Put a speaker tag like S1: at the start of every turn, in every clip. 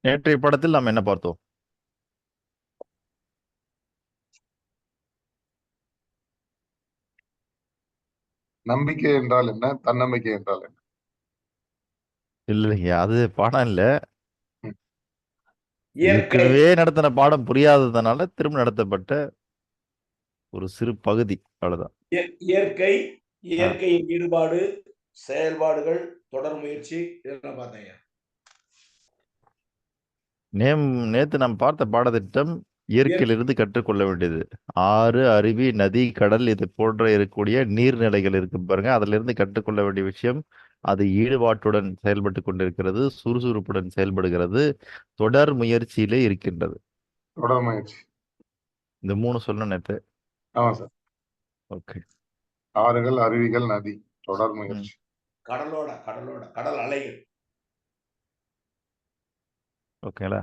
S1: நேற்றைய படத்தில் நாம் என்ன பார்த்தோம்?
S2: நம்பிக்கை என்றால் என்ன? தன்னம்பிக்கை என்றால் என்ன?
S1: இல்லைங்க, அது பாடம் இல்ல.
S2: ம்.
S3: இயற்கை
S1: ஏற்கனவே நடத்தின பாடம் புரியாததுனால திரும்ப நடத்தப்பட்ட ஒரு சிறு பகுதி, அவ்வளவுதான்.
S3: இயற்கை
S1: ஆ.
S3: இயற்கையின் ஈடுபாடு, செயல்பாடுகள், தொடர் முயற்சி இதெல்லாம் பார்த்தேங்க.
S1: நேத்து நாம் பார்த்த பாடத்திட்டம்
S3: இயற்கை
S1: இயற்கையிலிருந்து கற்றுக்கொள்ள வேண்டியது. ஆறு, அருவி, நதி, கடல் இது போன்ற இருக்கக்கூடிய நீர்நிலைகள் இருக்கு பாருங்க. அதுல இருந்து கற்றுக்கொள்ள வேண்டிய விஷயம், அது ஈடுபாட்டுடன் செயல்பட்டு கொண்டிருக்கிறது, சுறுசுறுப்புடன் செயல்படுகிறது, தொடர் முயற்சியிலே இருக்கின்றது.
S2: தொடர் முயற்சி.
S1: இந்த மூணு சொல்லணும் நேத்து.
S2: ஆமா சார்.
S1: ஓகே.
S2: ஆறுகள், அருவிகள், நதி, தொடர்
S1: ம்.
S2: முயற்சி.
S3: கடல் அலைகள்.
S1: ஓகேங்களா?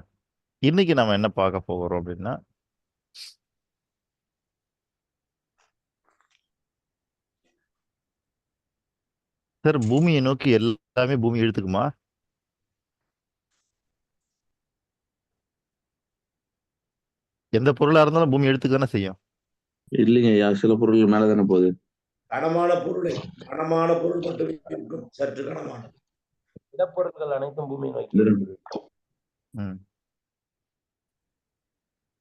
S1: இன்னைக்கு நம்ம என்ன பார்க்க போகிறோம் அப்படின்னா, சார், பூமியை நோக்கி எல்லாமே பூமி இழுத்துக்குமா? எந்த பொருளா இருந்தாலும் பூமி இழுத்துக்க தானே செய்யும்.
S4: இல்லைங்க ஐயா, சில பொருள் மேல தானே போகுது.
S3: கனமான பொருள் மட்டுமே இருக்கும், சற்று கனமானது.
S5: இடப்பொருட்கள் அனைத்தும் பூமியை நோக்கி இருக்குது.
S1: ம்.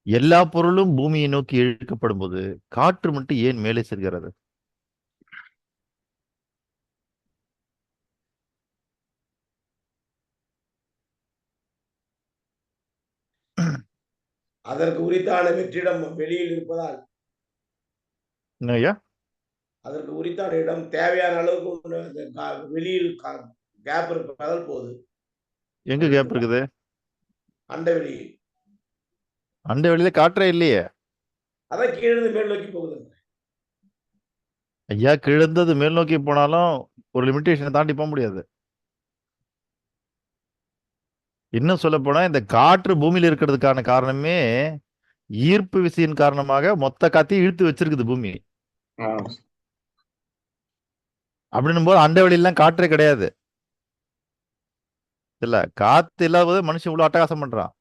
S1: எல்லா பொருளும் பூமியை நோக்கி இழுக்கப்படும் போது காற்று மட்டும் ஏன் மேலே செல்கிறது?
S3: அதற்கு உரித்தான வெற்றிடம் வெளியில் இருப்பதால்,
S1: என்ன ஐயா?
S3: அதற்கு உரித்தான இடம் தேவையான அளவுக்கு வெளியில் கேப் இருப்பதால் போகுது.
S1: எங்க கேப் இருக்குது?
S3: அண்டை வெளியில்.
S1: அந்த வெளியில காற்றே இல்லையே.
S3: அதான் கீழிருந்து மேல் நோக்கி போகுது.
S1: ஐயா, கிழந்தது மேல் நோக்கி போனாலும் ஒரு லிமிட்டேஷனை தாண்டி போக முடியாது. இன்னும் சொல்ல போனா, இந்த காற்று பூமியில இருக்கிறதுக்கான காரணமே ஈர்ப்பு விசையின் காரணமாக மொத்த காத்தையும் இழுத்து வச்சிருக்குது பூமி. அப்படின்னும் போது அண்ட வெளியெல்லாம் காற்றே கிடையாது. இல்ல, காத்து இல்லாத போது மனுஷன் இவ்வளவு அட்டகாசம் பண்றான்.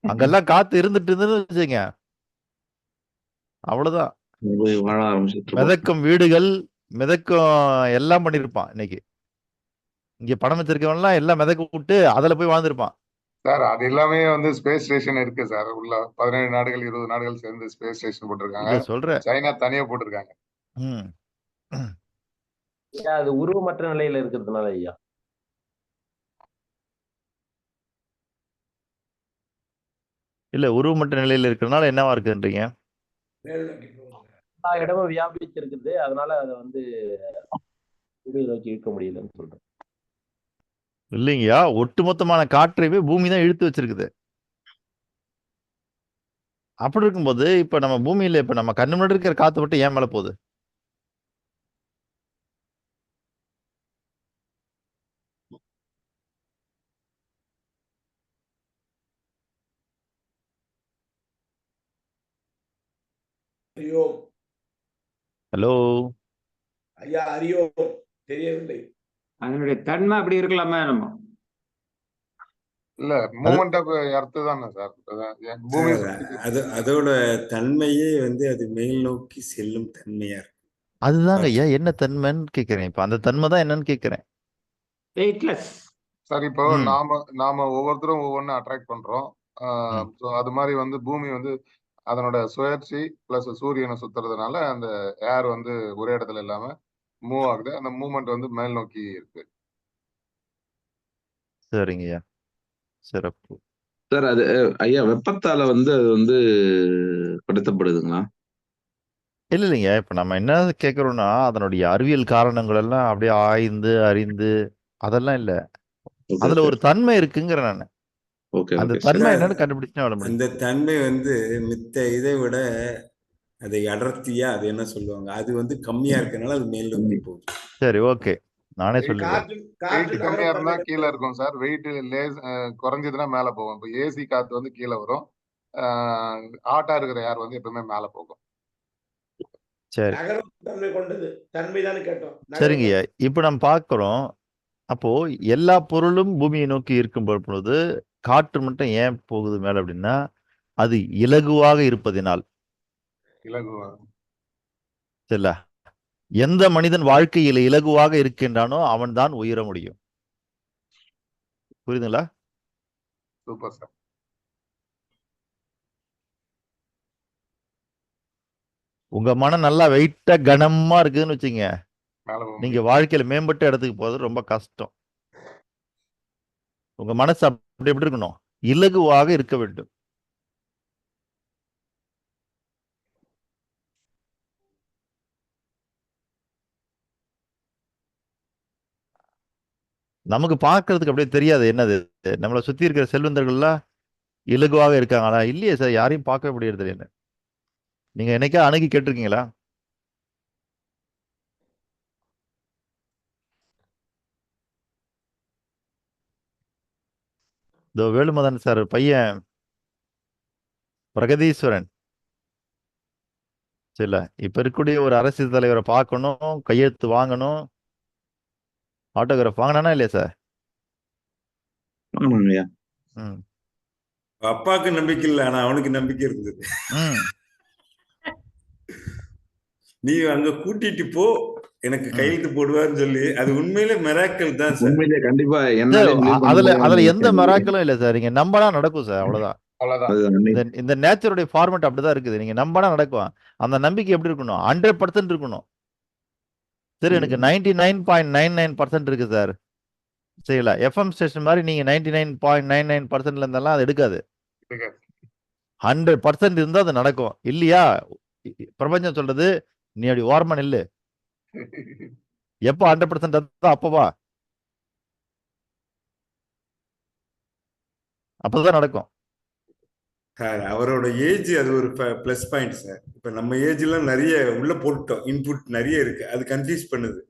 S1: அங்கெல்லாம் காத்து இருந்துட்டு இருந்துன்னு வச்சுங்க, அவ்வளவுதான்.
S4: போய் வாழ ஆரம்பிச்சிட்டு
S1: மிதக்கும் வீடுகள், மிதக்கும் எல்லாம் பண்ணிருப்பான் இன்னைக்கு. இங்க பணம் வச்சிருக்கவன்லாம் எல்லாம் மிதக்க விட்டு அதுல போய் வாழ்ந்துருப்பான்.
S2: சார், அது எல்லாமே வந்து ஸ்பேஸ் ஸ்டேஷன் இருக்கு சார். உள்ள 17 நாடுகள் 20 நாடுகள் சேர்ந்து ஸ்பேஸ் ஸ்டேஷன் போட்டிருக்காங்க.
S1: இல்ல சொல்ற.
S2: சைனா தனியா போட்டிருக்காங்க.
S1: ம்.
S5: ஐயா, அது உருவமற்ற நிலையில இருக்கிறதுனால ஐயா.
S1: இல்ல, உருவமற்ற நிலையில இருக்கிறதுனால என்னவா இருக்குன்றீங்க?
S3: மேல் நோக்கி போகுது.
S5: எல்லா இடமும் வியாபிச்சு இருக்குது, அதனால அதை பூமியை நோக்கி இழுக்க முடியலன்னு சொல்றேன்.
S1: இல்லைங்கய்யா, ஒட்டுமொத்தமான காற்றையே பூமி தான் இழுத்து வச்சிருக்குது. அப்படி இருக்கும்போது இப்ப நம்ம பூமியில இப்ப நம்ம கண்ணு முன்னாடி இருக்கிற காத்து மட்டும் ஏன் மேல போகுது?
S3: ஐயோ
S1: ஹலோ.
S3: ஐயா, அறியோ தெரியவில்லை.
S6: அதனுடைய தன்மை அப்படி இருக்கலாமா நம்ம?
S2: இல்ல, மூமெண்ட் ஆஃப் எர்த் தானே சார். பூமி
S7: அதோட தன்மையே வந்து அது மேல் நோக்கி செல்லும் தன்மையா இருக்கு.
S1: அதுதாங்க ஐயா, என்ன தன்மைன்னு கேக்குறேன். இப்ப அந்த தன்மை தான் என்னன்னு கேக்குறேன்.
S6: வெயிட்லெஸ்.
S2: சார், இப்போ
S1: ம்.
S2: நாம ஒவ்வொருத்தரும் ஒவ்வொன்னு அட்ராக்ட் பண்றோம்.
S1: ம்.
S2: So அது மாதிரி வந்து பூமி வந்து அதனோட சுழற்சி பிளஸ் சூரியனை சுத்துறதுனால அந்த ஏர் வந்து ஒரே இடத்துல இல்லாம மூவ் ஆகுது. அந்த மூவ்மெண்ட் வந்து மேல் நோக்கி இருக்கு.
S1: சரிங்க ஐயா, சிறப்பு.
S4: சார், அது ஐயா வெப்பத்தால அது கடத்தப்படுதுங்களா?
S1: இல்ல இல்லைங்க, இப்ப நம்ம என்ன கேக்குறோம்னா அதனுடைய அறிவியல் காரணங்கள் எல்லாம் அப்படியே ஆய்ந்து அறிந்து அதெல்லாம் இல்ல.
S4: ஓகே
S1: அதுல
S4: ஓகே
S1: ஒரு தன்மை இருக்குங்கிற நான்.
S4: ஓகே
S1: அந்த
S4: ஓகே சரி.
S1: தன்மை என்னன்னு கண்டுபிடிச்சா விட
S7: அந்த
S1: முடியும்.
S7: தன்மை வந்து மித்த இதை விட அதை அடர்த்தியா அது என்ன சொல்லுவாங்க, அது வந்து கம்மியா இருக்கனால அது மேல் நோக்கி போகுது.
S1: சரி, ஓகே, நானே சொல்லிடுறேன்.
S2: வெயிட் கம்மியா இருந்தா
S3: நகரும்
S2: கீழே இருக்கும் சார். வெயிட் குறைஞ்சதுன்னா மேல போகும். இப்போ ஏசி காத்து வந்து கீழே வரும். ஹாட்டா இருக்கிற ஏர் வந்து எப்பவுமே மேல போகும்.
S1: சரி,
S3: நகரும் தன்மை கொண்டது. தன்மைதானே கேட்டோம்.
S1: சரிங்க ஐயா. இப்ப நம்ம பார்க்கிறோம். அப்போ எல்லா பொருளும் பூமியை நோக்கி இருக்கும் பொழுது காற்று மட்டும் ஏன் போகுது மேல அப்படின்னா, அது இலகுவாக இருப்பதினால்.
S2: இலகுவா.
S1: சரில? எந்த மனிதன் வாழ்க்கையில் இலகுவாக இருக்கின்றானோ அவன் தான் உயர முடியும். புரியுதுங்களா?
S2: Super sir.
S1: உங்க மனம் நல்லா வெயிட்டா கனமா இருக்குதுன்னு வச்சுங்க,
S2: மேல போக
S1: நீங்க
S2: முடியும்.
S1: வாழ்க்கையில மேம்பட்ட இடத்துக்கு போறது ரொம்ப கஷ்டம். உங்க மனசு அப்படி எப்படி இருக்கணும்? இலகுவாக இருக்க வேண்டும். நமக்கு பார்க்கறதுக்கு அப்படியே தெரியாது என்னது. நம்மளை சுத்தி இருக்கிற செல்வந்தர்கள்லாம் இலகுவாக இருக்காங்களா? இல்லையே சார், யாரையும் பார்க்க முடியறது இல்லைன்னு. நீங்க என்னைக்கா அணுகி கேட்டிருக்கீங்களா? இந்த வேலுமதன் சார் பையன் பிரகதீஸ்வரன், சரில? இப்ப இருக்கக்கூடிய ஒரு அரசியல் தலைவரை பார்க்கணும், கையெழுத்து வாங்கணும், ஆட்டோகிராஃப் வாங்கினானா இல்லையா சார்?
S4: ஆமாங்க ஐயா.
S1: ம்
S7: அப்பாவுக்கு நம்பிக்கை இல்லை, ஆனா அவனுக்கு நம்பிக்கை இருந்தது.
S1: ம்
S7: நீ அங்க கூட்டிட்டு போ, எனக்கு
S1: ம்.
S7: கையெழுத்து போடுவான்னு சொல்லி, அது உண்மையிலே மிராக்கல் தான் சார்.
S4: உண்மையிலே கண்டிப்பா
S1: சார்,
S4: என்னாலே பிலீவ் பண்ண
S1: அதுல
S4: முடியாத
S1: எந்த
S4: விஷயம்.
S1: மிராக்களும் இல்லை சார். நீங்க நம்பினா நடக்கும் சார், அவ்வளவுதான்.
S2: அவ்வளவுதான்.
S4: அது
S1: இந்த இந்த நேச்சருடைய ஃபார்மேட் அப்படிதான் இருக்குது. நீங்க நம்பினா நடக்கும். அந்த நம்பிக்கை எப்படி இருக்கணும்? 100% இருக்கணும். சரி, எனக்கு 99.99% இருக்கு சார். சரிங்களா? எஃப்எம் ஸ்டேஷன் மாதிரி நீங்க 99.99%ல இருந்தாலும் அது எடுக்காது.
S2: இருக்காது.
S1: 100% இருந்தா அது நடக்கும். இல்லையா, பிரபஞ்சம் சொல்றது நீ அப்படி ஓரமா நில்லு. எப்போ 100% தான் அப்பவா, அப்பதான் நடக்கும்.
S7: சார் அவரோட ஏஜ் அது ஒரு பிளஸ் பாயிண்ட் சார். இப்ப நம்ம ஏஜ்லாம் நிறைய உள்ள போட்டுட்டோம், இன்புட் நிறைய இருக்கு, அது கன்ஃபியூஸ் பண்ணுது.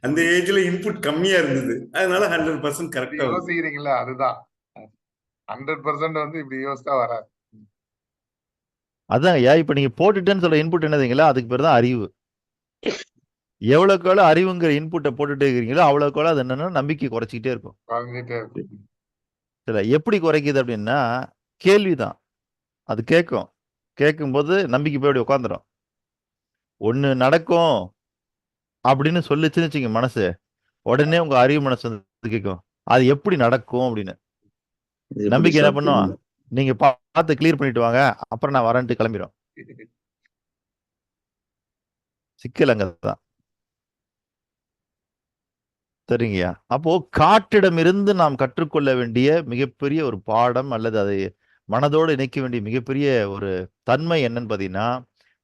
S7: அந்த ஏஜ்ல இன்புட் கம்மியா இருந்தது, அதனால 100% கரெக்டா வருது.
S2: யோசிக்கிறீங்களா? அதுதான் 100% வந்து இப்படி யோசிச்சா வராது.
S1: அதான் ஐயா, இப்ப நீங்க போட்டுட்டேன்னு சொல்ற இன்புட் என்னதுங்களா, அதுக்கு பேர் தான் அறிவு. எவ்வளவுக்கு எவ்வளவு அறிவுங்கிற இன்புட்டை போட்டுட்டே இருக்கிறீங்களோ அவ்வளவுக்கு எவ்வளவு அது என்னன்னா நம்பிக்கை குறைச்சிக்கிட்டே இருக்கும்.
S2: குறைஞ்சிட்டே இருக்கு.
S1: இல்ல, எப்படி குறைக்குது அப்படின்னா, கேள்விதான். அது கேட்கும். கேட்கும்போது நம்பிக்கை போய் அப்படி உட்காந்துரும். ஒண்ணு நடக்கும் அப்படின்னு சொல்லிச்சுன்னு வச்சுங்க மனசு, உடனே உங்க அறிவு மனசு வந்து கேட்கும், அது எப்படி நடக்கும் அப்படின்னு.
S4: இது எப்படி
S1: நம்பிக்கை என்ன பண்ணும்?
S4: சாத்தியம்?
S1: நீங்க பார்த்து கிளியர் பண்ணிட்டு வாங்க, அப்புறம் நான் வரேன்ட்டு கிளம்பிடும். சிக்கல் அங்கதான். சரிங்கய்யா. அப்போ காற்றிடமிருந்து நாம் கற்றுக்கொள்ள வேண்டிய மிகப்பெரிய ஒரு பாடம், அல்லது அதை மனதோடு இணைக்க வேண்டிய மிகப்பெரிய ஒரு தன்மை என்னன்னு பார்த்தீங்கன்னா,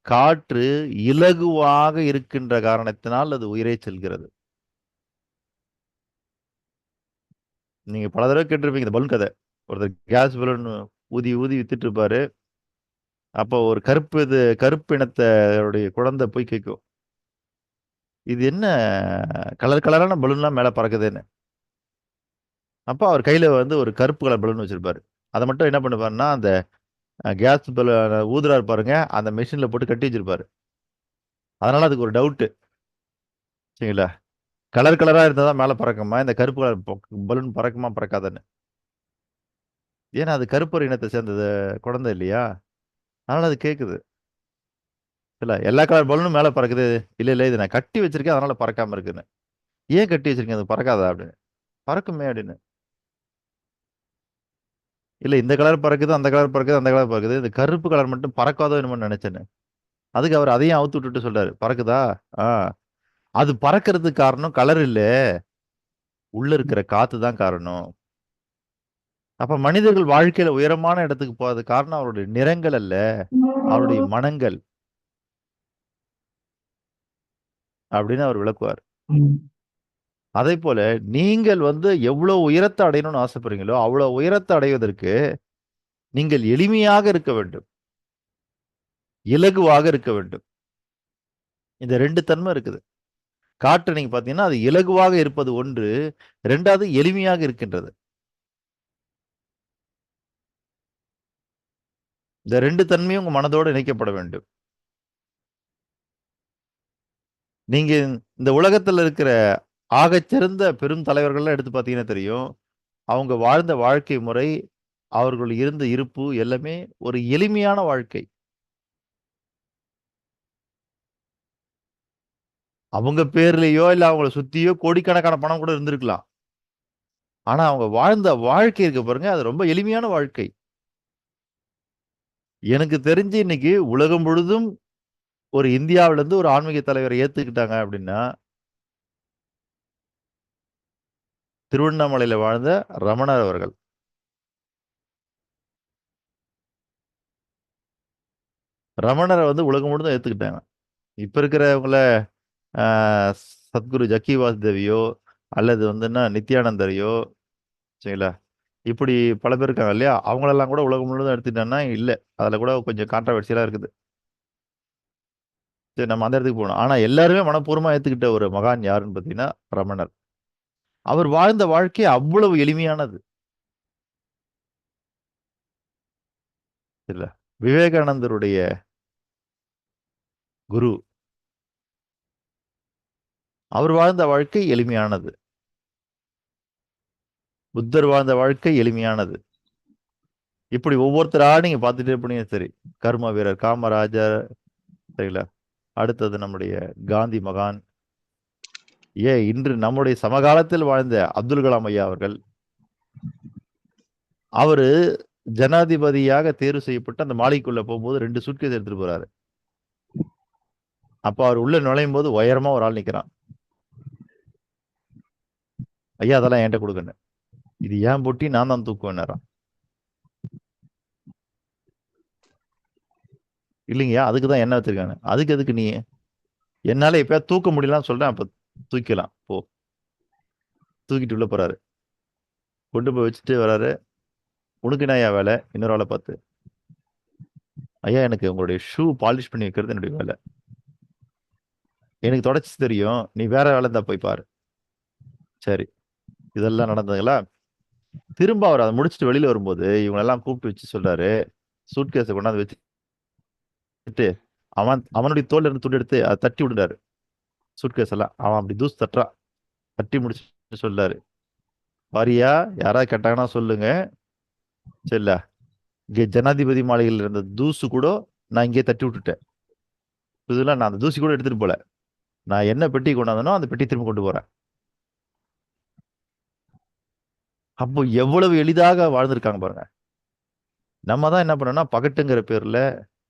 S1: காற்று இலகுவாக இருக்கின்ற காரணத்தினால் அது உயரே செல்கிறது. நீங்க பல தடவை கேட்டிருப்பீங்க இந்த பலூன் கதை. ஒருத்தர் கேஸ் பலூன் ஊதி ஊதி வித்துட்டு இருப்பாரு. அப்போ ஒரு கருப்பு இனத்தோடைய குழந்தை போய் கேட்கும், இது என்ன கலர் கலரான பலூன்லாம் மேல பறக்குதுன்னு. அப்போ அவர் கையில வந்து ஒரு கருப்பு கலர் பலூன் வச்சிருப்பாரு. அதை மட்டும் என்ன பண்ணுவாருன்னா, அந்த கேஸ் பலூன் ஊதுறாரு பாருங்க, அந்த மெஷின்ல போட்டு கட்டி வச்சிருப்பாரு. அதனால அதுக்கு ஒரு டவுட்டு, சரிங்களா? கலர் கலரா இருந்தா தான் மேல பறக்குமா, இந்த கருப்பு கலர் பலூன் பறக்குமா பறக்காதான்னு. ஏன்னா அது கருப்பர் இனத்தை சேர்ந்தது குழந்தை இல்லையா, அதனால அது கேட்குது. இல்ல, எல்லா கலர் பலூனும் மேல பறக்குது. இல்ல இல்ல, இது நான் கட்டி வச்சிருக்கேன் அதனால பறக்காம இருக்குன்னு. ஏன் கட்டி வச்சிருக்கேன், அது பறக்காதா அப்படின்னு. பறக்குமே அப்படின்னு. இல்ல, இந்த கலர் பறக்குது, அந்த கலர் பறக்குது, அந்த கலர் பறக்குது, இந்த கருப்பு கலர் மட்டும் பறக்காதோ என்னமோ நினைச்சேன்னு. அதுக்கு அவர் அதையும் அவுத்து விட்டுட்டு சொல்றாரு, பறக்குதா? ஆ, அது பறக்கிறதுக்கு காரணம் கலர் இல்ல, உள்ள இருக்கிற காத்து தான் காரணம். அப்ப மனிதர்கள் வாழ்க்கையில உயரமான இடத்துக்கு போறது காரணம் அவருடைய நிறங்கள் அல்ல, அவருடைய மனங்கள் அப்படின்னு அவர் விளக்குவார். அதே போல நீங்கள் வந்து எவ்வளவு உயரத்தை அடையணும்னு ஆசைப்படுறீங்களோ அவ்வளவு உயரத்தை அடைவதற்கு நீங்கள் எளிமையாக இருக்க வேண்டும், இலகுவாக இருக்க வேண்டும். இந்த ரெண்டு தன்மை இருக்குது. காற்று நீங்க பாத்தீங்கன்னா அது இலகுவாக இருப்பது ஒன்று, ரெண்டாவது எளிமையாக இருக்கின்றது. இந்த ரெண்டு தன்மையும் உங்க மனதோடு இணைக்கப்பட வேண்டும். நீங்க இந்த உலகத்துல இருக்கிற ஆகச்சிறந்த பெரும் தலைவர்கள்லாம் எடுத்து பார்த்தீங்கன்னா தெரியும், அவங்க வாழ்ந்த வாழ்க்கை முறை, அவர்கள் இருந்த இருப்பு எல்லாமே ஒரு எளிமையான வாழ்க்கை. அவங்க பேர்லயோ இல்ல அவங்கள சுத்தியோ கோடிக்கணக்கான பணம் கூட இருந்திருக்கலாம். ஆனா அவங்க வாழ்ந்த வாழ்க்கை இருக்கு பாருங்க, அது ரொம்ப எளிமையான வாழ்க்கை. எனக்கு தெரிஞ்சு இன்னைக்கு உலகம் முழுதும் ஒரு இந்தியாவில இருந்து ஒரு ஆன்மீக தலைவரை ஏத்துக்கிட்டாங்க அப்படின்னா, திருவண்ணாமலையில வாழ்ந்த ரமணர் அவர்கள். ரமணரை வந்து உலகம் முழுதும் ஏத்துக்கிட்டாங்க. இப்ப இருக்கிறவங்கள சத்குரு ஜக்கி வாசுதேவியோ அல்லது வந்துன்னா நித்யானந்தரையோ சரிங்களா, இப்படி பல பேர் இருக்காங்க இல்லையா, அவங்களெல்லாம் கூட உலகம் முழுவதும் எடுத்துட்டோம்னா இல்ல, அதுல கூட கொஞ்சம் கான்ட்ரவர்சியலா இருக்குது. சரி, நம்ம அந்த இடத்துக்கு போகணும். ஆனா எல்லாருமே மனப்பூர்வமா ஏத்துக்கிட்ட ஒரு மகான் யாருன்னு பாத்தீங்கன்னா ரமணர். அவர் வாழ்ந்த வாழ்க்கை அவ்வளவு எளிமையானது இல்ல. விவேகானந்தருடைய குரு, அவர் வாழ்ந்த வாழ்க்கை எளிமையானது. புத்தர் வாழ்ந்த வாழ்க்கை எளிமையானது. இப்படி ஒவ்வொருத்தரா நீங்க பார்த்துட்டே போனீங்க. சரி, கர்ம வீரர் காமராஜர் சரிங்களா, அடுத்தது நம்முடைய காந்தி மகான், இன்று நம்முடைய சமகாலத்தில் வாழ்ந்த அப்துல் கலாம் ஐயா அவர்கள், அவரு ஜனாதிபதியாக தேர்வு செய்யப்பட்டு அந்த மாளிகைக்குள்ள போகும்போது 2 சூட்கேஸ் எடுத்துட்டு போறாரு. அப்ப அவர் உள்ள நுழையும் போது உயரமா ஒரு ஆள் நிக்கிறான். ஐயா அதெல்லாம் என்கிட்ட கொடுக்கணும், இது ஏன் போட்டி, நான் தான் தூக்குவேன். இல்லைங்கய்யா, அதுக்கு தான் என்ன வச்சிருக்காங்க. அதுக்கு எதுக்கு நீ, என்னால எப்ப தூக்க முடியலாம் சொல்றேன், அப்ப தூக்கலாம் போ. தூக்கிட்டு உள்ள போறாரு, கொண்டு போய் வச்சுட்டு வராரு. உனக்கு என்ன ஐயா வேலை? இன்னொரு ஆளை பார்த்து, ஐயா எனக்கு உங்களுடைய ஷூ பாலிஷ் பண்ணி வைக்கிறது என்னுடைய வேலை, எனக்கு தொடச்சி தெரியும், நீ வேற வேலை தான் போய் பாரு. சரி, இதெல்லாம் நடந்ததுங்களா. திரும்ப அவர் அதை முடிச்சுட்டு வெளியில வரும்போது இவங்களெல்லாம் கூப்பிட்டு வச்சு சொல்றாரு, சூட்கேஸை கொண்டாந்து வச்சுட்டு அவனுடைய தோல்ல இருந்து துண்டு எடுத்து அதை தட்டி விடுறாரு. சூட்கேஸ் எல்லாம் அவன் அப்படி தூசு தட்டுறான். தட்டி முடிச்சு சொல்றாரு, வாரியா யாராவது கேட்டாங்கன்னா சொல்லுங்க சரில, இங்கே ஜனாதிபதி மாளிகையில் இருந்த தூசு கூட நான் இங்கே தட்டி விட்டுட்டேன். இதெல்லாம் நான் அந்த தூசி கூட எடுத்துட்டு போல, நான் என்ன பெட்டி கொண்டாந்தனோ அந்த பெட்டி திரும்ப கொண்டு போறேன். அப்போ எவ்வளவு எளிதாக வாழ்ந்திருக்காங்க பாருங்க. நம்ம தான் என்ன பண்ணோம்னா பகட்டுங்கிற பேர்ல,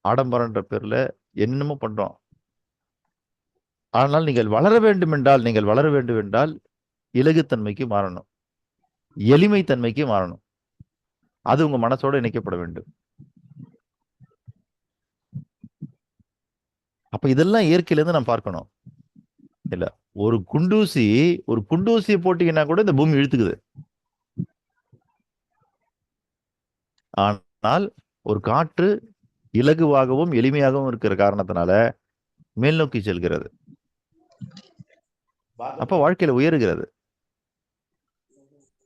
S1: ஆடம்பரன்ற பேர்ல என்னமோ பண்றோம். ஆனால் நீங்கள் வளர வேண்டும் என்றால் இலகுத்தன்மைக்கு மாறணும், எளிமைத்தன்மைக்கு மாறணும். அது உங்க மனசோட இணைக்கப்பட வேண்டும். அப்ப இதெல்லாம் இயற்கையில இருந்து நம்ம பார்க்கணும் இல்ல. ஒரு குண்டூசியை போட்டீங்கன்னா கூட இந்த பூமி இழுத்துக்குது. ஆனால் ஒரு காற்று இலகுவாகவும் எளிமையாகவும் இருக்கிற காரணத்தினால மேல் நோக்கி செல்கிறது. அப்ப வாழ்க்கையில உயருகிறது.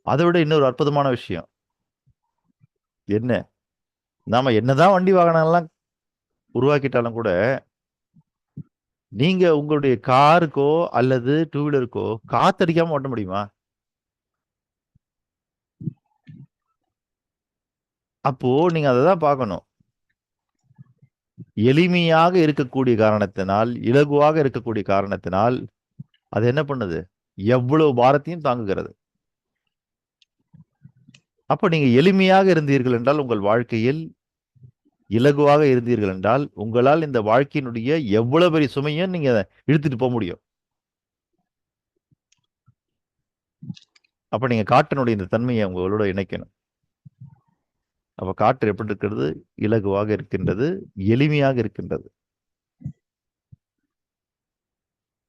S1: அதை விட இன்னொரு அற்புதமான விஷயம் என்ன, நாம என்னதான் வண்டி வாகனங்கள்லாம் உருவாக்கிட்டாலும் கூட நீங்க உங்களுடைய காருக்கோ அல்லது 2 வீலருக்கோ காத்தடிக்காம ஓட்ட முடியுமா? அப்போ நீங்க அதை தான் பார்க்கணும். எளிமையாக இருக்கக்கூடிய காரணத்தினால், இலகுவாக இருக்கக்கூடிய காரணத்தினால் அது என்ன பண்ணுது, எவ்வளவு பாரத்தையும் தாங்குகிறது. அப்ப நீங்க எளிமையாக இருந்தீர்கள் என்றால், உங்கள் வாழ்க்கையில் இலகுவாக இருந்தீர்கள் என்றால், உங்களால் இந்த வாழ்க்கையினுடைய எவ்வளவு பெரிய சுமையும் நீங்க இழுத்துட்டு போக முடியும். அப்ப நீங்க காற்றினுடைய இந்த தன்மையை உங்களோட இணைக்கணும். அப்ப காற்று எப்படி இருக்கிறது, இலகுவாக இருக்கின்றது, எளிமையாக இருக்கின்றது.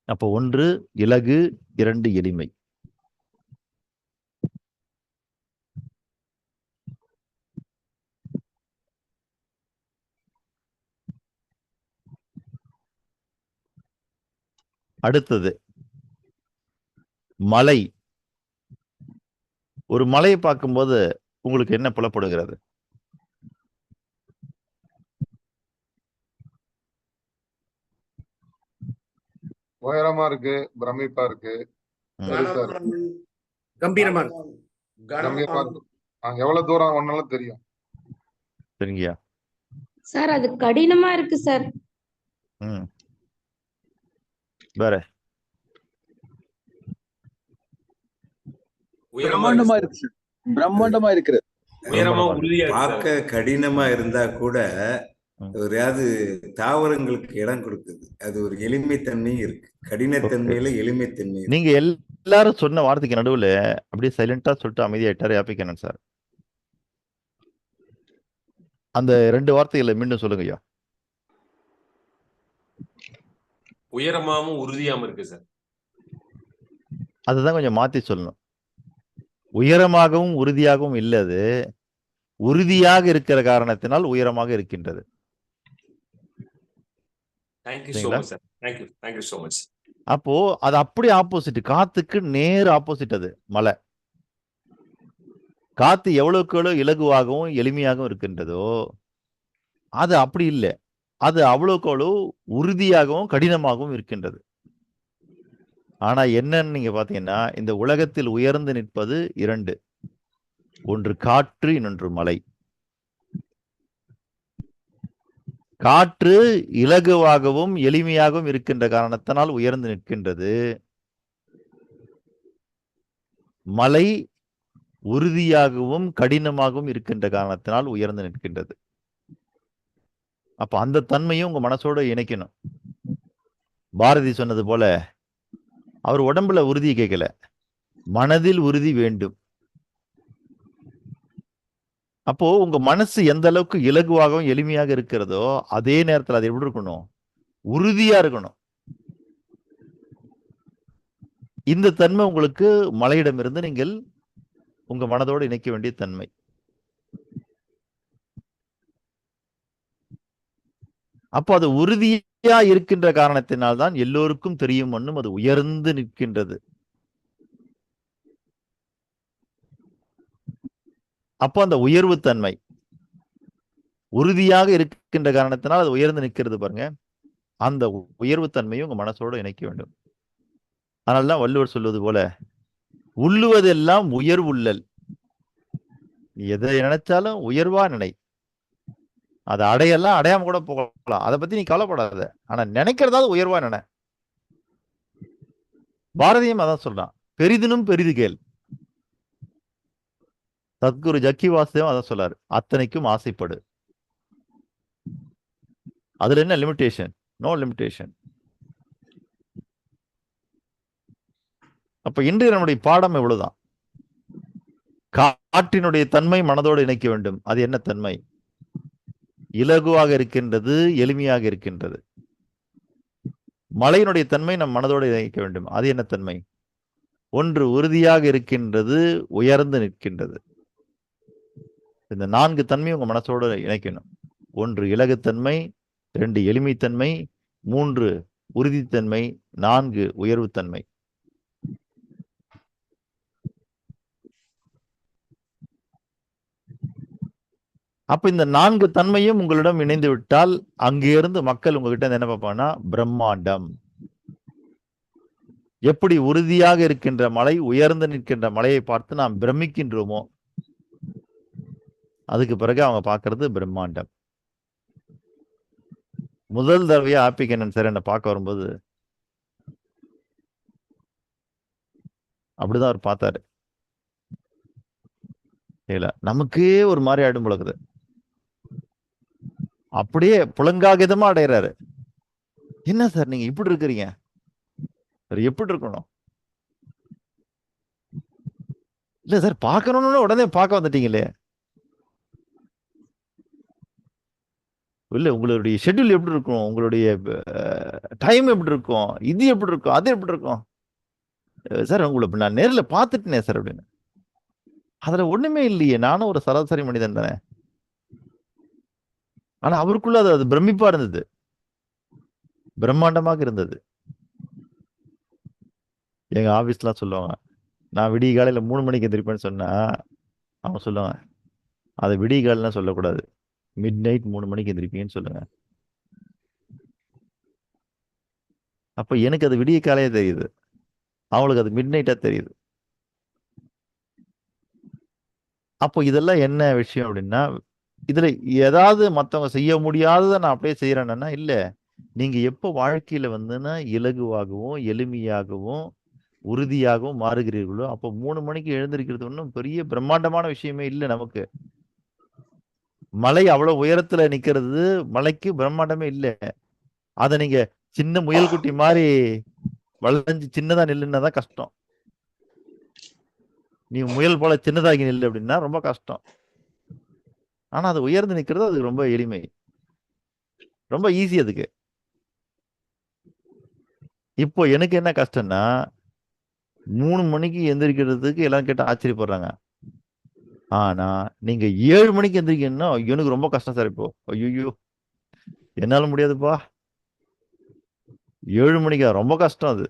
S1: அப்ப 1 இலகு, 2 எளிமை. அடுத்தது மலை. ஒரு மலையை பார்க்கும்போது உங்களுக்கு என்ன புலப்படுகிறது?
S2: உயரமா இருக்கு, பிரமிப்பா இருக்கு, பெருசா இருக்கு,
S3: கம்பீரமா
S2: கம்பீரமா இருக்கு. எவ்வளவு தூரம் ஒன்னாலும் தெரியும்.
S1: சரிங்கய்யா.
S8: சார் அது கடினமா இருக்கு சார்.
S1: ம் வேற
S9: பிரம்மாண்டமா இருக்கு சார். பிரம்மாண்டமா இருக்கிறது.
S1: உயரமா
S7: பார்க்க கடினமா இருந்தா கூட
S1: ம்.
S7: ஒரு தாவரங்களுக்கு இடம் கொடுக்குது. அது ஒரு எளிமைத்தன்மையும் இருக்கு. கடினத்தன்மையில எளிமைத்தன்மை இருக்கு.
S1: நீங்க எல்லாரும் சொன்ன வார்த்தைக்கு நடுவுல அப்படியே சைலண்டா சொல்லிட்டு அமைதியாயிட்டாரு யாப்பிக்கண்ணன் சார். அந்த 2 வார்த்தைகளை மீண்டும் சொல்லுங்க ஐயா.
S10: உயரமாவும் உறுதியாம இருக்கு சார்.
S1: அதுதான் கொஞ்சம் மாத்தி சொல்லணும். உயரமாகவும் உறுதியாகவும் இல்லது, உறுதியாக இருக்கிற காரணத்தினால் உயரமாக இருக்கின்றது.
S10: தேங்க்யூ சோ
S1: சரிங்களா?
S10: Much sir. Thank you so much.
S1: அப்போ அது அப்படியே ஆப்போசிட், காத்துக்கு நேர் ஆப்போசிட். அது மலை. காத்து எவ்வளவுக்கு எவ்வளவு இலகுவாகவும் எளிமையாகவும் இருக்கின்றதோ அது அப்படி இல்லை. அது அவ்வளவுக்கு அவ்வளவு உறுதியாகவும் கடினமாகவும் இருக்கின்றது. ஆனா என்னன்னு நீங்க பாத்தீங்கன்னா, இந்த உலகத்தில் உயர்ந்து நிற்பது 2. ஒன்று காற்று, இன்னொன்று மலை. காற்று இலகுவாகவும் எளிமையாகவும் இருக்கின்ற காரணத்தினால் உயர்ந்து நிற்கின்றது. மலை உறுதியாகவும் கடினமாகவும் இருக்கின்ற காரணத்தினால் உயர்ந்து நிற்கின்றது. அப்ப அந்த தன்மையும் உங்க மனசோட இணைக்கணும். பாரதி சொன்னது போல, அவர் உடம்புல உறுதி கேட்கல, மனதில் உறுதி வேண்டும். அப்போ உங்க மனசு எந்த அளவுக்கு இலகுவாகவும் எளிமையாக இருக்கிறதோ அதே நேரத்தில் அது எப்படி இருக்கணும்? உறுதியா இருக்கணும். இந்த தன்மை உங்களுக்கு மலையிடமிருந்து நீங்கள் உங்க மனதோடு இணைக்க வேண்டிய தன்மை. அப்போ அது உறுதியா இருக்கின்ற காரணத்தினால்தான் எல்லோருக்கும் தெரியும் ஒன்றும் அது உயர்ந்து நிற்கின்றது. அப்போ அந்த உயர்வு தன்மை உறுதியாக இருக்கின்ற காரணத்தினால் அது உயர்ந்து நிற்கிறது பாருங்க. அந்த உயர்வு தன்மையும் உங்க மனசோடு இணைக்க வேண்டும். அதனால்தான் வள்ளுவர் சொல்வது போல, உள்ளுவதெல்லாம் உயர்வுள்ளல். எதை நினைச்சாலும் உயர்வா நினை. அதை அடையலாம், அடையாம கூட போகலாம். அதை பத்தி நீ கவலைப்படாத. ஆனா நினைக்கிறதாவது உயர்வா நினை. பாரதியும் அதான் சொல்றான், பெரிதினும் பெரிது கேள். சத்குரு ஜக்கி வாசுதேவன் அதான் சொல்லாரு, அத்தனைக்கும் ஆசைப்படு. அதுல என்ன லிமிடேஷன்? No limitation. அப்ப இன்று நம்முடைய பாடம் எவ்வளவுதான். காற்றினுடைய தன்மை மனதோடு இணைக்க வேண்டும். அது என்ன தன்மை? இலகுவாக இருக்கின்றது, எளிமையாக இருக்கின்றது. மலையினுடைய தன்மை நம் மனதோடு இணைக்க வேண்டும். அது என்ன தன்மை? ஒன்று உறுதியாக இருக்கின்றது, உயர்ந்து நிற்கின்றது. இந்த 4 தன்மையும் உங்க மனசோடு இணைக்கணும். 1 இலகுத்தன்மை, 2 எளிமைத்தன்மை, 3 உறுதித்தன்மை, 4 உயர்வுத்தன்மை. அப்ப இந்த 4 தன்மையும் உங்களிடம் இணைந்து விட்டால் அங்கிருந்து மக்கள் உங்ககிட்ட என்ன பார்ப்பாங்கன்னா, பிரம்மாண்டம். எப்படி உறுதியாக இருக்கின்ற மலை, உயர்ந்து நிற்கின்ற மலையை பார்த்து நாம் பிரமிக்கின்றோமோ, அதுக்கு பிறகு அவங்க பார்க்கறது பிரம்மாண்டம். முதல் தடவையா ஆப்பிக்கண்ணன் சார் என்னை பார்க்க வரும்போது அப்படிதான் அவர் பார்த்தாரு. இல்ல, நமக்கே ஒரு மாதிரி ஆயிடும் போலக்குது. அப்படியே புலங்காகிதமா அடைகிறாரு. என்ன சார் நீங்க இப்படி இருக்கிறீங்க? எப்படி இருக்கணும்? இல்ல சார், பார்க்கணும்னு உடனே பார்க்க வந்துட்டீங்களே. இல்ல, உங்களுடைய ஷெட்யூல் எப்படி இருக்கும்? உங்களுடைய டைம் எப்படி இருக்கும்? இது எப்படி இருக்கும்? அது எப்படி இருக்கும்? சார் உங்களை நான் நேரில் பார்த்துட்டேனே சார் அப்படின்னு. அதுல ஒண்ணுமே இல்லையே, நானும் ஒரு சராசரி மனிதன் தானே. ஆனா அவருக்குள்ள அது பிரமிப்பா இருந்தது, பிரம்மாண்டமாக இருந்தது. எங்க ஆபீஸ்லாம் சொல்லுவாங்க, நான் விடிய காலையில 3 மணிக்கு எந்திரிப்பேன்னு சொன்னா அவங்க சொல்லுவாங்க, அதை விடிய காலைலாம் சொல்லக்கூடாது, மிட் நைட் 3 மணிக்கு எந்திரிப்பீங்கன்னு சொல்லுங்க. அப்ப எனக்கு அது விடிய காலையே தெரியுது, அவங்களுக்கு அது மிட் நைட்டா தெரியுது. அப்போ இதெல்லாம் என்ன விஷயம் அப்படின்னா, இதுல ஏதாவது மத்தவங்க செய்ய முடியாததை நான் அப்படியே செய்யறேன்னா இல்ல. நீங்க எப்போ வாழ்க்கையில வந்துன்னா இலகுவாகவும், எளிமையாகவும், உறுதியாகவும் மாறுகிறீர்களோ, அப்போ 3 மணிக்கு எழுந்திருக்கிறது ஒண்ணும் பெரிய பிரம்மாண்டமான விஷயமே இல்ல நமக்கு. மலை அவ்வளவு உயரத்துல நிக்கிறது மலைக்கு பிரம்மாண்டமே இல்ல. அத நீங்க சின்ன முயல் குட்டி மாதிரி வளைஞ்சு சின்னதா நில்லுன்னா தான் கஷ்டம். நீ முயல் போல சின்னதாகி நில்லு அப்படின்னா ரொம்ப கஷ்டம். ஆனா அது உயர்ந்து நிக்கிறது அது ரொம்ப எளிமை. ரொம்ப ஈஸி அதுக்கு. இப்போ எனக்கு என்ன கஷ்டம்னா 3 மணிக்கு எந்திரிக்கிறதுக்கு எல்லாம் கேட்டு ஆச்சரியப்படுறாங்க. ஆனா நீங்க 7 மணிக்கு எந்திரிக்கணும்னா எனக்கு ரொம்ப கஷ்டம் சார் இப்போ. ஐயோ என்னால முடியாதுப்பா. 7 மணிக்கா ரொம்ப கஷ்டம் அது.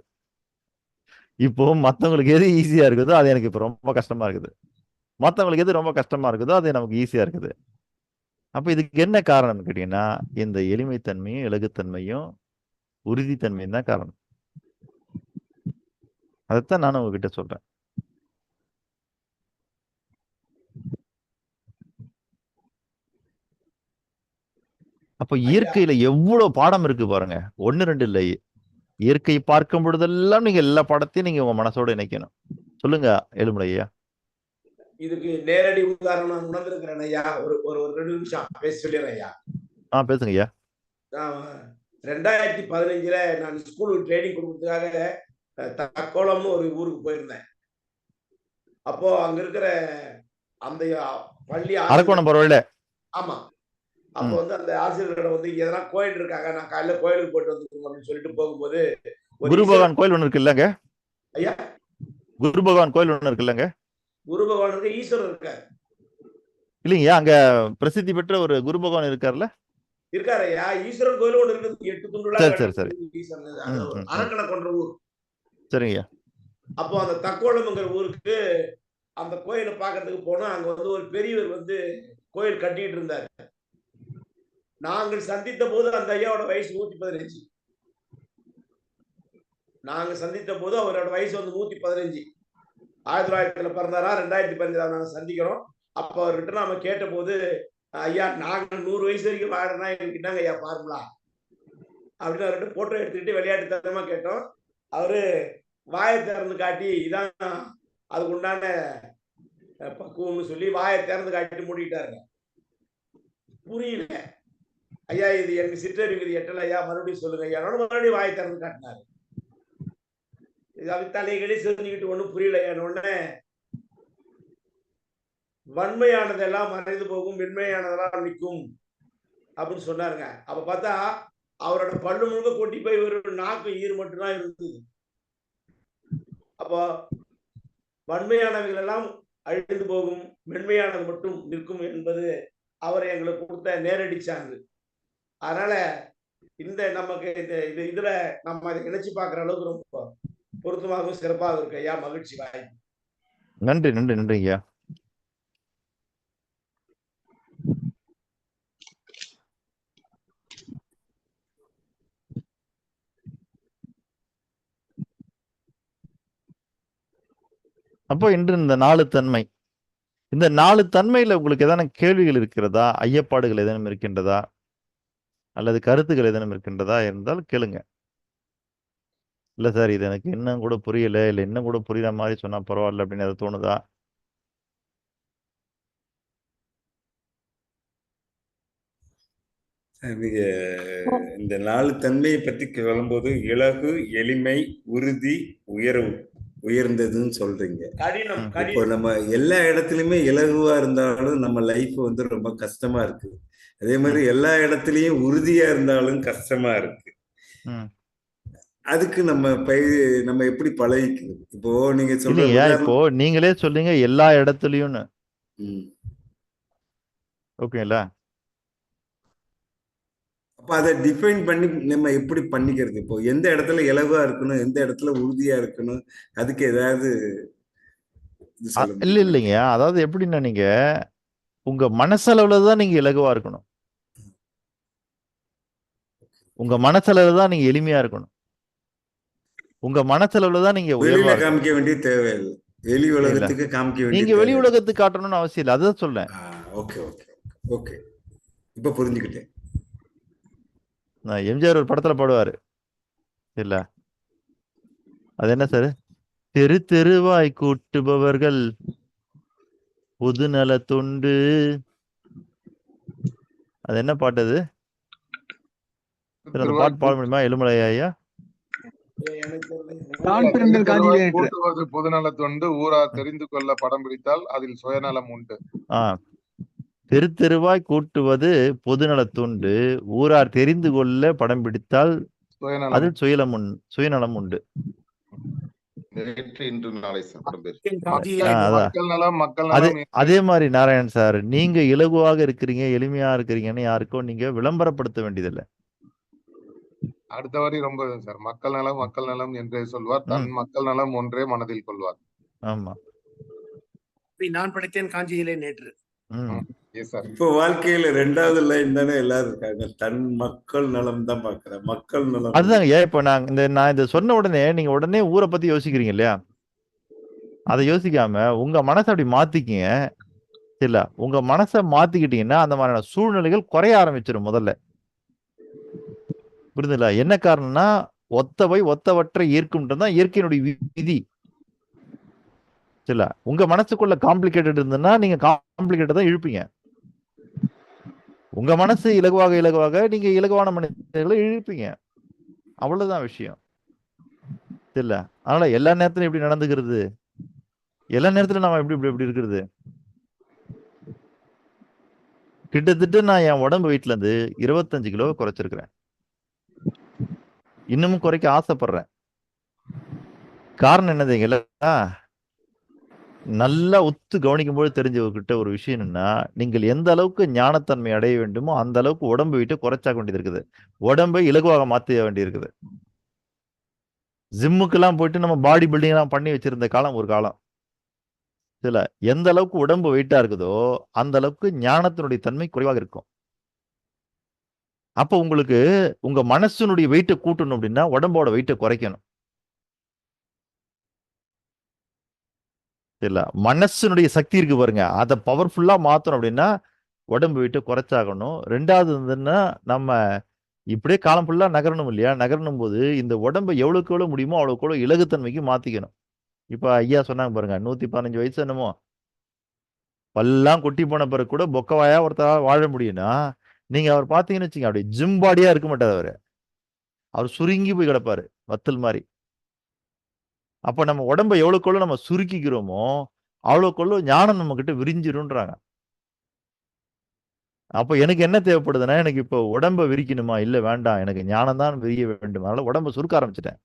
S1: இப்போ மத்தவங்களுக்கு எது ஈஸியா இருக்குதோ அது எனக்கு இப்போ ரொம்ப கஷ்டமா இருக்குது. மத்தவங்களுக்கு எது ரொம்ப கஷ்டமா இருக்குதோ அது நமக்கு ஈஸியா இருக்குது. அப்ப இதுக்கு என்ன காரணம்னு கேட்டீங்கன்னா இந்த எளிமைத்தன்மையும் இலகுத்தன்மையும் உறுதித்தன்மையும் தான் காரணம். அதைத்தான் நானும் உங்ககிட்ட சொல்றேன். அப்ப இயற்கையில எவ்வளவு பாடம் இருக்கு பாருங்க. 1, 2 இல்லை. இயற்கை பார்க்கும் பொழுதெல்லாம் நீங்க எல்லா பாடத்தையும் நீங்க உங்க மனசோட இணைக்கணும். சொல்லுங்க ஏழுமலை ஐயா.
S3: இதுக்கு நேரடி உதாரணம் நான் உணர்ந்திருக்கிறேன் ஐயா. ஒரு ஒரு 2 நிமிஷம் பேச சொல்லிடுறேன் ஐயா.
S1: பேசுங்க ஐயா.
S3: நான் 2015 நான் ஸ்கூல் ட்ரைனிங் கொடுக்கறதுக்காக தக்கோலம்னு ஒரு ஊருக்கு போயிருந்தேன். அப்போ அங்க இருக்கிற அந்த பள்ளி
S1: அரக்கோணம் பரவாயில்ல.
S3: ஆமா. அப்போ வந்து அந்த ஆசிரியர்களிடம் வந்து எதனா கோயில் இருக்காங்க, நான் காலையில கோயிலுக்கு போயிட்டு வந்துருக்கோம் அப்படின்னு சொல்லிட்டு போகும்போது
S1: குரு பகவான் கோயில் ஒண்ணு இருக்கு இல்லங்க
S3: ஐயா?
S1: குரு பகவான் கோயில் ஒண்ணு இருக்கு இல்லங்க?
S3: குரு பகவான் இருக்கு, ஈஸ்வரர் இருக்காரு.
S1: இல்லையா? அங்க பிரசித்தி பெற்ற ஒரு குரு பகவான் இருக்காருல்ல?
S3: இருக்காரு ஐயா. ஈஸ்வரன் கோயில் ஒண்ணு இருக்குது. 8 துண்டுகளா
S1: சரி.
S3: அரக்கணை கொன்ற ஊர்.
S1: சரிங்க.
S3: அப்போ அந்த தக்கோலம்ங்கிற ஊருக்கு அந்த கோயிலை பார்க்கறதுக்கு போனா அங்க வந்து ஒரு பெரியவர் வந்து கோயில் கட்டிட்டு இருந்தாரு. நாங்கள் சந்தித்த போது அந்த ஐயாவோட வயசு 115. நாங்க சந்தித்த போது அவரோட வயசு வந்து 115. 1900 பிறந்தாரா, 2015 நாங்க சந்திக்கிறோம். அப்ப அவர்கிட்ட நாம கேட்ட போது, ஐயா நாங்க 100 வயசு வரைக்கும் வாழறனா எனக்கு என்னங்க ஐயா ஃபார்முலா அப்படின்னு அவர்கிட்ட போட்டோ எடுத்துக்கிட்டு விளையாட்டுத்தனமா கேட்டோம். அவரு வாயை திறந்து காட்டி இதான் அதுக்கு உண்டான பக்குவம்னு சொல்லி வாயை திறந்து காட்டி மூடிட்டாருங்க. புரியல. ஐயா இது எங்க சிற்றறிவுக்கு எட்டல ஐயா, மறுபடியும் சொல்லுங்க ஐயா. மறுபடியும் வாயை திறந்து காட்டினாரு. தலைகளை செஞ்சுக்கிட்டு ஒண்ணும் புரியல. உடனே வன்மையானதெல்லாம் மறைந்து போகும், மென்மையானதெல்லாம் நிற்கும் அப்படின்னு சொன்னாருங்க. அப்ப பார்த்தா அவரோட பல்லு முழுக்க கொட்டி போய் ஒரு நாக்கு ஈர் மட்டும்தான் இருந்தது. அப்போ வன்மையானவைகள் எல்லாம் அழிந்து போகும், மென்மையானது மட்டும் நிற்கும் என்பது அவர் எங்களுக்கு கொடுத்த நேரடி சான்று. அதனால இந்த நமக்கு இதுல நம்ம அதை நினைச்சு பார்க்கிற அளவுக்கு ரொம்ப பொருத்தமாகவும் சிறப்பாக இருக்கு ஐயா. மகிழ்ச்சி. வாய்ப்பு.
S1: நன்றி ஐயா. அப்போ இன்று இந்த 4 தன்மை, இந்த 4 தன்மையில உங்களுக்கு ஏதான கேள்விகள் இருக்கிறதா, ஐயப்பாடுகள் ஏதேனும் இருக்கின்றதா, அல்லது கருத்துக்கள் ஏதேனும் இருக்கின்றதா இருந்தால் கேளுங்க. இல்ல சார் இது எனக்கு இன்னும் கூட புரியல, இல்ல இன்னும் கூட புரியுற மாதிரி சொன்னா பரவாயில்ல அப்படின்னு எதாவது தோணுதா?
S7: நீங்க இந்த 4 தன்மையை பற்றி சொல்லும்போது இலகு, எளிமை, உறுதி, உயர்ந்ததுன்னு சொல்றீங்க. இப்போ நம்ம எல்லா இடத்துலயுமே இலகுவா இருந்தாலும் நம்ம லைஃப் வந்து ரொம்ப கஷ்டமா இருக்கு. அதே மாதிரி எல்லா இடத்துலயும் உறுதியா இருந்தாலும் கஷ்டமா இருக்கு. அதுக்கு நம்ம எப்படி பழகிக்கிறது? இப்போ நீங்க சொல்றீங்க,
S1: இப்போ நீங்களே சொல்றீங்க எல்லா இடத்துலயும். ஓகேங்களா?
S7: அப்ப அதை டிஃபைன் பண்ணி நம்ம எப்படி பண்ணிக்கிறது? இப்போ எந்த இடத்துல இலகுவா இருக்கணும், எந்த இடத்துல உறுதியா இருக்கணும், அதுக்கு ஏதாவது
S1: இல்லைங்க. அதாவது எப்படின்னா நீங்க உங்க மனசளவுலதான் நீங்க இலகுவா இருக்கணும். உங்க மனசளவுலதான் நீங்க எளிமையா இருக்கணும். உங்க மனசளவுலதான் நீங்க
S7: வெளியில காமிக்க வேண்டிய தேவையில்லை. வெளி
S1: சரிங்களா?
S7: உலகத்துக்கு காமிக்க வேண்டிய
S1: நீங்க வெளி
S7: தேவை.
S1: உலகத்துக்கு காட்டணும்னு அவசியம் இல்லை, அதுதான் சொல்றேன்.
S7: ஓகே ஓகே ஓகே, இப்ப புரிஞ்சுக்கிட்டேன்.
S1: எம்ஜிஆர் ஒரு படத்துல பாடுவாரு இல்ல, அது என்ன சார்? தெரு தெருவாய் கூட்டுபவர்கள் பொதுநல தொண்டு. அது என்ன பாட்டு அது? அந்த பாட்டு பாட முடியுமா எலுமலை ஐயா?
S9: தான் பிறந்தல் காஞ்சியிலே நேற்று.
S2: கூட்டுவது பொதுநல தொண்டு, ஊரா தெரிந்து கொள்ள படம் பிடித்தால் அதில் சுயநலம் உண்டு.
S1: தெரு தெருவாய் கூட்டுவது பொதுநல தொண்டு, ஊரார் தெரிந்து கொள்ள படம் பிடித்தால் அதில் சுயநலம் உண்டு.
S2: நேற்று இன்று நாளை படம் பேர்.
S1: அதான்.
S2: மக்கள் நலம்.
S1: அதே மாதிரி நாராயணன் சார், நீங்க இலகுவாக இருக்கிறீங்க, எளிமையா இருக்கிறீங்கன்னு யாருக்கும் நீங்க விளம்பரப்படுத்த வேண்டியதில்லை.
S2: அடுத்த வரி ரொம்ப சார், மக்கள் நலம் என்றே சொல்வார், தன் மக்கள் நலம் ஒன்றே மனதில் கொள்வார்.
S1: ஆமா,
S3: நான் படித்தேன் காஞ்சியிலே நேற்று.
S7: இப்போ வாழ்க்கையில 2வது லைன் தானே எல்லாரும் இருக்காங்க, தன் மக்கள் நலம் தான் பாக்குறேன், மக்கள் நலம்.
S1: அதுதாங்க. இப்ப நான் இதை சொன்ன உடனே நீங்க உடனே ஊரை பத்தி யோசிக்கிறீங்க இல்லையா? அதை யோசிக்காம உங்க மனசை அப்படி மாத்திக்கிங்க இல்ல. உங்க மனசை மாத்திக்கிட்டீங்கன்னா அந்த மாதிரியான சூழ்நிலைகள் குறைய ஆரம்பிச்சிடும் முதல்ல. புரியுதுல்ல? என்ன காரணம்னா ஒத்தவை ஒத்தவற்றை ஈர்க்கும்ன்றதுதான் இயற்கையினுடைய விதி இல்ல. உங்க மனசுக்குள்ள காம்ப்ளிகேட்டட் இருந்ததுன்னா நீங்க காம்ப்ளிகேட்டட் தான் இழுப்பீங்க. உங்க மனசு இலகுவாக நீங்க இலகுவான மனிதர்களை இழுப்பீங்க. அவ்வளவுதான் விஷயம் இல்ல. அதனால எல்லா நேரத்திலும் எப்படி நடந்துக்கிறது, எல்லா நேரத்திலும் நம்ம எப்படி இருக்கிறது? கிட்டத்தட்ட நான் என் உடம்பு வெயிட்ல இருந்து 25 கிலோ குறைச்சிருக்கிறேன். இன்னமும் குறைக்க ஆசைப்படுறேன். காரணம் என்னதுங்களா? நல்லா உத்து கவனிக்கும் போது தெரிஞ்சவர்கிட்ட ஒரு விஷயம் என்னன்னா, நீங்கள் எந்த அளவுக்கு ஞானத்தன்மை அடைய வேண்டுமோ அந்த அளவுக்கு உடம்பு வெயிட்டை குறைச்சாக்க வேண்டியது இருக்குது. உடம்பை இலகுவாக மாற்ற வேண்டி இருக்குது. ஜிம்முக்கெல்லாம் போயிட்டு நம்ம பாடி பில்டிங் எல்லாம் பண்ணி வச்சிருந்த காலம் ஒரு காலம். இதுல எந்த அளவுக்கு உடம்பு வெயிட்டா இருக்குதோ அந்த அளவுக்கு ஞானத்தினுடைய தன்மை குறைவாக இருக்கும். அப்ப உங்களுக்கு உங்க மனசுனுடைய வெயிட்டை கூட்டணும் அப்படின்னா உடம்போட வெயிட்டை குறைக்கணும் இல்ல. மனசுனுடைய சக்தி இருக்கு பாருங்க, அதை பவர்ஃபுல்லா மாத்தணும் அப்படின்னா உடம்பு வெயிட்டை குறைச்சாகணும். 2வது வந்துன்னா நம்ம இப்படியே காலம் ஃபுல்லா நகரணும் இல்லையா? நகரணும் போது இந்த உடம்பை எவ்வளவுக்கு எவ்வளவு முடியுமோ அவ்வளவுக்கு எவ்வளவு இலகுத்தன்மைக்கு மாத்திக்கணும். இப்ப ஐயா சொன்னாங்க பாருங்க, 115 வயசு என்னமோ பல்லாம் கொட்டி போன பிறகு கூட பொக்கவாயா ஒருத்தர் வாழ முடியும்னா, நீங்க அவர் பாத்தீங்கன்னு வச்சுங்க, அப்படியே ஜிம் பாடியா இருக்க மாட்டார் அவரு. அவர் சுருங்கி போய் கிடப்பாரு வத்தல் மாதிரி. அப்ப நம்ம உடம்பை எவ்வளவுக்குள்ள நம்ம சுருக்கிக்கிறோமோ அவ்வளவுக்குள்ள ஞானம் நம்ம கிட்ட விரிஞ்சிரும்ன்றாங்க. அப்ப எனக்கு என்ன தேவைப்படுதுன்னா, எனக்கு இப்போ உடம்பை விரிக்கணுமா? இல்ல வேண்டாம், எனக்கு ஞானம் தான் விரிய வேண்டும். அதனால உடம்பை சுருக்க ஆரம்பிச்சிட்டேன்.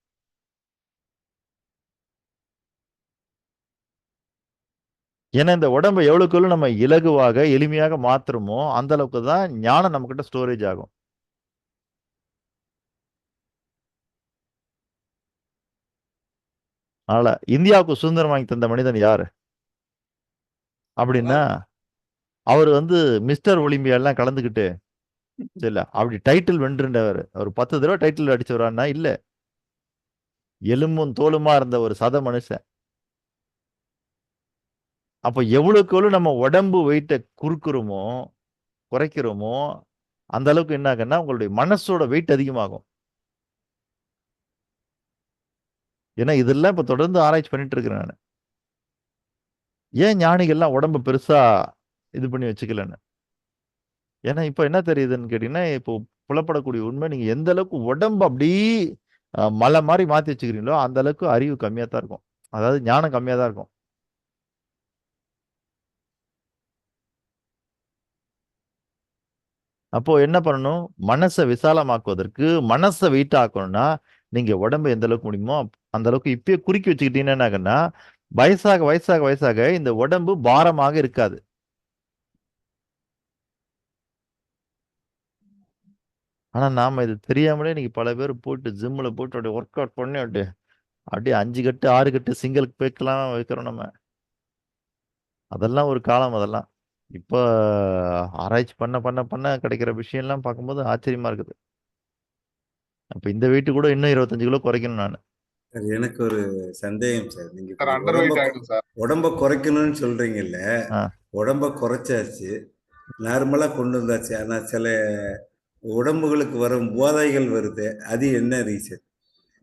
S1: ஏன்னா இந்த உடம்பை எவ்வளவுக்குள்ள நம்ம இலகுவாக எளிமையாக மாத்துறோமோ அந்த அளவுக்கு தான் ஞானம் நம்ம கிட்ட ஸ்டோரேஜ் ஆகும். அதனால இந்தியாவுக்கு சுதந்திரம் வாங்கி தந்த மனிதன் யாரு அப்படின்னா, அவர் மிஸ்டர் ஒலிம்பியா எல்லாம் கலந்துக்கிட்டு இல்ல அப்படி டைட்டில் வென்றுண்டவர். அவர் 10 தடவை டைட்டில் அடிச்சவரான்னா இல்ல, எலும்பும் தோலுமா இருந்த ஒரு சத மனுஷன். அப்ப எவ்வளவுக்கு நம்ம உடம்பு வெயிட்டை குறுக்குறோமோ குறைக்கிறோமோ அந்த அளவுக்கு என்ன ஆகுன்னா உங்களுடைய மனசோட வெயிட் அதிகமாகும். ஏன்னா இதெல்லாம் இப்ப தொடர்ந்து ஆராய்ச்சி பண்ணிட்டு இருக்கிறேன் நான். ஏன் ஞானிகள்லாம் உடம்பு பெருசா இது பண்ணி வச்சுக்கலன்னு. ஏன்னா இப்ப என்ன தெரியுதுன்னு கேட்டீங்கன்னா, இப்போ புலப்படக்கூடிய உண்மை, நீங்க எந்த அளவுக்கு உடம்பு அப்படி மலை மாதிரி மாத்தி வச்சுக்கிறீங்களோ அந்த அளவுக்கு அறிவு கம்மியா தான் இருக்கும். அதாவது ஞானம் கம்மியா தான் இருக்கும். அப்போ என்ன பண்ணணும்? மனசை விசாலமாக்குவதற்கு, மனசை வெயிட் ஆக்கணும்னா நீங்க உடம்பு எந்த அளவுக்கு முடியுமோ அந்த அளவுக்கு இப்பயே குறுக்கி வச்சுக்கிட்டீங்கன்னா என்ன ஆகுன்னா, வயசாக இந்த உடம்பு பாரமாக இருக்காது. ஆனா நாம இது தெரியாமலே இன்னைக்கு பல பேர் போட்டு ஜிம்ல போட்டு அப்படியே ஒர்க் அவுட் பண்ணி அப்படியே 5 கட்டு 6 கட்டு சிங்கிள் பேக்கெல்லாம் வைக்கிறோம் நம்ம. அதெல்லாம் ஒரு காலம். அதெல்லாம் இப்ப ஆராய்ச்சி பண்ண கிடைக்கிற விஷயம்லாம் பார்க்கும்போது ஆச்சரியமா இருக்குது. அப்ப இந்த வெயிட் கூட இன்னும் 25 கிலோ குறைக்கணும் நான்.
S7: சார், எனக்கு ஒரு சந்தேகம் சார். நீங்க
S2: சார்
S7: இப்படி
S2: அண்டர் வெயிட் ஆயிடும் சார்.
S7: உடம்ப குறைக்கணும்னு சொல்றீங்கல்ல,
S1: ஆ.
S7: உடம்ப குறைச்சாச்சு, நார்மலா கொண்டு வந்தாச்சு. ஆனா சில உடம்புகளுக்கு வரும் போதைகள் வருது, அது என்ன ரீசன்?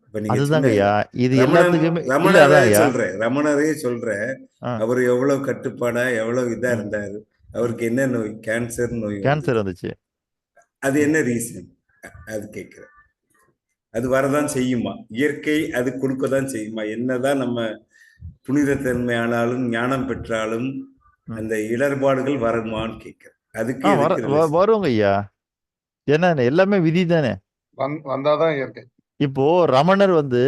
S7: இப்ப நீங்க
S1: அதுதாங்க
S7: சின்ன
S1: ஐயா. இது
S7: ரமணன்
S1: எல்லாத்துக்குமே இல்ல, அதான்
S7: ரமணரே
S1: ஐயா.
S7: சொல்றேன், ரமணரே சொல்றேன்.
S1: ஆ.
S7: அவர் எவ்வளவு கட்டுப்பாடா எவ்வளவு இதா
S1: ம்.
S7: இருந்தாரு.
S1: ம்.
S7: அவருக்கு என்ன நோய்? கேன்சர் நோய் வந்தது.
S1: கேன்சர் வந்துச்சு.
S7: அது என்ன ரீசன்? அது கேட்கிறேன். அது வரதான் செய்யுமா? இயற்கை அது கொடுக்கதான் செய்யுமா? என்னதான் நம்ம புனிதத்தன்மை ஆனாலும் ஞானம் பெற்றாலும்
S1: ம்.
S7: அந்த இடர்பாடுகள் வருமான்னு கேட்கிறேன். அதுக்கு
S1: வர
S7: எதுக்கு ரிலேஷன்?
S1: வருங்க ஐயா. ஏன்னா எல்லாமே விதி தானே.
S2: வந்தாதான் இயற்கை.
S1: இப்போ ரமணர் வந்து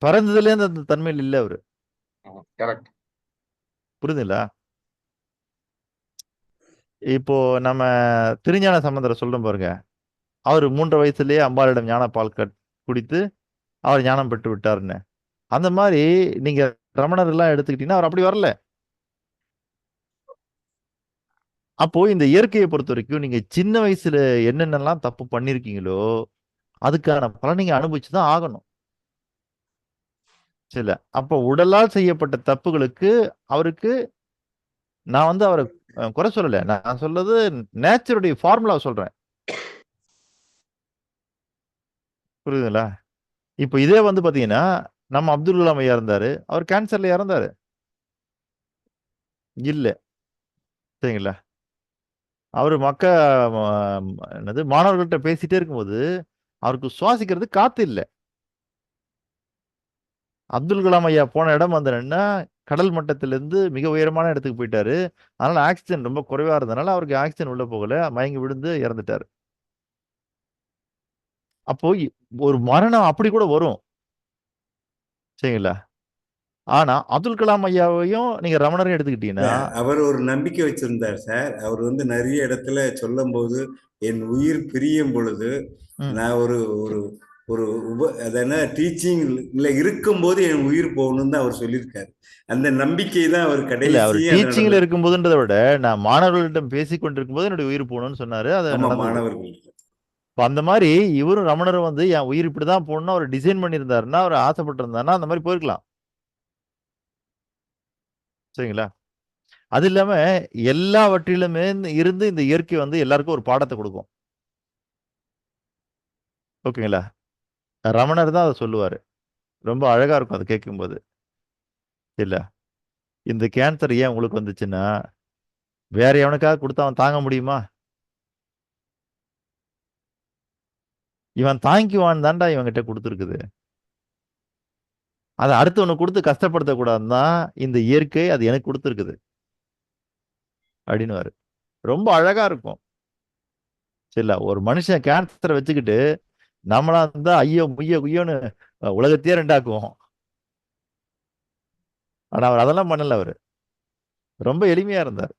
S1: பிறந்ததுல இருந்து அந்த தன்மையில் இல்ல அவரு.
S2: கரெக்ட்.
S1: புரியுதுங்களா? இப்போ நம்ம திருஞான சம்பந்தரை சொல்றோம் பாருங்க. அவர் 3 வயசுலயே அம்பாளிடம் ஞானப்பால் குடித்து அவர் ஞானம் பெற்று விட்டாருன்னு. அந்த மாதிரி நீங்க ரமணர் எல்லாம் எடுத்துக்கிட்டீங்கன்னா அவர் அப்படி வரல. அப்போ இந்த இயற்கையை பொறுத்த வரைக்கும் நீங்க சின்ன வயசுல என்னென்னலாம் தப்பு பண்ணிருக்கீங்களோ அதுக்கான பலன் நீங்க அனுபவிச்சுதான் ஆகணும். சரில. அப்போ உடலால் செய்யப்பட்ட தப்புகளுக்கு அவருக்கு நான் வந்து அவரை குறை சொல்லல. நான் சொல்றது நேச்சருடைய ஃபார்முலா சொல்றேன். புரியுதுங்களா? இப்போ இதே வந்து பாத்தீங்கன்னா நம்ம அப்துல் கலாம் ஐயா இருந்தாரு. அவர் கேன்சர்ல இறந்தாரு. இல்ல. சரிங்களா? அவரு என்னது மாணவர்கள்ட்ட பேசிட்டே இருக்கும்போது அவருக்கு சுவாசிக்கிறது காத்து இல்ல. அப்துல் கலாம் ஐயா போன இடம் வந்து என்னன்னா கடல் மட்டத்திலிருந்து மிக உயரமான இடத்துக்கு போயிட்டாரு. அதனால ஆக்சிஜன் ரொம்ப குறைவா இருந்தனால அவருக்கு ஆக்சிஜன் உள்ள போகல. மயங்கி விழுந்து இறந்துட்டாரு. அப்போ ஒரு மரணம் அப்படி கூட வரும். சரிங்களா? ஆனா அப்துல் கலாம் ஐயாவையும் நீங்க ரமணரையும் எடுத்துக்கிட்டீங்கன்னா
S7: அவர் ஒரு நம்பிக்கை வச்சிருந்தார் சார். அவர் வந்து நிறைய இடத்துல சொல்லும் போது என் உயிர் பிரியும் பொழுது நான் ஒரு ஒரு ஒரு அதன டீச்சிங்ல இருக்கும்போது என் உயிர் போகணும்னு தான் அவர் சொல்லியிருக்காரு. அந்த நம்பிக்கை தான் அவர்
S1: இல்ல அவர்
S7: கடைசி
S1: டீச்சிங்ல இருக்கும்போதுன்றதை விட நான் மாணவர்களிடம் பேசிக் கொண்டிருக்கும் போது என்னுடைய உயிர் போகணும்னு சொன்னாரு. அது நடந்தது.
S7: மாணவர்கள்
S1: அந்த மாதிரி இவரும் ரமணரும் வந்து என் உயிர் இப்படிதான் போகணும்னு அவர் டிசைன் பண்ணியிருந்தாருன்னா அவர் ஆசைப்பட்டு இருந்தாருன்னா அந்த மாதிரி போயிருக்கலாம். சரிங்களா? அது இல்லாம எல்லாவற்றிலுமே இருந்து இந்த இயற்கை வந்து எல்லாருக்கும் ஒரு பாடத்தை கொடுக்கும். ஓகேங்களா? ரமணர் தான் அதை சொல்லுவாரு. ரொம்ப அழகா இருக்கும் அதை கேட்கும்போது. இல்ல இந்த கேன்சர் ஏன் உங்களுக்கு வந்துச்சுன்னா வேற எவனுக்காக கொடுத்தா அவன் தாங்க முடியுமா? இவன் தாங்கிக்குவான் தான்டா இவன்கிட்ட கொடுத்துருக்குது. அதை அடுத்தவனுக்கு கொடுத்து கஷ்டப்படுத்தக்கூடாதுன்னு தான் இந்த இயற்கை அது எனக்கு கொடுத்துருக்குது அப்படின்னு ரொம்ப அழகா இருக்கும். சரில ஒரு மனுஷன் கேன்சரை வச்சுக்கிட்டு நம்மளா இருந்தா ஐயோ முய்யோ குய்யோன்னு உலகத்தையே ரெண்டாக்குவோம். ஆனா அவர் அதெல்லாம் பண்ணல. அவரு ரொம்ப எளிமையா இருந்தார்.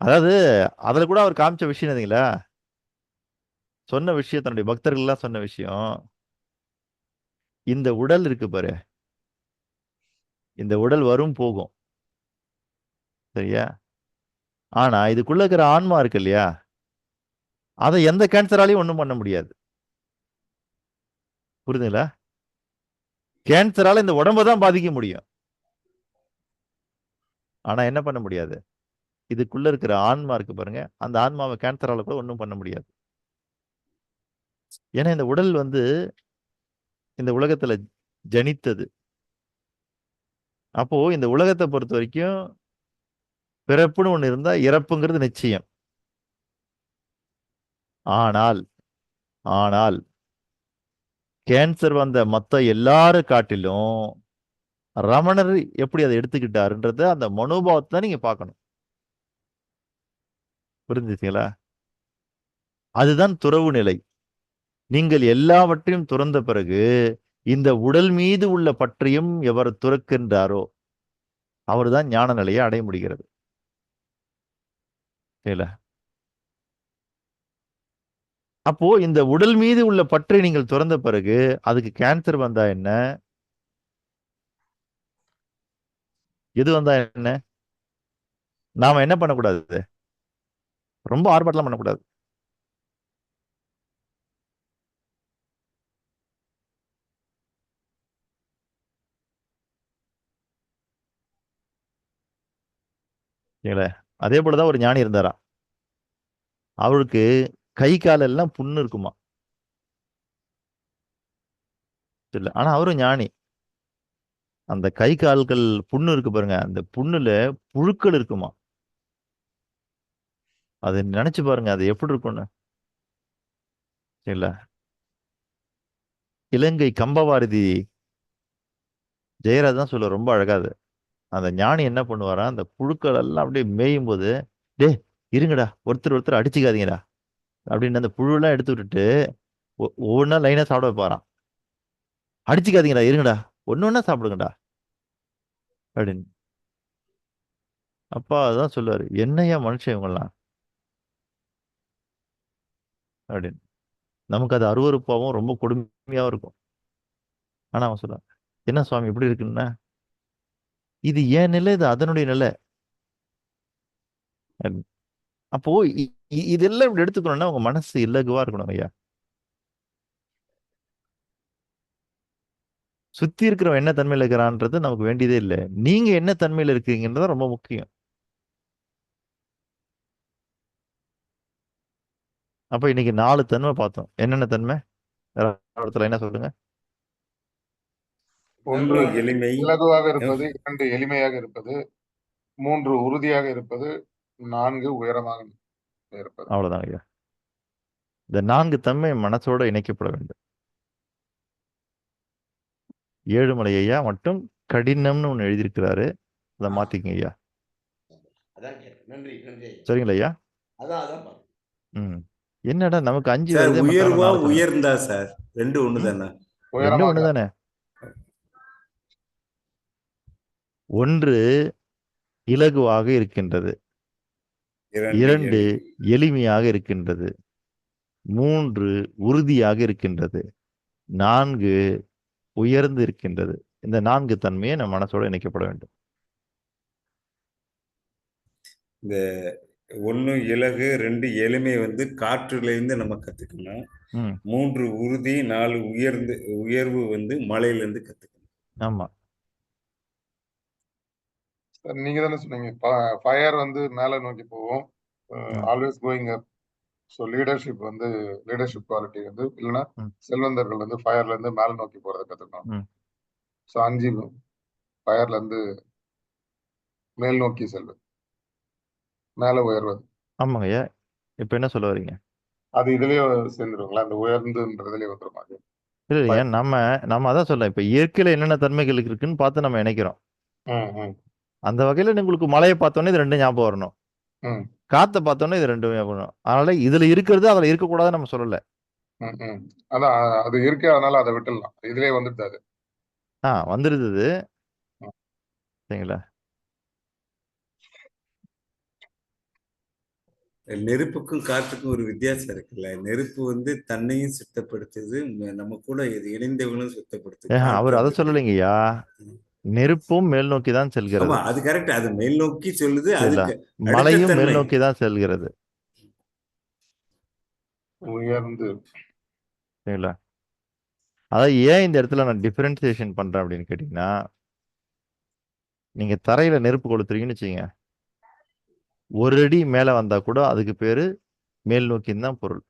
S1: அதாவது அதுல கூட அவர் காமிச்ச விஷயம் எதுங்களா சொன்ன விஷயம் தன்னுடைய பக்தர்கள் எல்லாம் சொன்ன விஷயம் இந்த உடல் இருக்கு பாரு, இந்த உடல் வரும் போகும். சரியா? ஆனா இதுக்குள்ள இருக்கிற ஆன்மா இருக்கு இல்லையா, அதை எந்த கேன்சராலையும் ஒண்ணும் பண்ண முடியாது. புரியுதுங்களா? கேன்சரால இந்த உடம்ப தான் பாதிக்க முடியும். ஆனா என்ன பண்ண முடியாது, இதுக்குள்ள இருக்கிற ஆன்மா இருக்கு பாருங்க, அந்த ஆன்மாவை கேன்சரால கூட ஒண்ணும் பண்ண முடியாது. ஏன்னா இந்த உடல் வந்து இந்த உலகத்துல ஜனித்தது. அப்போ இந்த உலகத்தை பொறுத்த வரைக்கும் பிறப்புன்னு ஒண்ணு இருந்தா இறப்புங்கிறது நிச்சயம். ஆனால் ஆனால் கேன்சர் வந்த மத்த எல்லாரும் காட்டிலும் ரமணர் எப்படி அதை எடுத்துக்கிட்டாருன்றத அந்த மனோபாவத்தை நீங்க பார்க்கணும். புரிஞ்சுச்சுங்களா? அதுதான் துறவு நிலை. நீங்கள் எல்லாவற்றையும் துறந்த பிறகு இந்த உடல் மீது உள்ள பற்றையும் எவர் துறக்கின்றாரோ அவர்தான் ஞான நிலையை அடைய முடிகிறது. அப்போ இந்த உடல் மீது உள்ள பற்றை நீங்கள் துறந்த பிறகு அதுக்கு கேன்சர் வந்தா என்ன, எது வந்தா என்ன, நாம என்ன பண்ணக்கூடாது, ரொம்ப ஆர்ப்பாட்டம் பண்ணக்கூடாது. சரிங்களா? அதே போலதான் ஒரு ஞானி இருந்தாரா. அவருக்கு கை கால் எல்லாம் புண்ணு இருக்குமா. இல்ல ஆனா அவரும் ஞானி. அந்த கை கால்கள் புண்ணு இருக்கு பாருங்க, அந்த புண்ணுல புழுக்கள் இருக்குமா. அது நினைச்சு பாருங்க, அது எப்படி இருக்கும்னு. சரிங்களா? இலங்கை கம்பவாரதி ஜெயராஜ் தான் சொல்ல ரொம்ப அழகாது. அந்த ஞானி என்ன பண்ணுவாரா, அந்த புழுக்கள் எல்லாம் அப்படியே மேயும் போது, டே இருங்கடா, ஒருத்தர் ஒருத்தர் அடிச்சுக்காதீங்கடா அப்படின்னு அந்த புழுவெல்லாம் எடுத்து விட்டுட்டு ஒவ்வொன்றா லைனா சாப்பிட வைப்பாராம். அடிச்சுக்காதீங்கடா, இருங்கடா, ஒன்று ஒன்றா சாப்பிடுங்கடா அப்படின்னு. அப்பா அதான் சொல்லுவாரு, என்னையா மனுஷன் இவங்கெல்லாம் அப்படின்னு. நமக்கு அது அருவருப்பாகவும் ரொம்ப கொடுமையாகவும் இருக்கும். ஆனா அவன் சொல்லுவான், என்ன சுவாமி இப்படி இருக்குன்னா, இது ஏன் நிலை, இது அதனுடைய நிலை. அப்படின்னு. அப்போ இதெல்லாம் இப்படி எடுத்துக்கணும்னா உங்க மனசு இலகுவா இருக்கணும் ஐயா. சுத்தி இருக்கிறவன் என்ன தன்மையில இருக்கிறான்றது நமக்கு வேண்டியதே இல்லை. நீங்க என்ன தன்மையில இருக்கீங்கன்றது ரொம்ப முக்கியம். அப்ப இன்னைக்கு 4 தன்மை பார்த்தோம். என்னென்ன தன்மை? இடத்துல என்ன சொல்லுங்க.
S2: 1
S7: எளிமை.
S2: இலகுவாக இருப்பது, 2 எளிமையாக இருப்பது, 3 உறுதியாக இருப்பது, 4 உயரமாக இருப்பது.
S1: அவ்வளவுதான் ஐயா. இந்த 4 தன்மை மனசோட இணைக்கப்பட வேண்டும். ஏழுமலை ஐயா மட்டும் கடினம்னு ஒண்ணு எழுதியிருக்கிறாரு, அதை மாத்திக்கங்க ஐயா.
S3: அதான் கேட்டேன். நன்றி நன்றி ஐயா.
S1: சரிங்களா ஐயா?
S3: அதான் அதான் பாருங்க.
S1: ம். என்னடா நமக்கு 5
S7: சார்
S1: வருது,
S7: உயர்வா
S1: மத்தவங்க 4 தன்மை.
S7: உயர்ந்தா சார் ரெண்டு ஒண்ணு தானே?
S1: ரெண்டும்
S2: உயரமாக
S1: ஒண்ணுதானே. 1 இலகுவாக இருக்கின்றது, 2 எளிமையாக இருக்கின்றது, 3 உறுதியாக இருக்கின்றது, 4 உயர்ந்து இருக்கின்றது. இந்த 4 தன்மையை நம்ம மனசோட இணைக்கப்பட வேண்டும்.
S7: இந்த 1 இலகு, 2 எளிமை வந்து காற்றுல இருந்து நம்ம கத்துக்கணும்.
S1: ம்.
S7: 3 உறுதி, 4 உயர்வு வந்து மலையில இருந்து கத்துக்கணும்.
S1: ஆமா.
S2: நீங்க தானே சொன்னீங்க ஃபயர் வந்து மேல நோக்கி போவோம், always going up. So leadership வந்து லீடர்ஷிப் குவாலிட்டி வந்து இல்லைன்னா செல்வந்தர்கள் வந்து ஃபயர்ல இருந்து மேல நோக்கி போறதை கத்துக்கணும். ஸோ 5 ஃபயர்ல இருந்து மேல் நோக்கி செல்வது, மேல உயர்வது.
S1: ஆமாங்க ஐயா. இப்ப என்ன சொல்ல வரீங்க?
S2: அது இதுலயே சேர்ந்துருங்களா, அந்த உயர்ந்துன்றதுலயே வந்துருமா அது?
S1: இல்லையா, நம்ம அதான் சொல்ல, இப்ப இயற்கையில என்னென்ன தன்மைகள் இருக்குன்னு பார்த்து நம்ம இணைக்கிறோம். அந்த வகையில உங்களுக்கு மழையை பார்த்தோன்னே இது 2 ஞாபகம் வரணும், காத்தை பார்த்தோன்னே இது 2 ஞாபகம் வரணும். அதனால இதுல இருக்கிறது அதுல இருக்கக்கூடாதுன்னு நம்ம சொல்லல.
S2: அதான் அது இருக்கு, அதனால அதை விட்டுடலாம், இதுலயே வந்துட்டு அது
S1: வந்துருது. சரிங்களா?
S7: நெருப்புக்கும் காற்றுக்கும் ஒரு வித்தியாசம் இருக்குல்ல. நெருப்பு வந்து தன்னையும் சுத்தப்படுத்துது, நம்ம கூட இது இணைந்தவங்களும் சுத்தப்படுத்துது.
S1: அவர் அதை சொல்லலைங்கய்யா, நெருப்பும் மேல் நோக்கி தான் செல்கிறது.
S7: ஆமா, அது கரெக்ட். அது மேல் நோக்கி சொல்லுது, அதுக்கு
S1: மழையும் மேல் நோக்கி தான் செல்கிறது.
S2: உயர்ந்து.
S1: சரிங்களா? அதாவது ஏன் இந்த இடத்துல நான் டிஃபரன்சியேஷன் பண்றேன் அப்படின்னு கேட்டீங்கன்னா, நீங்க தரையில நெருப்பு கொளுத்துறீங்கன்னு வச்சுங்க, 1 அடி மேல வந்தா கூட அதுக்கு பேரு மேல் நோக்கின்னு தான் பொருள்.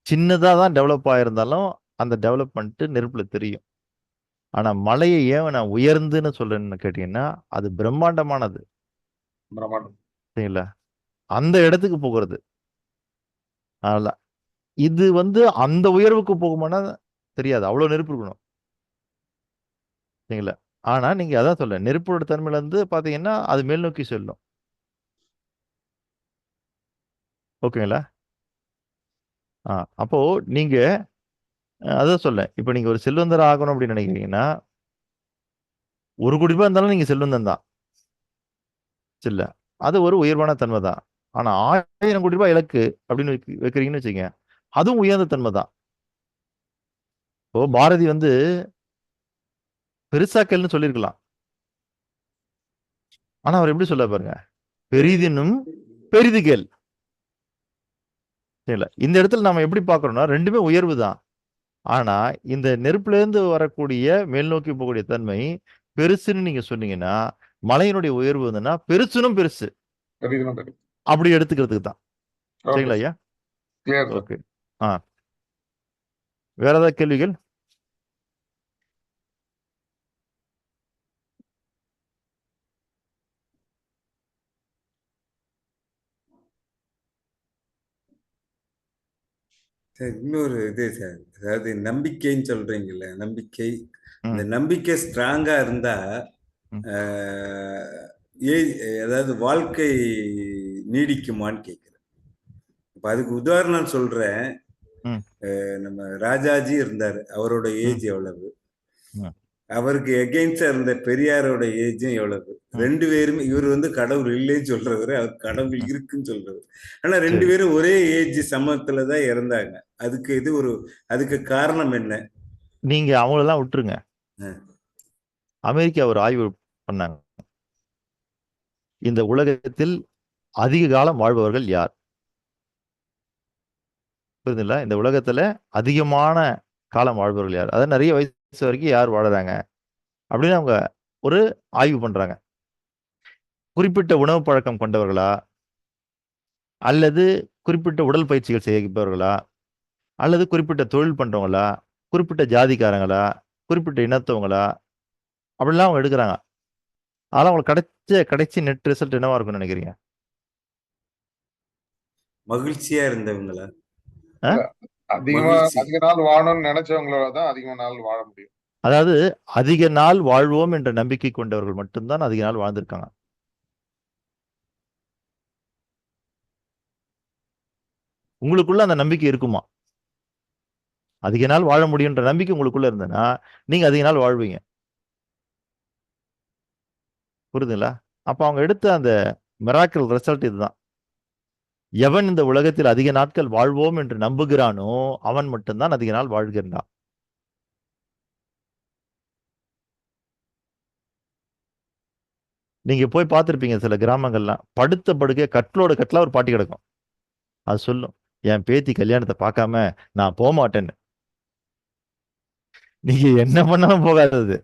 S1: சின்னதா தான் டெவலப் ஆயிருந்தாலும் அந்த டெவலப்மெண்ட் நெருப்புல தெரியும். ஆனா மலையை ஏன் நான் உயர்ந்துன்னு சொல்றேன்னு கேட்டீங்கன்னா, அது பிரம்மாண்டமானது. சரிங்களா? அந்த இடத்துக்கு போகிறது. அதனால இது வந்து அந்த உயர்வுக்கு போகுமானா தெரியாது, அவ்வளவு நெருப்பு இருக்கணும். சரிங்களா? ஆனா நீங்க அதான் சொல்ல, நெருப்போட தன்மையில இருந்து பாத்தீங்கன்னா அது மேல் நோக்கி செல்லும். ஓகேங்களா? அப்போ நீங்க அதான் சொல்ல, இப்ப நீங்க ஒரு செல்வந்தர் ஆகணும் அப்படின்னு நினைக்கிறீங்கன்னா, 1 கோடி ரூபாய் இருந்தாலும் நீங்க செல்வந்தன் தான். இல்ல, அது ஒரு உயர்வான தன்மை தான். ஆனா 1000 கோடி ரூபாய் இலக்கு அப்படின்னு வைக்கிறீங்கன்னு வச்சுங்க, அதுவும் உயர்ந்த தன்மை தான். இப்போ பாரதி வந்து பெருசாக்கல்னு சொல்லியிருக்கலாம், ஆனா அவர் எப்படி சொல்ல பாருங்க, பெரிதினும் பெரிது கேள். சரிங்களா? இந்த இடத்துல நம்ம எப்படி பார்க்கறோம்னா 2மே உயர்வு தான். ஆனா இந்த நெருப்புல இருந்து வரக்கூடிய மேல் நோக்கி போகக்கூடிய தன்மை பெருசுன்னு நீங்க சொன்னீங்கன்னா, மலையினுடைய உயர்வு வந்துன்னா பெருசுனும் பெருசு அப்படி எடுத்துக்கிறதுக்கு தான். சரிங்களா ஐயா? ஓகே. வேற ஏதாவது கேள்விகள்?
S7: சார் இன்னொரு இது சார், அதாவது நம்பிக்கைன்னு சொல்றீங்கல்ல, நம்பிக்கை, இந்த நம்பிக்கை ஸ்ட்ராங்கா இருந்தா அதாவது வாழ்க்கை நீடிக்குமான்னு கேட்கிறேன். இப்ப அதுக்கு உதாரணம் சொல்றேன். நம்ம ராஜாஜி இருந்தாரு, அவரோட ஏஜ் எவ்வளவு, அவருக்கு எகெயின்ஸ்டா இருந்த பெரியாரோட ஏஜும் எவ்வளவு. ரெண்டு பேருமே, இவர் வந்து கடவுள் இல்லைன்னு சொல்றவரு, அவர் கடவுள் இருக்குன்னு சொல்றவர். ஆனா ரெண்டு பேரும் ஒரே ஏஜ் சமத்துலதான் இறந்தாங்க. அதுக்கு காரணம் என்ன?
S1: நீங்க அவங்களெல்லாம் விட்டுருங்க. அமெரிக்கா ஒரு ஆய்வு பண்ணாங்க, இந்த உலகத்தில் அதிக காலம் வாழ்பவர்கள் யார் புரியுதுங்களா? இந்த உலகத்துல அதிகமான காலம் வாழ்பவர்கள் யார், அதாவது நிறைய வயசு வரைக்கும் யார் வாழறாங்க அப்படின்னு அவங்க ஒரு ஆய்வு பண்றாங்க. குறிப்பிட்ட உணவு பழக்கம் கொண்டவர்களா, அல்லது குறிப்பிட்ட உடல் பயிற்சிகள் செய்பவர்களா, அல்லது குறிப்பிட்ட தொழில் பண்றவங்களா, குறிப்பிட்ட ஜாதிக்காரங்களா, குறிப்பிட்ட இனத்தவங்களா, அப்படிலாம் அவங்க எடுக்கிறாங்க. அதெல்லாம் அவங்களுக்கு கடைசி நெட் ரிசல்ட் என்னவா இருக்கும்னு நினைக்கிறீங்க?
S7: மகிழ்ச்சியா இருந்தவங்களா?
S2: அதிக நாள் வாழணும்னு நினைச்சவங்களோட தான் அதிக நாள் வாழ முடியும்.
S1: அதாவது அதிக நாள் வாழ்வோம் என்ற நம்பிக்கை கொண்டவர்கள் மட்டும்தான் அதிக நாள் வாழ்ந்திருக்காங்க. உங்களுக்குள்ள அந்த நம்பிக்கை இருக்குமா? அதிக நாள் வாழ முடியுன்ற நம்பிக்கை உங்களுக்குள்ள இருந்ததுன்னா நீங்க அதிக நாள் வாழ்வீங்க. புரியுதுங்களா? அப்ப அவங்க எடுத்த அந்த மிராக்கிள் ரிசல்ட் இதுதான். எவன் இந்த உலகத்தில் அதிக நாட்கள் வாழ்வோம் என்று நம்புகிறானோ அவன் மட்டும்தான் அதிக நாள் வாழ்கின்றான். நீங்க போய் பார்த்திருப்பீங்க சில கிராமங்கள்லாம், படுத்த படுக்கை கட்டிலோட கட்டிலா ஒரு பாட்டி கிடக்கும். அது சொல்லும், என் பேத்தி கல்யாணத்தை பார்க்காம நான் போக மாட்டேன்னு. நீங்க என்ன பண்ணாலும் போகாதது.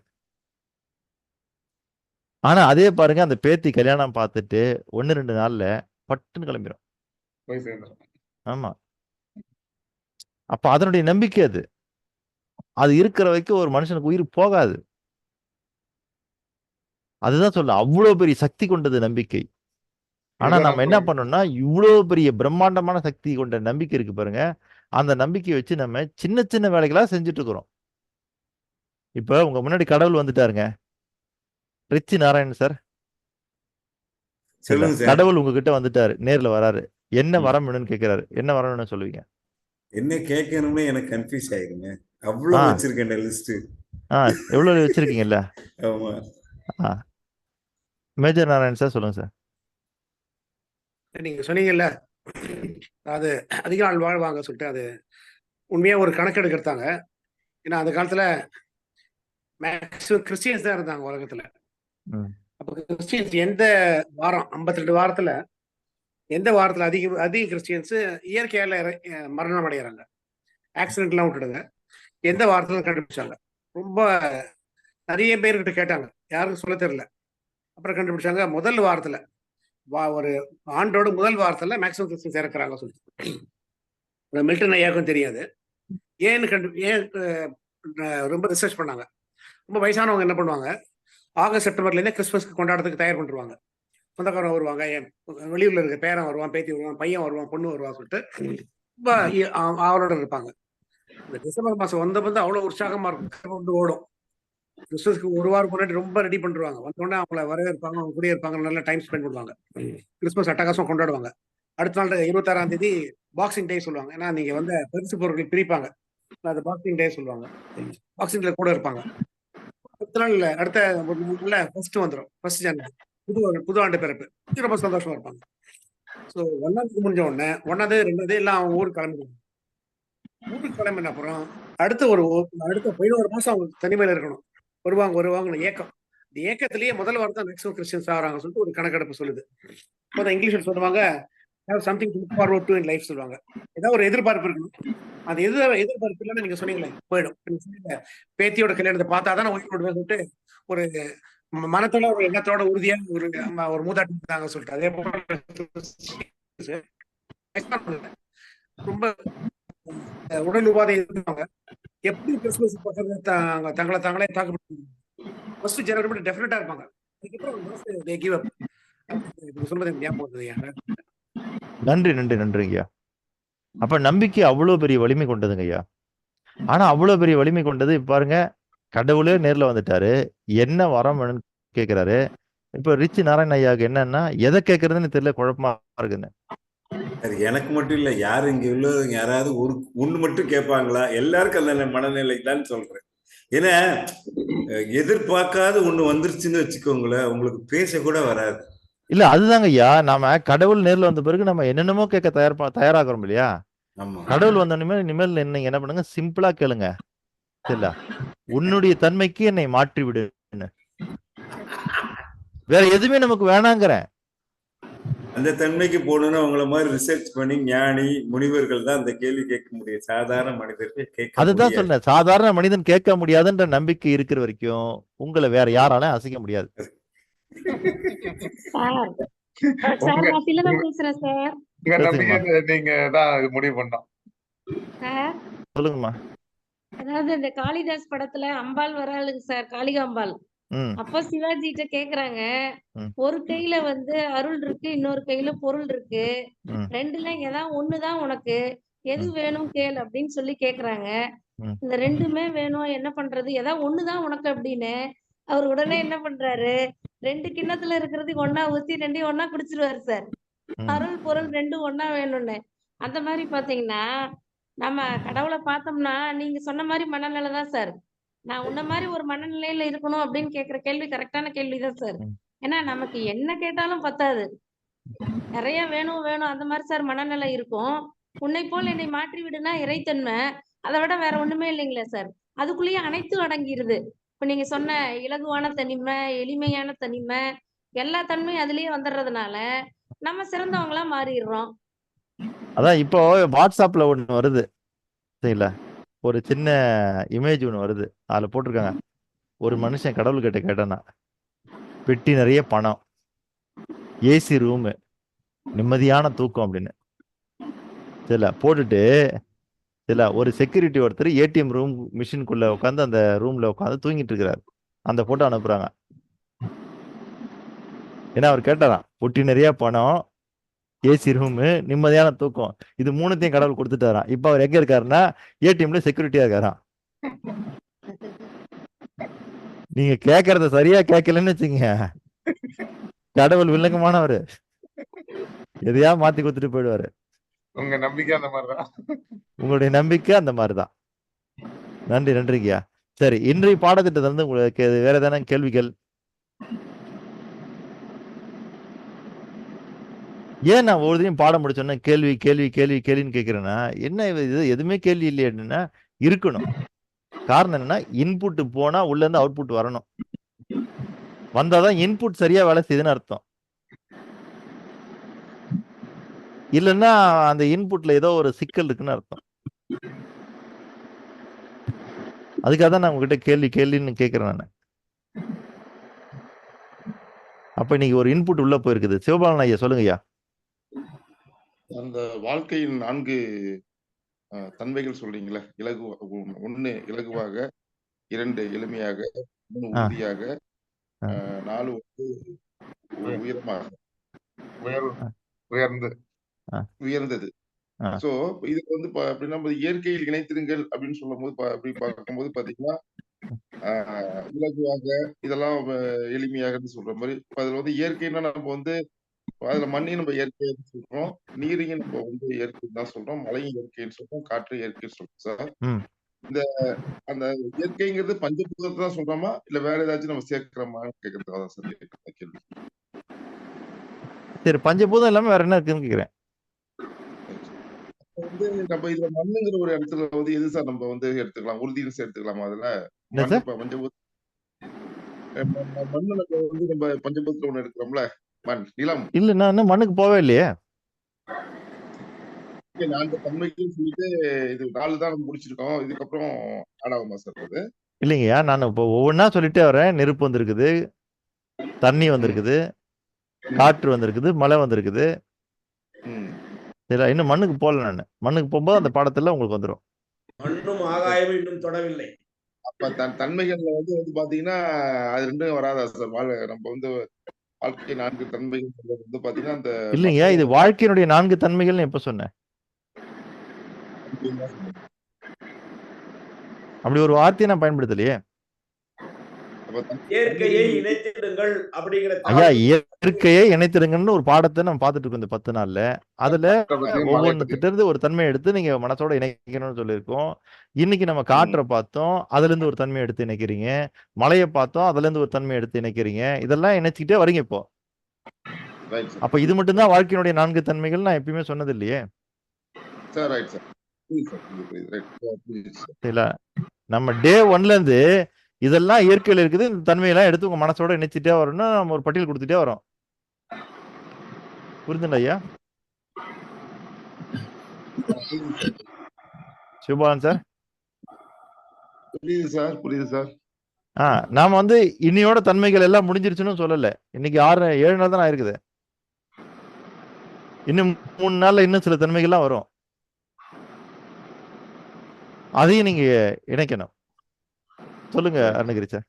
S1: ஆனா அதே பாருங்க, அந்த பேத்தி கல்யாணம் பார்த்துட்டு 1-2 நாள்ல பட்டுன்னு கிளம்பிடும். ஆமா. அப்ப அதனுடைய நம்பிக்கை அது. அது இருக்கிற வரைக்கும் ஒரு மனுஷனுக்கு உயிர் போகாது. அதுதான் சொல்ல, அவ்வளவு பெரிய சக்தி கொண்டது நம்பிக்கை. ஆனா நம்ம என்ன பண்ணோம்னா, இவ்வளவு பெரிய பிரம்மாண்டமான சக்தி கொண்ட நம்பிக்கை இருக்கு பாருங்க, அந்த நம்பிக்கையை வச்சு நம்ம சின்ன சின்ன வேலைகளா செஞ்சுட்டு இருக்கிறோம். இப்ப உங்க முன்னாடி கடவுள் வந்துட்டாருங்க, ரிச்சி நாராயணன் சார். கடவுள் உங்ககிட்ட வந்துட்டாரு, நேர்ல வராரு, என்ன வரம் வேணும்னு கேட்கிறாரு, என்ன வரம் வேணும்னு சொல்லுவீங்க?
S7: என்ன கேட்கணும்னு எனக்கு கன்ஃபியூஸ் ஆயிருங்க. அவ்வளவு வச்சிருக்கேன் லிஸ்ட்.
S1: எவ்வளவு வச்சிருக்கீங்கல்ல?
S7: ஆமா.
S1: மேஜர் நாராயணன் சார் சொல்லுங்க சார்.
S11: நீங்க சொன்னீங்கல்ல, அது அதிக நாள் வாழ்வாங்க சொல்லிட்டு, அது உண்மையா ஒரு கணக்கெடுக்க எடுத்தாங்க. ஏன்னா அந்த காலத்துல மேக்சிமம் கிறிஸ்டியன்ஸ் தான் இருந்தாங்க உலகத்துல. அப்ப கிறிஸ்டியன்ஸ் எந்த வாரம் 52 வாரத்துல எந்த வாரத்துல அதிக கிறிஸ்டியன்ஸ் இயற்கையால மரணம் அடைகிறாங்க, ஆக்சிடென்ட்லாம் விட்டுடுங்க, எந்த வாரத்துல கண்டுபிடிச்சாங்க. ரொம்ப நிறைய பேர்கிட்ட கேட்டாங்க, யாருக்கும் சொல்ல தெரியல. அப்புறம் கண்டுபிடிச்சாங்க, முதல் வாரத்துல ஒரு ஆண்டோட முதல் வாரத்துல மேக்சிமம் கிறிஸ்டியன்ஸ் இறக்குறாங்க சொல்லிட்டு. மில்டன் ஐயாவுக்கும் தெரியாது ஏன் ரொம்ப ரிசர்ச் பண்ணாங்க. ரொம்ப வயசானவங்க என்ன பண்ணுவாங்க, ஆகஸ்ட் செப்டம்பர்லேருந்தே கிறிஸ்மஸ்க்கு கொண்டாடுறதுக்கு தயார் பண்ணிருவாங்க. சொந்தக்காரன் வருவாங்க, வெளியூர்ல இருக்க பேரன் வருவான், பேத்தி வருவான், பையன் வருவான், பொண்ணு வருவான் சொல்லிட்டு ரொம்ப அவளோட இருப்பாங்க. இந்த டிசம்பர் மாசம் வந்த அவ்வளவு உற்சாகமா இருக்கும், வந்து ஓடும். கிறிஸ்மஸ்க்கு ஒரு வாரம் முன்னாடி ரொம்ப ரெடி பண்ணிருவாங்க. வந்தோடனே அவங்கள வரவேற்பாங்க, அவங்க கூடயே இருப்பாங்க, நல்லா டைம் ஸ்பெண்ட் பண்ணுவாங்க. கிறிஸ்மஸ் அட்டகாசம் கொண்டாடுவாங்க. அடுத்த நாள் 26ஆம் தேதி பாக்ஸிங் டே சொல்லுவாங்க. ஏன்னா நீங்க வந்து பரிசு பொருட்கள் பிரிப்பாங்க, அது பாக்ஸிங் டே சொல்லுவாங்க. பாக்ஸிங் டே கூட இருப்பாங்க. அடுத்த நாள் அடுத்த ஒரு நாள்ல ஃபர்ஸ்ட் வந்துடும், ஃபர்ஸ்ட் ஜனவரி, புது ஆண்டு பிறப்பு. ரொம்ப சந்தோஷமா இருப்பாங்க. ஸோ 1ஆம் முடிஞ்ச உடனே 1ஆவது 2ஆவது எல்லாம் அவங்க ஊருக்கு கிளம்பிடுவாங்க. ஊருக்கு கிளம்பின அப்புறம் அடுத்த 11 மாசம் அவங்க தனிமையில இருக்கணும். வருவாங்க ஏக்கம். இந்த ஏக்கத்திலேயே முதல் வாரம் தான் மேக்ஸிமம் கிறிஸ்டியன்ஸ் ஆகிறாங்க சொல்லிட்டு ஒரு கணக்கெடுப்பு சொல்லுது. இப்போ இங்கிலீஷ்ல சொல்லுவாங்க, something to look forward to in life சொல்லுவாங்க. ஏதாவது ஒரு எதிர்பார்ப்பு இருக்கணும். அந்த எதிர்பார்ப்பு இல்லைன்னு நீங்க சொன்னீங்களே போயிடும். பேத்தியோட கல்யாணத்தை பார்த்தா தான் உயிரோடு சொல்லிட்டு ஒரு மனத்தோட ஒரு எண்ணத்தோட உறுதியா ஒரு மூதாட்டி இருந்தாங்க சொல்லிட்டு அதே போல ரொம்ப உடல் உபாதை இருந்தவங்க எப்படி கிறிஸ்துமஸ் பசங்க தங்களை தாங்களே தாக்கப்படுத்தி ஃபர்ஸ்ட் ஜனவரி டெஃபினட்டா இருப்பாங்க. அதுக்கப்புறம் சொல்றது எனக்கு ஞாபகம் வந்தது.
S1: நன்றி நன்றி நன்றிங்க ஐயா. அப்ப நம்பிக்கை அவ்வளவு பெரிய வலிமை கொண்டதுங்க ஐயா. ஆனா அவ்வளவு பெரிய வலிமை கொண்டது இப்ப பாருங்க, கடவுளே நேர்ல வந்துட்டாரு, என்ன வரம் வேணும்னு கேட்கிறாரு. இப்ப ரிச் நாராயண ஐயாவுக்கு என்னன்னா எதை கேட்கறதுன்னு தெரியல, குழப்பமா இருக்குன்னு.
S7: அது எனக்கு மட்டும் இல்ல, யாரு இங்க உள்ளவங்க யாராவது ஒண்ணு மட்டும் கேட்பாங்களா? எல்லாருக்கும் அந்த மனநிலை தான் சொல்றேன். ஏன்னா எதிர்பார்க்காத ஒண்ணு வந்துருச்சுன்னு வச்சுக்கோங்களேன், உங்களுக்கு பேச கூட வராது.
S1: இல்ல அதுதாங்க ஐயா, நாம கடவுள் நேர்ல வந்த பிறகு நம்ம என்னென்னமோ கேட்க தயாராகிறோம் இல்லையா? கடவுள் வந்த இனிமேல் நீங்க என்ன பண்ணுங்க, சிம்பிளா கேளுங்க, இல்ல உன்னுடைய தன்மைக்கு என்னை மாற்றி விடு, வேற எதுவுமே நமக்கு வேணாங்கிறேன்.
S7: அந்த தன்மைக்கு போகணும்னு அவங்கள மாதிரி ரிசர்ச் பண்ணி ஞானி முனிவர்கள் தான் அந்த கேள்வி கேட்க முடியும். சாதாரண மனிதர்கள் கேட்க
S1: அதுதான் சொன்னேன், சாதாரண மனிதன் கேட்க முடியாதுன்ற நம்பிக்கை இருக்கிற வரைக்கும் உங்களை வேற யாராலும் அசைக்க முடியாது.
S2: நீங்க தான் முடிவு பண்ணோம்.
S1: சொல்லுங்கம்மா.
S8: அதாவது இந்த காளிதாஸ் படத்துல அம்பாள் வராளுங்க சார், காளிகாம்பாள். அப்ப சிவாஜிட்ட கேக்குறாங்க, ஒரு கையில வந்து அருள் இருக்கு, இன்னொரு கையில பொருள் இருக்கு, ரெண்டுல ஏதாவது ஒண்ணுதான் உனக்கு, எது வேணும் கேள் அப்படின்னு சொல்லி கேக்குறாங்க. இந்த ரெண்டுமே வேணும், என்ன பண்றது, ஏதாவது ஒண்ணுதான் உனக்கு அப்படின்னு. அவர் உடனே என்ன பண்றாரு, 2 கிண்ணத்துல இருக்கிறது ஒன்னா ஊத்தி 2 ஒன்னா குடிச்சிருவாரு சார். அருள் பொருள் 2 ஒன்னா வேணும்னு. அந்த மாதிரி பாத்தீங்கன்னா நம்ம கடவுளை பார்த்தோம்னா நீங்க சொன்ன மாதிரி மனநிலை தான் சார். நான் உன்ன மாதிரி ஒரு மனநிலையில இருக்கணும் அப்படின்னு கேக்குற கேள்வி கரெக்டான கேள்விதான் சார். ஏன்னா நமக்கு என்ன கேட்டாலும் பத்தாது, நிறைய வேணும் வேணும் அந்த மாதிரி சார் மனநிலை இருக்கும். உன்னை போல் என்னை மாற்றி விடுனா இறைத்தன்மை, அதை விட வேற ஒண்ணுமே இல்லைங்களே சார். அதுக்குள்ளேயே அனைத்தும் அடங்கிருது. இப்ப நீங்க சொன்ன இலகுவான தனிமை, எளிமையான தனிமை, எல்லா தன்மையும் அதுலயே வந்துடுறதுனால நம்ம சிறந்தவங்களா மாறிடுறோம்.
S1: அதான் இப்போ வாட்ஸ்அப்ல ஒண்ணு வருது சரிங்களா, ஒரு சின்ன இமேஜ் ஒண்ணு வருது, அதுல போட்டிருக்காங்க, ஒரு மனுஷன் கடவுள்கிட்ட கேட்டானா, பெட்டி நிறைய பணம், ஏசி ரூமு, நிம்மதியான தூக்கம் அப்படின்னு சரில போட்டுட்டு, சரில ஒரு செக்யூரிட்டி ஒருத்தர் ஏடிஎம் ரூம் மிஷினுக்குள்ள உட்காந்து அந்த ரூம்ல உட்காந்து தூங்கிட்டு இருக்கிறாரு. அந்த போட்டோ அனுப்புறாங்க. ஏன்னா அவர் கேட்டாராம், பொட்டி நிறைய பணம், ஏசி ரூமு, நிம்மதியான தூக்கம், இது 3த்தையும் கடவுள் கொடுத்துட்டாராம். இப்ப அவர் எங்க இருக்காருன்னா ஏடிஎம்ல செக்யூரிட்டியா இருக்காராம். நீங்க கேட்கறத சரியா கேட்கலன்னு வச்சுங்க, கடவுள் வில்லங்கமானவரு, எதையா மாத்தி கொடுத்துட்டு போயிடுவாரு.
S2: உங்க நம்பிக்கை அந்த மாதிரிதான்.
S1: உங்களுடைய நம்பிக்கை அந்த மாதிரிதான். நன்றி நன்றிங்கய்யா. சரி, இன்றைய பாடத்திட்டத்துல இருந்து உங்களுக்கு வேற ஏதான கேள்விகள்? ஏன் நான் ஒவ்வொருத்தையும் பாடம் முடிச்சோன்னா கேள்வி கேள்வி கேள்வி கேள்வின்னு கேட்கிறேன்னா, என்ன இது எதுவுமே கேள்வி இல்லையா இருக்கணும். காரணம் என்னன்னா, இன்புட் போனா உள்ள இருந்து அவுட்புட் வரணும், வந்தாதான் இன்புட் சரியா வேலை செய்யுதுன்னு அர்த்தம். இல்லைன்னா அந்த இன்புட்ல ஏதோ ஒரு சிக்கல் இருக்குன்னு அர்த்தம். அதுக்காக தான் நான் உங்ககிட்ட கேள்வி கேள்வின்னு கேட்கிறேன் நான். அப்ப இன்னைக்கு ஒரு இன்புட் உள்ள போயிருக்குது. சிவபாலன் ஐயா சொல்லுங்க ஐயா.
S12: அந்த வாழ்க்கையின் 4 தன்மைகள் சொல்றீங்களே, இலகு 1 இலகுவாக, 2 எளிமையாக, 3 உறுதியாக, 4 வந்து உயரமாக, உயர்ந்தது. சோ இது வந்து அப்படின்னா இயற்கையில் இணைத்திருங்கள் அப்படின்னு சொல்லும் போது அப்படி பார்க்கும்போது பாத்தீங்கன்னா இலகுவாக, இதெல்லாம் எளிமையாக சொல்ற மாதிரி அதுல வந்து இயற்கைன்னா நம்ம வந்து அதுல மண்ணையும் நம்ம இயற்கைன்னு சொல்றோம், நீரையும் நம்ம வந்து இயற்கைன்னு தான் சொல்றோம், மழையும் இயற்கைன்னு சொல்றோம், காற்று இயற்கைன்னு சொல்றோம் சார். இந்த அந்த இயற்கைங்கிறது பஞ்சபூதத்தை தான் சொல்றோமா இல்ல வேற ஏதாச்சும் நம்ம சேர்க்கிறோமான்னு கேட்கறதுக்காக தான் சார் கேள்வி.
S1: சரி, பஞ்சபூதம் இல்லாம வேற என்ன இருக்குன்னு கேக்குறேன்.
S12: வந்து நம்ம இதுல மண்ணுங்கிற ஒரு இடத்துல வந்து எது சார் நம்ம வந்து எடுத்துக்கலாம், உறுதின்னு எடுத்துக்கலாமா? அதுல பஞ்சபூதம் மண்ணு நம்ம வந்து நம்ம பஞ்சபூதத்துல ஒண்ணு எடுக்கிறோம்ல, மண், நிலம்.
S1: இல்ல நான் இன்னும் மண்ணுக்கு போவே இல்லையே.
S12: 4 தன்மைகள் சொல்லிட்டு இது 4 தான் நம்ம முடிச்சிருக்கோம். இதுக்கப்புறம் ஆட் ஆகுமா சார் அது?
S1: இல்லைங்கய்யா, நான் இப்போ ஒவ்வொன்றா சொல்லிட்டே வரேன். நெருப்பு வந்திருக்குது, தண்ணி வந்திருக்குது, காற்று வந்திருக்குது, மழை வந்திருக்குது. சரிங்களா? இன்னும் மண்ணுக்கு போகல நானு. மண்ணுக்கு போகும்போது அந்த பாடத்துல உங்களுக்கு வந்துடும்.
S3: மண்ணும் ஆகாயமும் இன்னும் தொடவில்லை.
S12: அப்ப தன்மைகள்ல வந்து பாத்தீங்கன்னா அது ரெண்டும் வராதா சார்? நம்ம வந்து வாழ்க்கை 4 தன்மைகள் வந்து பாத்தீங்கன்னா அந்த
S1: இல்லைங்க, இது வாழ்க்கையினுடைய 4 தன்மைகள்னு எப்ப சொன்னேன்? அப்படி ஒரு வார்த்தையை நான் பயன்படுத்தலையே.
S3: இயற்கையை இணைத்திடுங்கள் அப்படிங்கிற
S1: ஐயா, இயற்கையை இணைத்திடுங்கன்னு ஒரு பாடத்தை நம்ம பார்த்துட்டு இருக்கோம் இந்த 10 நாள்ல. அதுல ஒவ்வொன்றுத்திட்ட இருந்து ஒரு தன்மையை எடுத்து நீங்க மனசோட இணைக்கணும்னு சொல்லியிருக்கோம். இன்னைக்கு நம்ம காற்றை பார்த்தோம், அதுல இருந்து ஒரு தன்மையை எடுத்து இணைக்கிறீங்க. மழையை பார்த்தோம், அதுல இருந்து ஒரு தன்மையை எடுத்து இணைக்கிறீங்க. இதெல்லாம் இணைச்சிக்கிட்டே வரீங்க இப்போ. அப்ப இது மட்டும்தான் வாழ்க்கையினுடைய 4 தன்மைகள் நான் எப்பயுமே சொன்னது இல்லையே. நம்ம டே 1ல இருந்து இதெல்லாம் இயற்கையில் இருக்குது, இந்த தன்மையெல்லாம் எடுத்து உங்க மனசோட இணைச்சிட்டே வரணும்னு நம்ம ஒரு பட்டியல் கொடுத்துட்டே வரோம். புரிஞ்சுங்களா ஐயா? சிவபாலன் சார்.
S12: புரியுது சார்.
S1: நாம வந்து இன்னையோட தன்மைகள் எல்லாம் முடிஞ்சிருச்சுன்னு சொல்லல. இன்னைக்கு 7 நாள் தான் ஆயிருக்குது. இன்னும் 3 நாள்ல இன்னும் சில தன்மைகள்லாம் வரும். அதையும் நீங்க இணைக்கணும். சொல்லுங்க அருணகிரி சார்.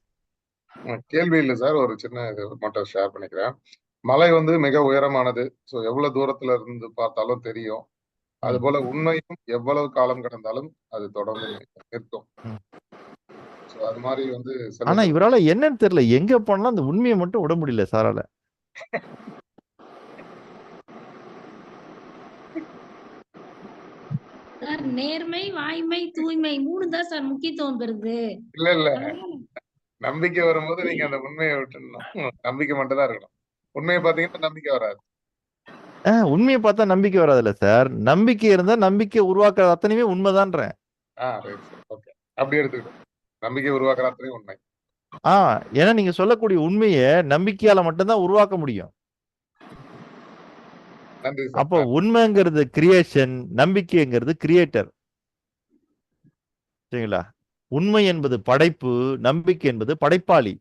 S2: கேள்வி இல்லை சார், ஒரு சின்ன இது மட்டும் ஷேர் பண்ணிக்கிறேன். மலை வந்து மிக உயரமானது. ஸோ எவ்வளவு தூரத்துல இருந்து பார்த்தாலும் தெரியும். அது போல உண்மையும் எவ்வளவு காலம் கடந்தாலும் அது தொடர்ந்து நிற்கும். ஸோ அது மாதிரி வந்து
S1: ஆனா இவரால என்னன்னு தெரியல, எங்க போனாலும் அந்த உண்மையை மட்டும் விட முடியல சாரால.
S8: சார் நேர்மை, வாய்மை, தூய்மை 3 தான் சார் முக்கியத்துவம் பெறுது.
S2: இல்ல நம்பிக்கை வரும்போது நீங்க அந்த உண்மையை விட்டுணும். நம்பிக்கை மட்டும் தான் இருக்கணும். உண்மையை பாத்தீங்கன்னா நம்பிக்கை வராது.
S1: உண்மையை பார்த்தா நம்பிக்கை வராதுல்ல சார். நம்பிக்கை இருந்தா நம்பிக்கை உருவாக்குறது அத்தனையுமே உண்மைதான்றேன்.
S2: ஓகே, அப்படி எடுத்துக்கிட்டோம். நம்பிக்கை உருவாக்குற அத்தனையும் உண்மை.
S1: ஏன்னா நீங்க சொல்லக்கூடிய உண்மையை நம்பிக்கையால மட்டும்தான் உருவாக்க முடியும். அப்போ உண்மைங்கிறது கிரியேஷன், நம்பிக்கைங்கிறது கிரியேட்டர். சரிங்களா? உண்மை என்பது படைப்பு, நம்பிக்கை என்பது படைப்பாளி.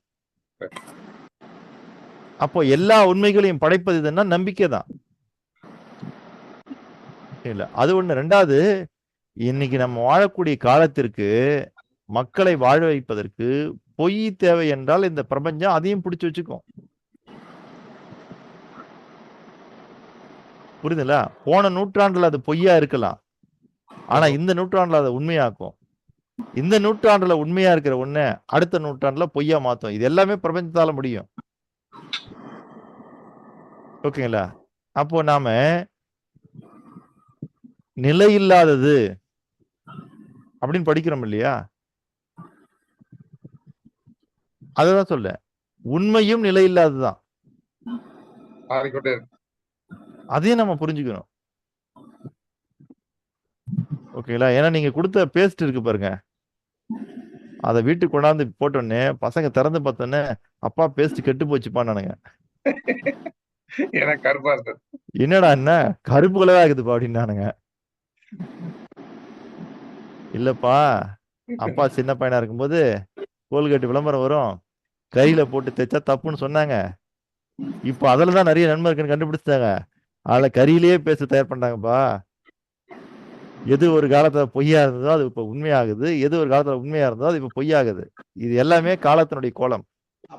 S1: அப்போ எல்லா உண்மைகளையும் படைப்பது இதுன்னா நம்பிக்கை தான். அது ஒண்ணு. 2வது, இன்னைக்கு நம்ம வாழக்கூடிய காலத்திற்கு மக்களை வாழ வைப்பதற்கு பொய் தேவை என்றால் இந்த பிரபஞ்சம் அதையும் பிடிச்சு வச்சுக்கும். புரியுதுங்களா? போன நூற்றாண்டுல அது பொய்யா இருக்கலாம், ஆனா இந்த நூற்றாண்டுல அதை உண்மையாக்கும். இந்த நூற்றாண்டுல உண்மையா இருக்கிற ஒண்ணு அடுத்த நூற்றாண்டுல பொய்யா மாத்தும். இது எல்லாமே பிரபஞ்சத்தால முடியும். ஓகேங்களா? அப்போ நாம நிலையில்லாதது அப்படின்னு படிக்கிறோம் இல்லையா? அததான் சொல்ல, உண்மையும் நிலையில்லாததுதான். அதையும் நம்ம புரிஞ்சுக்கணும். ஓகேங்களா? ஏன்னா நீங்க கொடுத்த பேஸ்ட் இருக்கு பாருங்க, அதை வீட்டுக்கு கொண்டாந்து போட்டோன்னே பசங்க திறந்து பார்த்தோன்னே அப்பா பேஸ்ட் கெட்டு போச்சுப்பான்னானுங்க. என்னடா என்ன கருப்பு கலரா இருக்குதுப்பா அப்படின்னானுங்க. இல்லப்பா, அப்பா சின்ன பையனா இருக்கும்போது கோல்கேட் விளம்பரம் வரும், கையில போட்டு தைச்சா தப்புன்னு சொன்னாங்க. இப்ப அதுலதான் நிறைய நன்மை இருக்குன்னு கண்டுபிடிச்சிட்டாங்க. அதுல கரியிலேயே பேஸ்ட் தயார் பண்றாங்கப்பா. எது ஒரு காலத்துல பொய்யா இருந்ததோ அது இப்ப உண்மையாகுது, எது ஒரு காலத்துல உண்மையா இருந்ததோ அது இப்ப பொய்யாகுது. இது எல்லாமே காலத்தினுடைய கோலம்.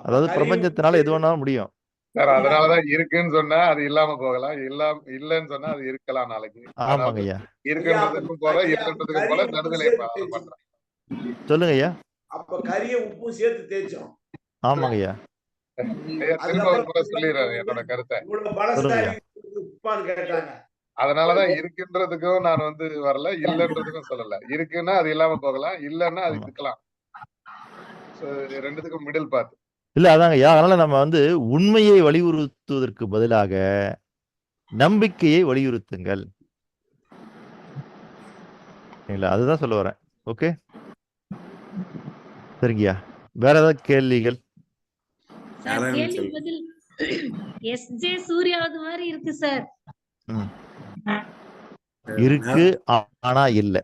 S1: அதாவது பிரபஞ்சத்தினால எது வேணாலும் முடியும்.
S2: சார் அதனாலதான் இருக்குன்னு சொன்னா அது இல்லாம போகலாம், இல்லன்னு சொன்னா அது இருக்கலாம் நாளைக்கு.
S1: ஆமாங்க ஐயா.
S2: இருக்குன்றதுக்கும் போல இல்லன்றதுக்கும் போல நடுநிலை பண்றேன்.
S1: சொல்லுங்க ஐயா.
S3: அப்ப கரிய உப்பு சேர்த்து தேய்ச்சோம்.
S1: ஆமாங்க ஐயா.
S2: திரும்ப ஒரு முறை சொல்லிடுறேன் என்னோட கருத்தை.
S3: உப்பான்னு கேட்டாங்க.
S2: அதனாலதான் இருக்குன்றதுக்கும் நான் வந்து வரல, இல்லன்றதுக்கும் சொல்லல. இருக்குன்னா அது இல்லாம போகலாம், இல்லன்னா அது இருக்கலாம். ரெண்டுத்துக்கும் மிடில் பாத்.
S1: இல்ல அதாங்க ஐயா. அதனால நம்ம வந்து உண்மையை வலியுறுத்துவதற்கு பதிலாக நம்பிக்கையை வலியுறுத்துங்கள். அதுதான் சொல்ல வரேன். ஓகே சரிங்கய்யா. வேற ஏதாவது கேள்விகள்?
S8: எஸ்ஜே சூர்யாவது மாதிரி இருக்கு சார்.
S1: இருக்கு ஆனா இல்ல,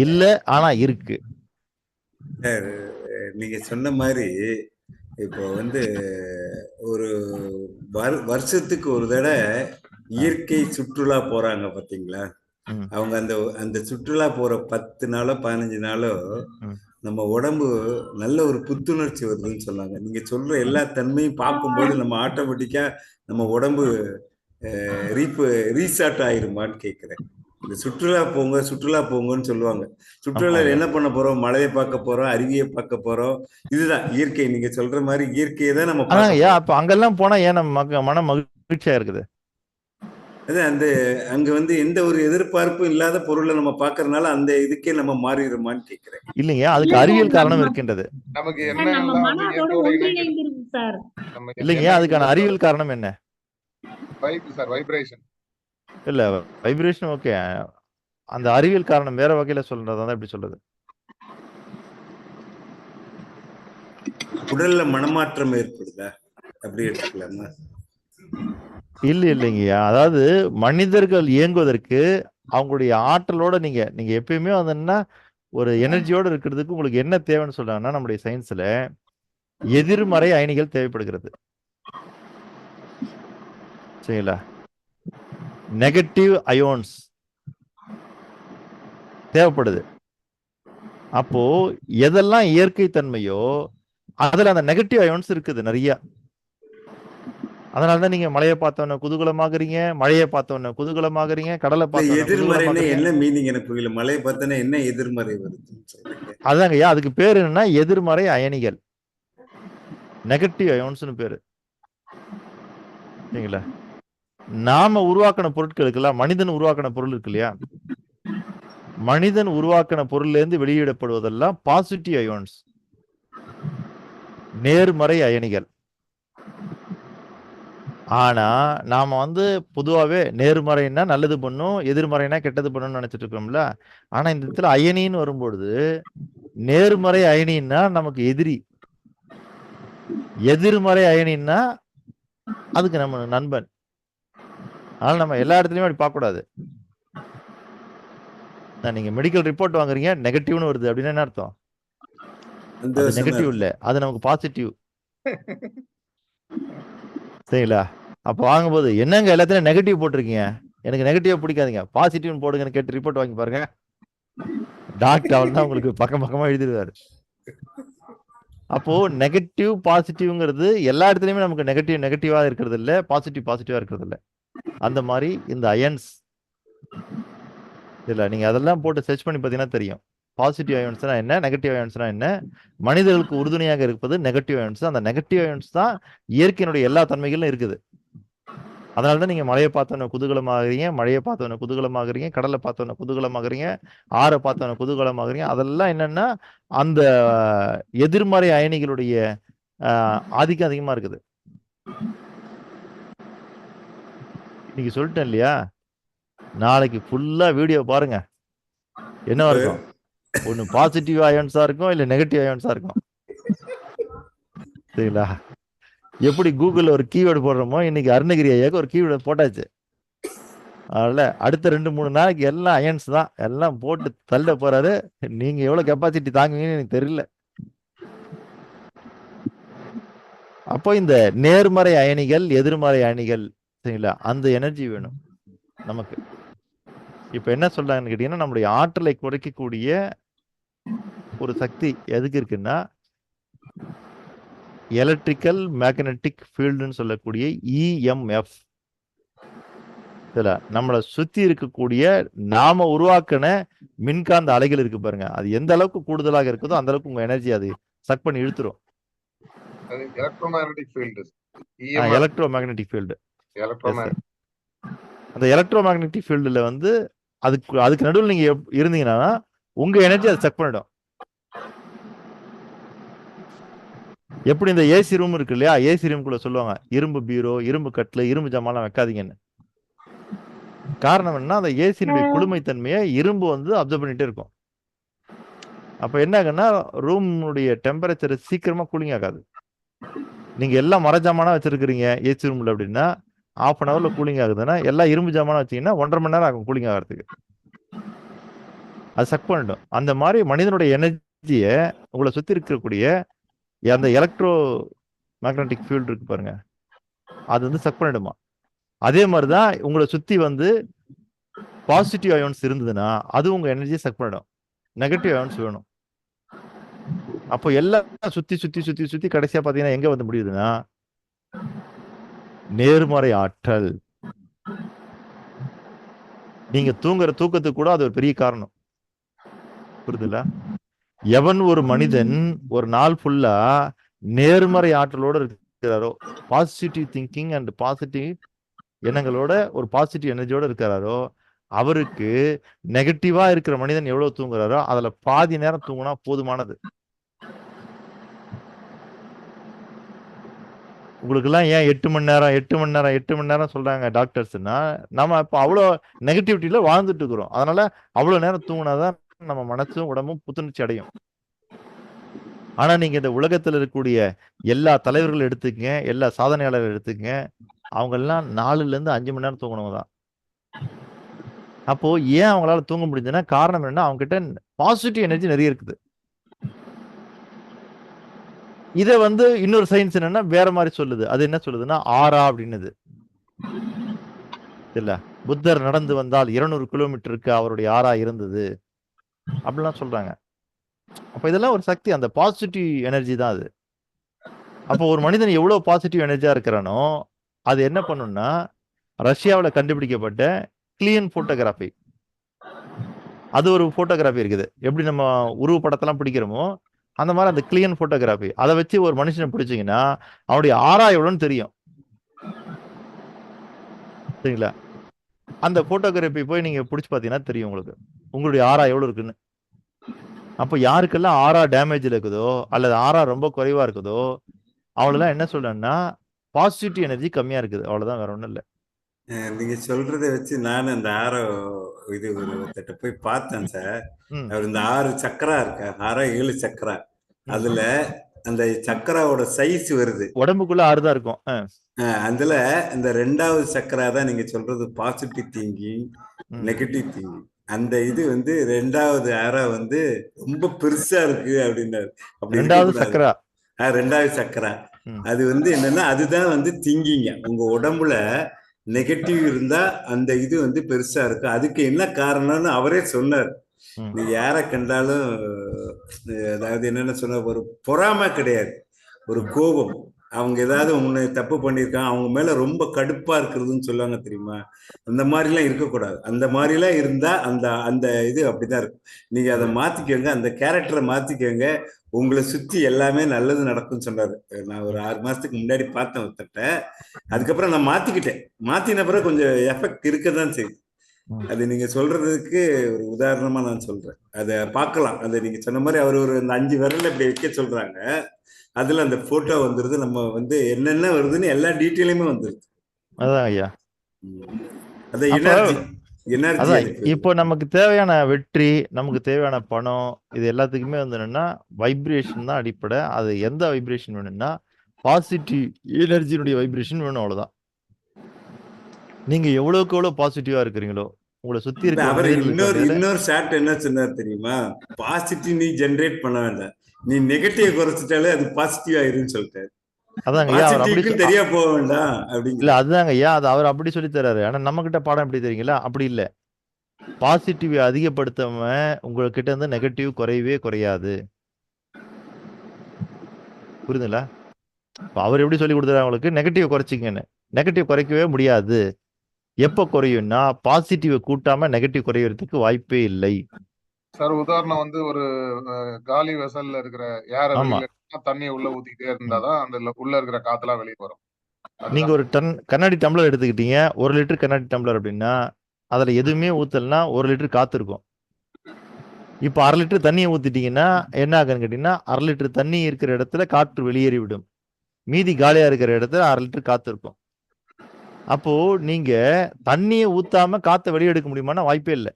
S1: இல்ல ஆனா இருக்கு.
S7: நீங்க சொன்ன மாதிரி இப்போ வந்து ஒரு வருஷத்துக்கு ஒரு தடவை இயற்கை சுற்றுலா போறாங்க பாத்தீங்களா? அவங்க அந்த அந்த சுற்றுலா போற 10 நாளோ 15 நாளோ நம்ம உடம்பு நல்ல ஒரு புத்துணர்ச்சி வருதுன்னு சொன்னாங்க. நீங்க சொல்ற எல்லா தன்மையும் பார்க்கும்போது நம்ம ஆட்டோமேட்டிக்கா நம்ம உடம்பு ரீசார்ட் ஆயிருமான்னு கேட்கிறேன். இந்த சுற்றுலா போங்கன்னு சொல்லுவாங்க. சுற்றுலா என்ன பண்ண போறோம்? மழையை பார்க்க போறோம், அருவியை பார்க்க போறோம். இதுதான் இயற்கை. நீங்க சொல்ற மாதிரி இயற்கையை தான் நம்ம
S1: ஏன் அப்ப அங்கெல்லாம் போனா ஏன் நம்ம மன மகிழ்ச்சியா இருக்குது?
S7: அது அந்த அங்க வந்து எந்த ஒரு எதிர்பார்ப்பும் இல்லாத பொருளை நம்ம பாக்குறதுனால அந்த இதுக்கே நம்ம மாறிடுமான்னு கேட்கிறேன்.
S1: இல்லைங்க, அதுக்கு அறிவியல் காரணம் இருக்கின்றது.
S2: நமக்கு
S1: இல்லைங்க, அதுக்கான அறிவியல் காரணம் என்ன?
S2: வைப்ரேஷன்
S1: இல்ல, வைப்ரேஷன் ஓகே. அந்த அறிவியல் காரணம் வேற வகையில சொல்றதா எப்படி சொல்றது?
S7: உடல்ல மனமாற்றம் ஏற்படுதா அப்படி எடுத்துக்கலாமா?
S1: இல்லைங்கய்யா, அதாவது மனிதர்கள் இயங்குவதற்கு அவங்களுடைய ஆற்றலோட நீங்க எப்பயுமே வந்தீங்கன்னா ஒரு எனர்ஜியோட இருக்கிறதுக்கு உங்களுக்கு என்ன தேவைன்னு சொல்றாங்கன்னா, நம்முடைய சயின்ஸ்ல எதிர்மறை அயனிகள் தேவைப்படுகிறது. சரிங்களா? நெகட்டிவ் அயோன்ஸ் தேவைப்படுது. அப்போ எதெல்லாம் இயற்கை தன்மையோ அதுல அந்த நெகட்டிவ் அயோன்ஸ் இருக்குது நிறைய. அதனாலதான் நீங்க மழையை பார்த்தோன்னு குதூகலமாகறீங்க, மழையை பார்த்தோன்னு குதூகலமாகறீங்க, கடலை பார்த்தோன்னு
S7: எதிர்மறைன்னு என்ன மீனிங் எனக்கு புரியல. மழையை பார்த்தோன்னா என்ன எதிர்மறை வருது?
S1: அதாங்கய்யா, அதுக்கு பேர் என்னன்னா எதிர்மறை அயனிகள், நெகட்டிவ் அயோன்ஸ்னு பேரு. சரிங்களா? நாம உருவாக்கின பொருட்களுக்கெல்லாம் மனிதன் உருவாக்கின பொருள் இருக்கு இல்லையா, மனிதன் உருவாக்கின பொருள்ல இருந்து வெளியிடப்படுவதெல்லாம் பாசிட்டிவ் அயோன்ஸ், நேர்மறை அயனிகள். ஆனா நாம பொதுவாவே நேர்மறைன்னா நல்லது பண்ணும், எதிர்மறைனா கெட்டது பண்ணும்னு நினைச்சிட்டு இருக்கோம்ல. ஆனா இந்த இடத்துல அயனின்னு வரும்பொழுது நேர்மறை அயனின்னா நமக்கு எதிரி, எதிர்மறை அயனின்னா அதுக்கு நம்ம நண்பன். அதனால நம்ம எல்லா இடத்துலயுமே அப்படி பார்க்க கூடாது. நீங்க மெடிக்கல் ரிப்போர்ட் வாங்குறீங்க, நெகட்டிவ்னு வருது அப்படின்னா என்ன அர்த்தம்? அது நெகட்டிவ் இல்ல, அது நமக்கு பாசிட்டிவ். சரிங்களா? அப்ப வாங்கும்போது என்னங்க எல்லாத்தையும் நெகட்டிவ் போட்டிருக்கீங்க, எனக்கு நெகட்டிவ் பிடிக்காதீங்க, பாசிட்டிவ் போடுங்கன்னு கேட்டு ரிப்போர்ட் வாங்கி பாருங்க. டாக்டர் அவன் தான் உங்களுக்கு பக்கமா எழுதிடுவாரு. அப்போ நெகட்டிவ் பாசிட்டிவ்ங்கிறது எல்லா இடத்துலயுமே நமக்கு நெகட்டிவா இருக்கிறது இல்ல, பாசிட்டிவா இருக்கிறது இல்ல. அந்த மாதிரி இந்த அயன்ஸ் இல்ல, நீங்க அதெல்லாம் போட்டு சர்ச் பண்ணி பார்த்தீங்கன்னா தெரியும். பாசிட்டிவ் அயன்ஸ்னா என்ன, நெகட்டிவ் அயன்ஸ்னா என்ன. மனிதர்களுக்கு உறுதுணையாக இருப்பது நெகட்டிவ் அயன்ஸ். அந்த நெகட்டிவ் அயன்ஸ் தான் இயற்கையினுடைய எல்லா தன்மைகளும் இருக்குது. அதனாலதான் நீங்க மழையை பார்த்தோன்னு குதூகலமாகறீங்க, மழையை பார்த்தோன்னு குதூகலமாகறீங்க, கடலை பார்த்தோன்னு குதூகலமாகறீங்க, ஆறை பார்த்தோன்னு குதூகலமாகறீங்க. அதெல்லாம் என்னன்னா அந்த எதிர்மறை அயனிகளுடைய ஆதிக்கம் அதிகமா இருக்குது. இன்னைக்கு சொல்லிட்டேன் இல்லையா, நாளைக்கு ஃபுல்லா வீடியோ பாருங்க. என்ன இருக்கும்? ஒண்ணு பாசிட்டிவ் அயன்ஸா இருக்கும், இல்ல நெகட்டிவ் அயன்ஸா இருக்கும். சரிங்களா? எப்படி கூகுள்ல ஒரு கீவேர்டு போடுறோமோ, இன்னைக்கு அருணகிரி ஐயாக்கு ஒரு கீவேர்டு போட்டாச்சு. அதனால அடுத்த 2-3 நாளைக்கு எல்லாம் அயன்ஸ் தான், எல்லாம் போட்டு தள்ள போறாரு. நீங்க எவ்வளவு கெப்பாசிட்டி தாங்குவீங்கன்னு எனக்கு தெரியல. அப்போ இந்த நேர்மறை அயனிகள், எதிர்மறை அயனிகள், சரிங்களா, அந்த எனர்ஜி வேணும் நமக்கு. இப்ப என்ன சொல்றாங்கன்னு கேட்டீங்கன்னா, நம்முடைய ஆற்றலை குறைக்கக்கூடிய ஒரு சக்தி எதுக்கு இருக்குன்னா, எலக்ட்ரிக்கல் மேக்னெட்டிக் ஃபீல்டுன்னு சொல்லக்கூடிய EMF. நம்மளை சுத்தி இருக்கக்கூடிய நாம உருவாக்கின மின்காந்த அலைகள் இருக்கு பாருங்க, அது எந்த அளவுக்கு கூடுதலாக இருக்குதோ அந்த அளவுக்கு உங்க எனர்ஜி அது சக் பண்ணி இழுத்துரும்.
S2: Electromagnetic field.
S1: Electromagnetic field. அந்த எலக்ட்ரோமேக்னெட்டிக் ஃபீல்டுல அதுக்கு நடுவில் நீங்க இருந்தீங்கன்னா உங்க எனர்ஜி அதை செக் பண்ணிடும். எப்படி இந்த ஏசி ரூம் இருக்கு இல்லையா, ஏசி ரூம்குள்ள சொல்லுவாங்க இரும்பு பீரோ, இரும்பு கட்டில், இரும்பு ஜாமான்லாம் வைக்காதீங்கன்னு. காரணம் என்ன? அந்த ஏசியினுடைய குளுமைத்தன்மையை இரும்பு அப்சர்வ் பண்ணிட்டே இருக்கும். அப்ப என்ன ஆகுன்னா ரூமுடைய டெம்பரேச்சர் சீக்கிரமா கூலிங் ஆகாது. நீங்க எல்லாம் மர ஜாமானா வச்சிருக்கிறீங்க ஏசி ரூம்ல அப்படின்னா 1/2 hourல கூலிங் ஆகுதுன்னா, எல்லாம் இரும்பு ஜாமானா வச்சீங்கன்னா 1.5 மணி நேரம் ஆகும் கூலிங் ஆகிறதுக்கு. அது சக் பண்ணிடும். அந்த மாதிரி மனிதனுடைய எனர்ஜியை உங்களை சுத்தி இருக்கக்கூடிய அந்த எலக்ட்ரோ மேக்னெட்டிக் ஃபீல்டு இருக்கு பாருங்க, அது வந்து சக் பண்ணிடுமா. அதே மாதிரி தான் உங்களை சுற்றி வந்து பாசிட்டிவ் அயோன்ஸ் இருந்ததுன்னா அது உங்கள் எனர்ஜியை சக் பண்ணிடும். நெகட்டிவ் அயோன்ஸ் வேணும். அப்போ எல்லாம் சுற்றி சுற்றி சுற்றி சுற்றி கடைசியாக பார்த்தீங்கன்னா எங்கே வந்து முடியுதுன்னா நேர்மறை ஆற்றல். நீங்க தூங்குற தூக்கத்துக்கு கூட அது ஒரு பெரிய காரணம். புரியுதுல்ல? எவன் ஒரு மனிதன் ஒரு நாள் ஃபுல்லா நேர்மறை ஆற்றலோட இருக்கிறாரோ, பாசிட்டிவ் திங்கிங் அண்ட் பாசிட்டிவ் எண்ணங்களோட ஒரு பாசிட்டிவ் எனர்ஜியோட இருக்கிறாரோ, அவருக்கு நெகட்டிவா இருக்கிற மனிதன் எவ்வளவு தூங்குறாரோ அதுல பாதி நேரம் தூங்கினா போதுமானது. உங்களுக்கு எல்லாம் ஏன் 8 மணி நேரம் 8 மணி நேரம் 8 மணி நேரம் சொல்றாங்க டாக்டர்ஸ்னா, நம்ம இப்போ அவ்வளோ நெகட்டிவிட்டியில வாழ்ந்துட்டு இருக்கிறோம். அதனால அவ்வளோ நேரம் தூங்கினாதான் நம்ம மனசும் உடம்பும் புத்துணர்ச்சி அடையும். ஆனா நீங்க இந்த உலகத்துல இருக்கக்கூடிய எல்லா தலைவர்கள் எடுத்துக்கங்க, எல்லா சாதனையாளர்கள் எடுத்துக்கங்க, அவங்க எல்லாம் 4ல இருந்து 5 மணி நேரம் தூங்கணும் தான். அப்போ ஏன் அவங்களால தூங்க முடியுதுன்னா காரணம் என்னன்னா அவங்க கிட்ட பாசிட்டிவ் எனர்ஜி நிறைய இருக்குது. இதை வந்து இன்னொரு சயின்ஸ் என்னன்னா வேற மாதிரி சொல்லுது. அது என்ன சொல்லுதுன்னா ஆரா அப்படின்னுது இல்ல, புத்தர் நடந்து வந்தால் 200 கிலோமீட்டருக்கு அவருடைய ஆரா இருந்தது அப்படிலாம் சொல்றாங்க. அப்ப இதெல்லாம் ஒரு சக்தி, அந்த பாசிட்டிவ் எனர்ஜி தான் அது. அப்போ ஒரு மனிதன் எவ்வளவு பாசிட்டிவ் எனர்ஜியா இருக்கிறானோ அது என்ன பண்ணும்னா, ரஷ்யாவில் கண்டுபிடிக்கப்பட்ட கிளியன் போட்டோகிராஃபி, அது ஒரு போட்டோகிராஃபி இருக்குது. எப்படி நம்ம உருவ படத்தெல்லாம் பிடிக்கிறோமோ அந்த மாதிரி அந்த கிளியன் போட்டோகிராஃபி, அதை வச்சு ஒரு மனுஷனை பிடிச்சிங்கன்னா அவனுடைய ஆரா எவ்வளோன்னு தெரியும். சரிங்களா? அந்த போட்டோகிராஃபி போய் நீங்க பிடிச்சி பார்த்தீங்கன்னா தெரியும் உங்களுக்கு உங்களுடைய ஆரா எவ்வளோ இருக்குன்னு. அப்போ யாருக்கெல்லாம் ஆரா டேமேஜில் இருக்குதோ அல்லது ஆரா ரொம்ப குறைவா இருக்குதோ அவளெல்லாம் என்ன சொல்றேன்னா பாசிட்டிவ் எனர்ஜி கம்மியா இருக்குது, அவ்வளவுதான், வேற ஒன்றும் இல்லை.
S7: நீங்க சொல்றதை வச்சு நானும் அந்த ஆரோ இது ஒருத்தட்ட போய் பார்த்தேன் சார். அவர் இந்த 6 சக்கரா இருக்க 7 சக்கரா, அதுல அந்த சக்கராவோட சைஸ் வருது,
S1: உடம்புக்குள்ள 6 தான் இருக்கும்.
S7: அதுல இந்த 2வது சக்கரா தான் நீங்க சொல்றது பாசிட்டிவ் திங்கிங் நெகட்டிவ் திங்கிங். அந்த இது வந்து 2வது ஆரா வந்து ரொம்ப பெருசா இருக்கு அப்படின்னாரு. அப்படி
S1: 2வது சக்கரா
S7: 2வது சக்கரா அது வந்து என்னன்னா அதுதான் வந்து திங்கிங்க. உங்க உடம்புல நெகட்டிவ் இருந்தா அந்த இது வந்து பெருசா இருக்கு. அதுக்கு என்ன காரணம்னு அவரே சொன்னார். நீங்க யாரை கண்டாலும் அதாவது என்னன்னு சொன்ன, ஒரு பொறாமை கிடையாது, ஒரு கோபம். அவங்க ஏதாவது உன்னை தப்பு பண்ணியிருக்காங்க அவங்க மேல ரொம்ப கடுப்பா இருக்கிறதுன்னு சொல்லுவாங்க தெரியுமா, அந்த மாதிரிலாம் இருக்கக்கூடாது. அந்த மாதிரிலாம் இருந்தா அந்த அந்த இது அப்படிதான் இருக்கும். நீங்க அதை மாத்திக்கோங்க, அந்த கேரக்டரை மாத்திக்கோங்க, உங்களை சுத்தி எல்லாமே நல்லது நடக்கும்னு சொன்னாரு. நான் ஒரு 6 மாசத்துக்கு முன்னாடி பார்த்தேன் ஒருத்தட்ட. அதுக்கப்புறம் நான் மாத்திக்கிட்டேன். மாத்தின பிறகு கொஞ்சம் எஃபெக்ட் இருக்கதான் செய்யுது. அது நீங்க சொல்றதுக்கு ஒரு உதாரணமா நான் சொல்றேன். அதை பார்க்கலாம். அதை நீங்க சொன்ன மாதிரி அவர் ஒரு 5 விரல்ல இப்படி வைக்க சொல்றாங்க, அதுல அந்த போட்டோ வந்துருது. நம்ம வந்து என்னென்ன வருதுன்னு எல்லா டீட்டெயிலுமே வந்துருது.
S1: அதான் ஐயா,
S7: அது எனர்ஜி.
S1: அதான் இப்போ நமக்கு தேவையான வெற்றி, நமக்கு தேவையான பணம், இது எல்லாத்துக்குமே வந்து என்னன்னா வைப்ரேஷன் தான் அடிப்படை. அது எந்த வைப்ரேஷன் வேணும்னா பாசிட்டிவ் எனர்ஜினுடைய வைப்ரேஷன் வேணும், அவ்வளவுதான். நீங்க எவ்வளவுக்கு எவ்வளவு பாசிட்டிவா இருக்கிறீங்களோ உங்களை சுத்தி இருக்க.
S7: அவர் இன்னொரு ஷாட் என்ன சொன்னார் தெரியுமா, பாசிட்டிவ் நீ ஜெனரேட் பண்ண வேண்டாம், நீ நெகட்டிவ் குறைச்சிட்டாலே அது பாசிட்டிவ் ஆயிருன்னு சொல்லிட்டாரு.
S1: அதாங்க ஐயா, அவர் அப்படி
S7: தெரிய போக வேண்டாம் அப்படின்னு.
S1: இல்ல அதுதாங்க ஐயா, அது அவர் அப்படி சொல்லி தர்றாரு. ஆனா நம்ம கிட்ட பாடம் எப்படி தெரியுங்களா, அப்படி இல்ல. பாசிட்டிவ் அதிகப்படுத்தாம உங்ககிட்ட இருந்து நெகட்டிவ் குறையவே குறையாது. புரியுதுங்களா? அவர் எப்படி சொல்லி கொடுத்தாரு அவங்களுக்கு, நெகட்டிவ் குறைச்சிங்கன்னு. நெகட்டிவ் குறைக்கவே முடியாது. எப்ப குறையும்னா பாசிட்டிவ் கூட்டாம நெகட்டிவ் குறையறதுக்கு வாய்ப்பே இல்லை.
S2: சார் உதாரணம் வந்து ஒரு காலி வெசல்ல இருக்கிற ஏர வெளியில தண்ணியை உள்ள ஊத்திக்கிட்டே இருந்தாதான் அந்த உள்ள இருக்கிற காத்தெல்லாம் வெளியே வரும்.
S1: நீங்க ஒரு கண்ணாடி டம்ளர் எடுத்துக்கிட்டீங்க, 1 லிட்டர் கண்ணாடி டம்ளர் அப்படின்னா அதுல எதுவுமே ஊத்தலன்னா 1 லிட்டர் காத்து இருக்கும். இப்ப 1/2 லிட்டர் தண்ணியை ஊத்திட்டீங்கன்னா என்ன ஆகுன்னு கேட்டீங்கன்னா 1/2 லிட்டர் தண்ணி இருக்கிற இடத்துல காற்று வெளியேறி விடும். மீதி காலியா இருக்கிற இடத்துல 1/2 லிட்டர் காத்து இருக்கும். அப்போ நீங்க தண்ணியை ஊத்தாம காத்த வெளியே எடுக்க முடியுமானா வாய்ப்பே இல்லை.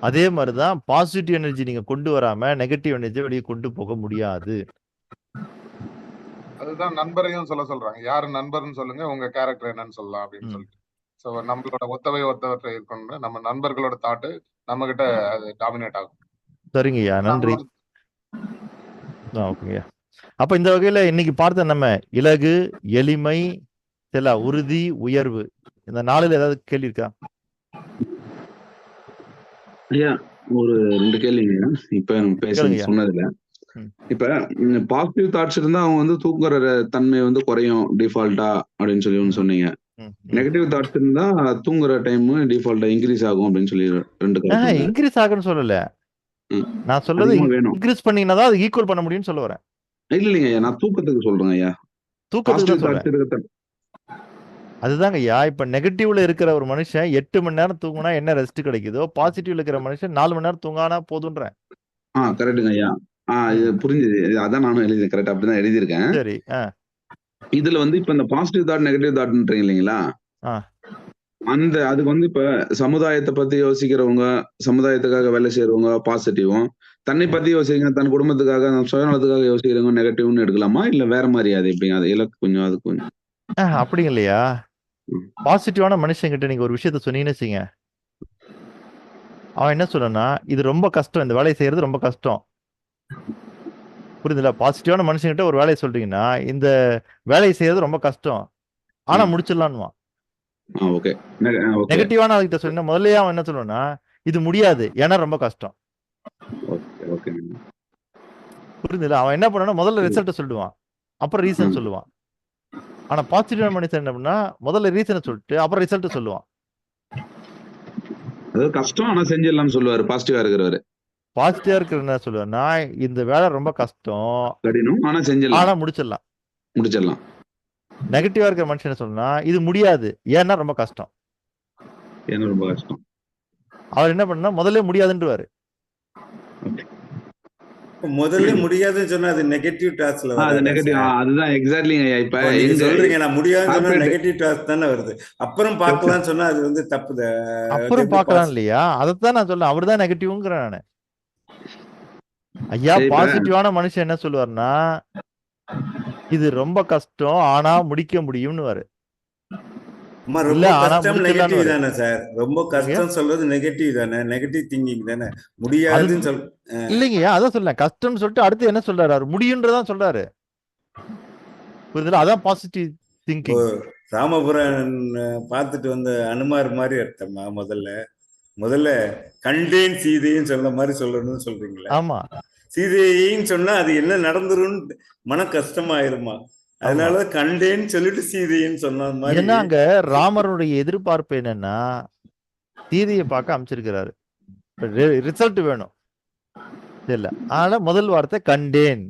S1: அதே மாதிரிதான் பாசிட்டிவ் எனர்ஜி நீங்க கொண்டு வராம நெகட்டிவ் எனர்ஜி வெளியே கொண்டு போக முடியாது.
S2: அதுதான் நண்பரையும் சொல்றாங்க. யாரு நண்பர்னு சொல்லுங்க, உங்க கேரக்டர் என்னன்னு சொல்லலாம் அப்படின்னு சொல்லிட்டு. சோ நம்மளோட ஒத்தவற்றை இருக்கணும்னு நம்ம நண்பர்களோட தாட்டு நம்ம கிட்ட அது டாமினேட் ஆகும்.
S1: சரிங்கய்யா, நன்றி. ஓகேங்கய்யா. அப்ப இந்த வகையில இன்னைக்கு பார்த்த நம்ம இலகு, எளிமை, சில உறுதி, உயர்வு, இந்த 4ல ஏதாவது கேள்வி இருக்கா?
S4: ஐயா ஒரு 2 கேள்விங்க. இப்ப
S1: கேளுங்கய்யா.
S4: சொன்னதுல இப்ப பாசிட்டிவ் தாட்ஸ் இருந்தா அவங்க வந்து தூங்குற தன்மை வந்து குறையும் டிஃபால்ட்டா அப்படின்னு சொல்லி ஒன்று சொன்னீங்க. நெகட்டிவ் தாட்ஸ் இருந்தா தூங்குற டைம் டிஃபால்ட்டா இன்க்ரீஸ் ஆகும் அப்படின்னு சொல்லி 2 கருத்து.
S1: இன்க்ரீஸ் ஆகுன்னு சொல்லல. நான் சொல்றது இன்க்ரீஸ் பண்ணீங்கன்னா தான் அது ஈக்குவல் பண்ண முடியும்னு சொல்ல வரேன்.
S4: இல்லைங்க ஐயா, நான் தூக்கத்துக்கு சொல்றேன் ஐயா.
S1: தூக்கத்துக்கு தான் சொல்றேன். அதுதாங்க ஐயா. இப்ப நெகட்டிவ்ல இருக்கிற ஒரு மனுஷன் 8 மணி நேரம் தூங்குனா என்ன ரெஸ்ட் கிடைக்குதோ, பாசிட்டிவ்ல இருக்கிற மனுஷன் 4 மணி நேரம் தூங்கானா போதுன்றேன்.
S4: கரெக்டுங்க ஐயா. இது புரிஞ்சுது. அதான் நானும் எழுதி கரெக்ட் அப்படிதான் எழுதியிருக்கேன்.
S1: சரி.
S4: இதுல வந்து இப்ப இந்த பாசிட்டிவ் தாட் நெகட்டிவ் தாட்ன்றீங்க இல்லைங்களா? அதுக்கு வந்து இப்ப சமுதாயத்தை பத்தி யோசிக்கிறவங்க, சமுதாயத்துக்காக வேலை செய்யறவங்க பாசிட்டிவும், தன்னை பத்தி யோசிக்கிறவங்க, தன் குடும்பத்துக்காக சுயநலத்துக்காக யோசிக்கிறவங்க நெகட்டிவ்னு எடுக்கலாமா இல்ல வேற மாதிரி? அது எப்படிங்க? அது இலக்கு கொஞ்சம் அது கொஞ்சம்
S1: அப்படிங்க இல்லையா? பாசிட்டிவான மனுஷங்கிட்ட நீங்க ஒரு விஷயத்த சொன்னீங்கன்னு வச்சுங்க, அவன் என்ன சொல்லனா, இது ரொம்ப கஷ்டம், இந்த வேலையை செய்யறது ரொம்ப கஷ்டம். புரியுதுல? பாசிட்டிவான மனுஷங்கிட்ட ஒரு வேலையை சொல்றீங்கன்னா, இந்த வேலையை செய்யறது ரொம்ப கஷ்டம், ஆனா முடிச்சிடலான்னுவான். நெகட்டிவான அதுகிட்ட சொன்னா முதல்லயே அவன் என்ன சொல்லுவான்னா, இது முடியாது ஏன்னா ரொம்ப கஷ்டம். புரியுதுல? அவன் என்ன பண்ணா முதல்ல ரிசல்ட்டை சொல்லுவான், அப்புறம் ரீசன் சொல்லுவான். ஆனா பாசிட்டிவான மனுஷன் என்ன பண்ணா, முதல்ல ரீசனை சொல்லிட்டு அப்புறம் ரிசல்ட் சொல்லுவான்.
S4: அது கஷ்டம் ஆனா செஞ்சிடலாம்னு சொல்லுவாரு பாசிட்டிவா இருக்கிறவரு.
S1: பாசிட்டிவா இருக்கிற என்ன சொல்லுவாருன்னா, இந்த வேலை ரொம்ப கஷ்டம்,
S4: கடினம், ஆனா செஞ்சிடலாம்,
S1: ஆனா முடிச்சிடலாம். நெகட்டிவா இருக்கிற மனுஷன் என்ன சொல்லணும்னா, இது முடியாது ஏன்னா ரொம்ப கஷ்டம். அவர் என்ன பண்ணா முதல்ல முடியாதுன்றவாரு.
S7: முதல்ல முடியாதுன்னு சொன்னா அது நெகட்டிவ் டாஸ்க்ல
S4: அது நெகட்டிவ். அதுதான் எக்ஸாக்ட்லிங்க. இப்ப
S7: நீங்க சொல்றீங்க நான் முடியாதுன்னு சொன்னா நெகட்டிவ் டாஸ்க் தானே வருது. அப்புறம் பார்க்கலாம்னு சொன்னா அது வந்து தப்பு.
S1: அப்புறம் பார்க்கலாம் இல்லையா? அதைத்தான் நான் சொல்றேன். அவர்தான் நெகட்டிவ்ங்கிறேன் நானு. ஐயா பாசிட்டிவான மனுஷன் என்ன சொல்லுவாருன்னா, இது ரொம்ப கஷ்டம் ஆனா முடிக்க முடியும்னு.
S7: ரொம்ப கஷ்டம் நெகட்டிவ் தானே சார்? ரொம்ப கஷ்டம் சொல்றது நெகட்டிவ் தானே, நெகட்டிவ் திங்கிங் தானே. முடியாதுன்னு சொல்
S1: இல்லைங்கய்யா, அதான் சொல்றேன். கஷ்டம்னு சொல்லிட்டு அடுத்து என்ன சொல்றாரு? அவர் முடியுன்றதான் சொல்றாரு. புரியுதுல? அதான் பாசிட்டிவ் திங்கிங்.
S7: ராமபுரம் பார்த்துட்டு வந்த அனுமார் மாதிரி அர்த்தமா? முதல்ல கண்டேன் சீதைன்னு சொல்ல மாதிரி சொல்லணும்னு சொல்றீங்களா?
S1: ஆமா.
S7: சீதையின்னு சொன்னா அது என்ன நடந்துரும் மன கஷ்டமாயிருமா? அதனால கண்டேன்னு சொல்லிட்டு சீதைன்னு சொன்ன மாதிரி.
S1: ஏன்னா அங்க ராமருடைய எதிர்பார்ப்பு என்னன்னா, சீதையை பார்க்க அமைச்சிருக்கிறாரு, ரிசல்ட் வேணும் இல்ல. ஆனா முதல் வார்த்தை கண்டேன்,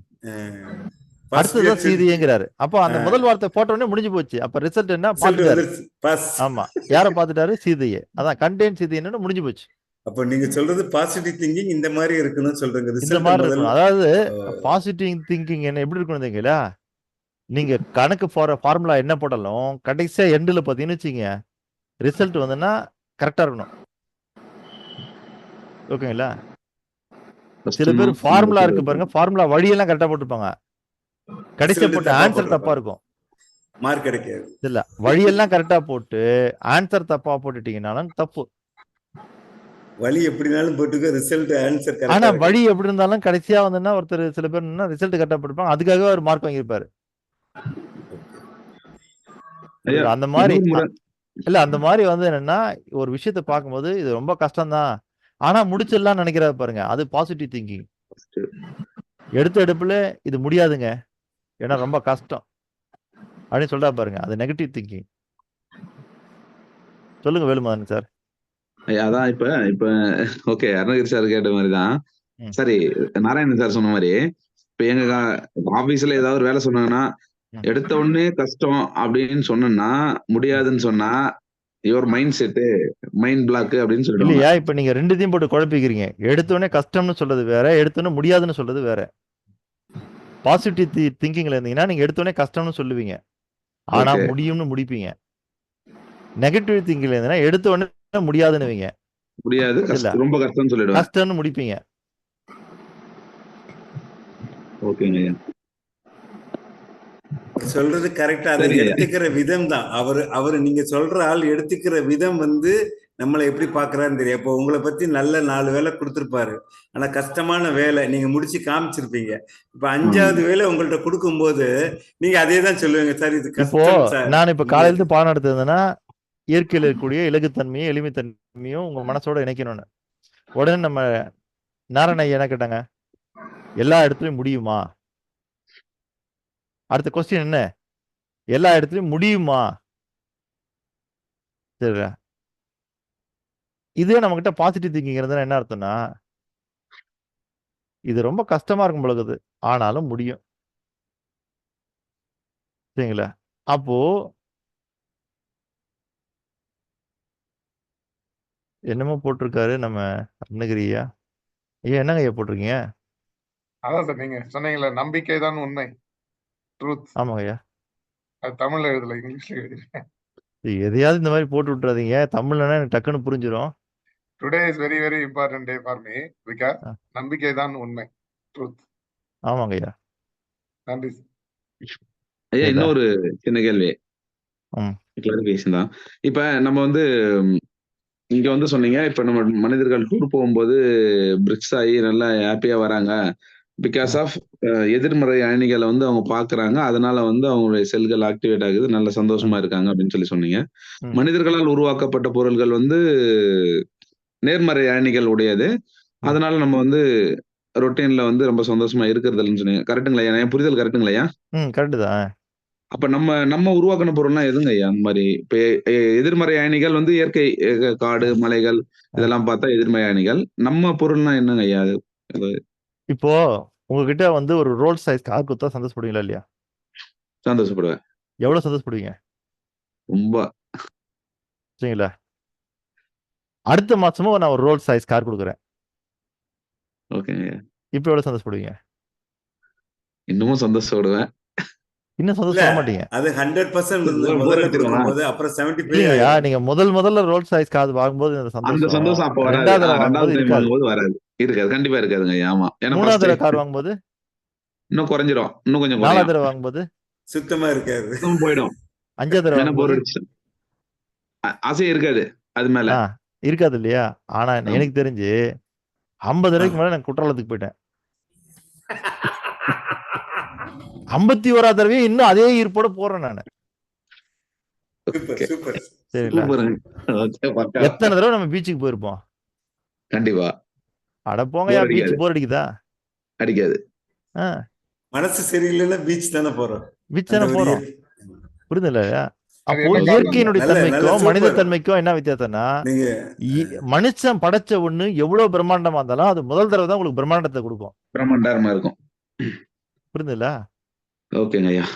S1: அடுத்ததான் சீதைங்கிறாரு. அப்போ அந்த முதல் வார்த்தை போட்ட உடனே முடிஞ்சு போச்சு. அப்ப ரிசல்ட் என்ன? பாத்துட்டாரு. ஆமா, யார பாத்துட்டாரு? சீதையை. அதான் கண்டேன் சீதைன்னு முடிஞ்சு போச்சு.
S7: அப்ப நீங்க சொல்றது பாசிட்டிவ் திங்கிங் இந்த மாதிரி இருக்கணும்னு சொல்றீங்க.
S1: இந்த மாதிரி இருக்கணும். அதாவது பாசிட்டிவ் திங்கிங் என்ன எப்படி இருக்கணும்? நீங்க கணக்கு ஃபார்முலா என்ன போட்டாலும் கடைசியா எண்டில் பார்த்தீங்கன்னு வச்சுங்க, ரிசல்ட் வந்துன்னா கரெக்டா இருக்கணும். ஓகேங்களா? சில பேர் ஃபார்முலா இருக்கு பாருங்க, ஃபார்முலா வழியெல்லாம் கரெக்டா போட்டுருப்பாங்க, கடைசியா போட்ட ஆன்சர் தப்பா இருக்கும்,
S7: மார்க் கிடைக்காது.
S1: இல்ல வழியெல்லாம் கரெக்டா போட்டு ஆன்சர் தப்பா போட்டுட்டீங்கன்னாலும் தப்பு.
S7: வழி எப்படினாலும் போட்டுக்க, ரிசல்ட் ஆன்சர் கரெக்டா.
S1: ஆனா வழி எப்படி இருந்தாலும் கடைசியா வந்துன்னா ஒருத்தர் சில பேர் ரிசல்ட் கரெக்டா போட்டுப்பாங்க, அதுக்காக ஒரு மார்க் வாங்கியிருப்பாரு. அந்த மாதிரி இல்ல, அந்த மாதிரி வந்து என்னன்னா ஒரு விஷயத்த பார்க்கும்போது இது ரொம்ப கஷ்டம்தான் ஆனா முடிச்சிடலாம் நினைக்கிறாரு பாருங்க, அது பாசிட்டிவ் திங்கிங். எடுத்த எடுப்புல இது முடியாதுங்க ஏன்னா ரொம்ப கஷ்டம் அப்படின்னு சொல்றா பாருங்க, அது நெகட்டிவ் திங்கிங். சொல்லுங்க வேலுமதன் சார்.
S4: அதான் இப்ப ஓகே, அருணகிரி சார் கேட்ட மாதிரிதான். சரி, நாராயணன் சார் சொன்ன மாதிரி இப்ப எங்க ஆபீஸ்ல ஏதாவது ஒரு வேலை சொன்னாங்கன்னா, எடுத்த உடனே கஷ்டம் அப்படின்னு சொன்னா, முடியாதுன்னு சொன்னா your mind set mind black அப்படின்னு சொல்லிடுவாங்க.
S1: இல்லையா? இப்ப நீங்க ரெண்டுத்தையும் போட்டு குழப்பிக்கிறீங்க. எடுத்த உடனே கஷ்டம்னு சொல்றது வேற, எடுத்த உடனே முடியாதுன்னு சொல்றது வேற. பாசிட்டிவ் திங்கிங்ல இருந்தீங்கன்னா நீங்க எடுத்த உடனே கஷ்டம்னு சொல்லுவீங்க, ஆனா முடியும்னு முடிப்பீங்க. நெகட்டிவ் திங்கிங்ல இருந்தீங்கன்னா எடுத்த உடனே முடியாதுன்னு வைங்க,
S4: முடியாது ரொம்ப கஷ்டம்னு சொல்லிடுவாங்க,
S1: கஷ்டம்னு முடிப்பீங்க.
S4: ஓகேங்க,
S7: சொல்றது கரெக்டா. அதை எடுத்துக்கிற விதம் தான் அவரு நீங்க சொல்ற ஆள் எடுத்துக்கிற விதம் வந்து நம்மளை எப்படி பாக்குறாருன்னு தெரியும். இப்போ உங்களை பத்தி நல்ல 4 வேலை கொடுத்துருப்பாரு, ஆனா கஷ்டமான வேலை நீங்க முடிச்சு காமிச்சிருப்பீங்க. இப்ப 5வது வேலை உங்கள்ட்ட கொடுக்கும்போது நீங்க அதே தான் சொல்லுவீங்க, சார் இது
S1: இப்போ
S7: கஷ்டம் சார்.
S1: நான் இப்ப காலையில இருந்து பாடம் நடத்துதுன்னா இயற்கையில் இருக்கக்கூடிய இலகுத்தன்மையும் எளிமைத்தன்மையும் உங்க மனசோட இணைக்கணும்னு. உடனே நம்ம நாராயண ஐயா என்ன கேட்டாங்க, எல்லா இடத்துலயும் முடியுமா? அடுத்த கொஸ்டின் என்ன, எல்லா இடத்துலயும் முடியுமா? சரி, இதே நம்ம கிட்ட பாசிட்டிவ் திங்கிங் இருந்தா என்ன அர்த்தம்னா, இது ரொம்ப கஷ்டமா இருக்கும் பொழுது ஆனாலும் முடியும். சரிங்களா? அப்போ என்னமோ போட்டிருக்காரு நம்ம அருணகிரியா. ஐயா என்னங்க ஐயா போட்டிருக்கீங்க?
S2: அதான் சார் நீங்க சொன்னீங்கல்ல, நம்பிக்கை தான் உண்மை, ட்ரூத்.
S1: ஆமாங்க ஐயா.
S2: அது தமிழ்ல எழுதல, இங்கிலீஷ்ல எழுதிருக்கேன்.
S1: எதையாவது இந்த மாதிரி போட்டு விட்டுறாதீங்க, தமிழ்லன்னா எனக்கு டக்குன்னு புரிஞ்சிடும்.
S2: Today is very very important day for me because நம்பிக்கை தான் உண்மை, ட்ரூத்.
S1: ஆமாங்க ஐயா.
S2: நன்றி
S4: ஐயா. இன்னொரு சின்ன கேள்வி, கிளாரிபிகேஷன் தான். இப்ப நம்ம வந்து இங்க வந்து சொன்னீங்க, இப்ப நம்ம மனிதர்கள் டூர் போகும்போது பிரிக்ஸ் ஆகி நல்லா ஹாப்பியா வராங்க பிகாஸ் ஆஃப் எதிர்மறை அயனிகளை வந்து அவங்க பாக்குறாங்க, அதனால வந்து அவங்களுடைய செல்கள் ஆக்டிவேட் ஆகுது, நல்ல சந்தோஷமா இருக்காங்க அப்படின்னு சொல்லி சொன்னீங்க. மனிதர்களால் உருவாக்கப்பட்ட பொருள்கள் வந்து நேர்மறை அயனிகள் உடையது, அதனால நம்ம வந்து ரொட்டீன்ல வந்து ரொம்ப சந்தோஷமா இருக்கிறது இல்லைன்னு சொன்னீங்க. கரெக்டுங்களா? என் புரிதல் கரெக்டுங்களா?
S1: கரெக்டு தான்.
S4: அப்ப நம்ம உருவாக்கின பொருள்லாம் எதுங்க ஐயா? அந்த மாதிரி இப்ப எதிர்மறை அயனிகள் வந்து இயற்கை, காடு மலைகள் இதெல்லாம் பார்த்தா எதிர்மறை அயனிகள். நம்ம பொருள்னா என்னங்க ஐயா?
S1: இப்போ உங்ககிட்ட வந்து ஒரு ரோல் சைஸ் கார் கொடுத்தா சந்தோஷப்படுவீங்களா இல்லையா?
S4: சந்தோஷப்படுவேன்.
S1: எவ்வளவு சந்தோஷப்படுவீங்க?
S4: ரொம்ப.
S1: சரிங்களா? அடுத்த மாசமும் நான் ஒரு ரோல் சைஸ் கார் கொடுக்குறேன்.
S4: ஓகேங்க.
S1: இப்ப எவ்வளவு சந்தோஷப்படுவீங்க?
S4: இன்னமும் சந்தோஷப்படுவேன்.
S1: இன்னும் சந்தோஷப்பட மாட்டீங்க.
S7: அது 100% முதல்ல கொடுக்கும்போது அப்புறம் 75
S1: இல்லையா? நீங்க முதல்ல ரோல் சைஸ் கார் வாங்கும்போது அந்த
S4: சந்தோஷம் அப்ப வராது. ரெண்டாவது டைம் வாங்கும்போது வராது. இருக்காது, கண்டிப்பா இருக்காதுங்க. ஆமா. ஏன்னா
S1: மூணாவது தடவை கார் வாங்கும்போது
S4: இன்னும் குறைஞ்சிரும், இன்னும் கொஞ்சம் குறையும்.
S1: 4வது தடவை வாங்கும்போது
S7: சுத்தமா இருக்காது,
S4: போயிடும்.
S1: 5வது தடவை வாங்கும்போது
S4: ஆசையே இருக்காது அது மேல.
S1: இருக்காது இல்லையா? ஆனா எனக்கு தெரிஞ்சு 50 தடவைக்கு மேல நான் குற்றாலத்துக்கு போயிட்டேன். 51வது தடவையும் இன்னும் அதே ஈர்ப்போட போறேன் நானு. சரிங்களா? எத்தனை தடவை நம்ம பீச்சுக்கு போயிருப்போம்?
S4: கண்டிப்பா.
S1: அட போங்கயா, பீச் போர் அடிக்குதா?
S4: அடிக்காது.
S7: மனசு சரியில்லைன்னா பீச் தானே போறோம்.
S1: பீச் தானே போறோம். புரியுது இல்லையா? அப்போ இயற்கையினுடைய தன்மைக்கும் மனித தன்மைக்கும் என்ன வித்தியாசம்னா, மனுஷன் படைச்ச ஒண்ணு எவ்வளவு பிரம்மாண்டமா இருந்தாலும் அது முதல் தடவை தான் உங்களுக்கு பிரம்மாண்டத்தை கொடுக்கும்.
S4: பிரம்மாண்டமா இருக்கும்.
S1: புரியுதுல்ல?
S4: ஓகேங்க ஐயா.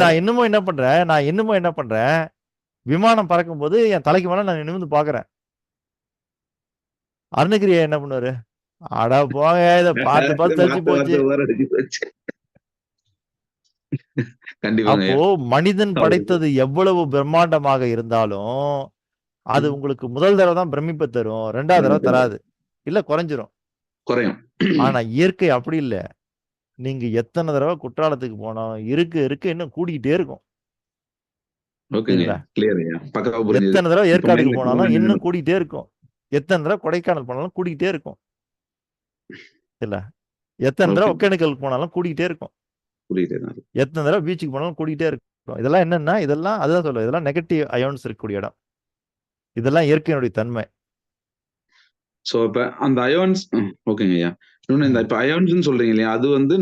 S1: நான் இன்னமும் என்ன பண்றேன், விமானம் பறக்கும் போது என் தலைக்கு மேல நான் நிமிர்ந்து பாக்குறேன். அருணகிரியா என்ன பண்ணுவாரு, அடா போங்க இத பார்த்து தச்சு போச்சு. அப்போ மனிதன் படைத்தது எவ்வளவு பிரம்மாண்டமாக இருந்தாலும் அது உங்களுக்கு முதல் தடவை தான் பிரமிப்பை தரும், 2வது தடவை தராது, இல்ல குறையும். ஆனா இயற்கை அப்படி இல்ல. நீங்க எத்தனை தடவை குற்றாலத்துக்கு போனாலும் இருக்கு இன்னும் கூடிக்கிட்டே இருக்கும். எத்தனை தடவை ஏற்காடுக்கு போனாலும் இன்னும் கூடிக்கிட்டே இருக்கும். எத்தனை தடவை கொடைக்கானல் போனாலும் கூடிக்கிட்டே இருக்கும். இல்ல எத்தனை தடவை ஒகேனக்கல் போனாலும் கூடிக்கிட்டே இருக்கும். எத்தனை தடவை பீச்சுக்கு போனாலும் கூடிக்கிட்டே இருக்கும். இதெல்லாம் என்னன்னா, இதெல்லாம் அதுதான் சொல்ல, இதெல்லாம் நெகட்டிவ் அயோன்ஸ் இருக்கக்கூடிய இடம். இதெல்லாம் இயற்கையினுடைய தன்மை.
S4: சோ இப்ப அந்த அயோன்ஸ் ஓகேங்க ஐயா. இன்னொன்னு இந்த இப்ப அயோன்ஸ் சொல்றீங்க இல்லையா, அது வந்து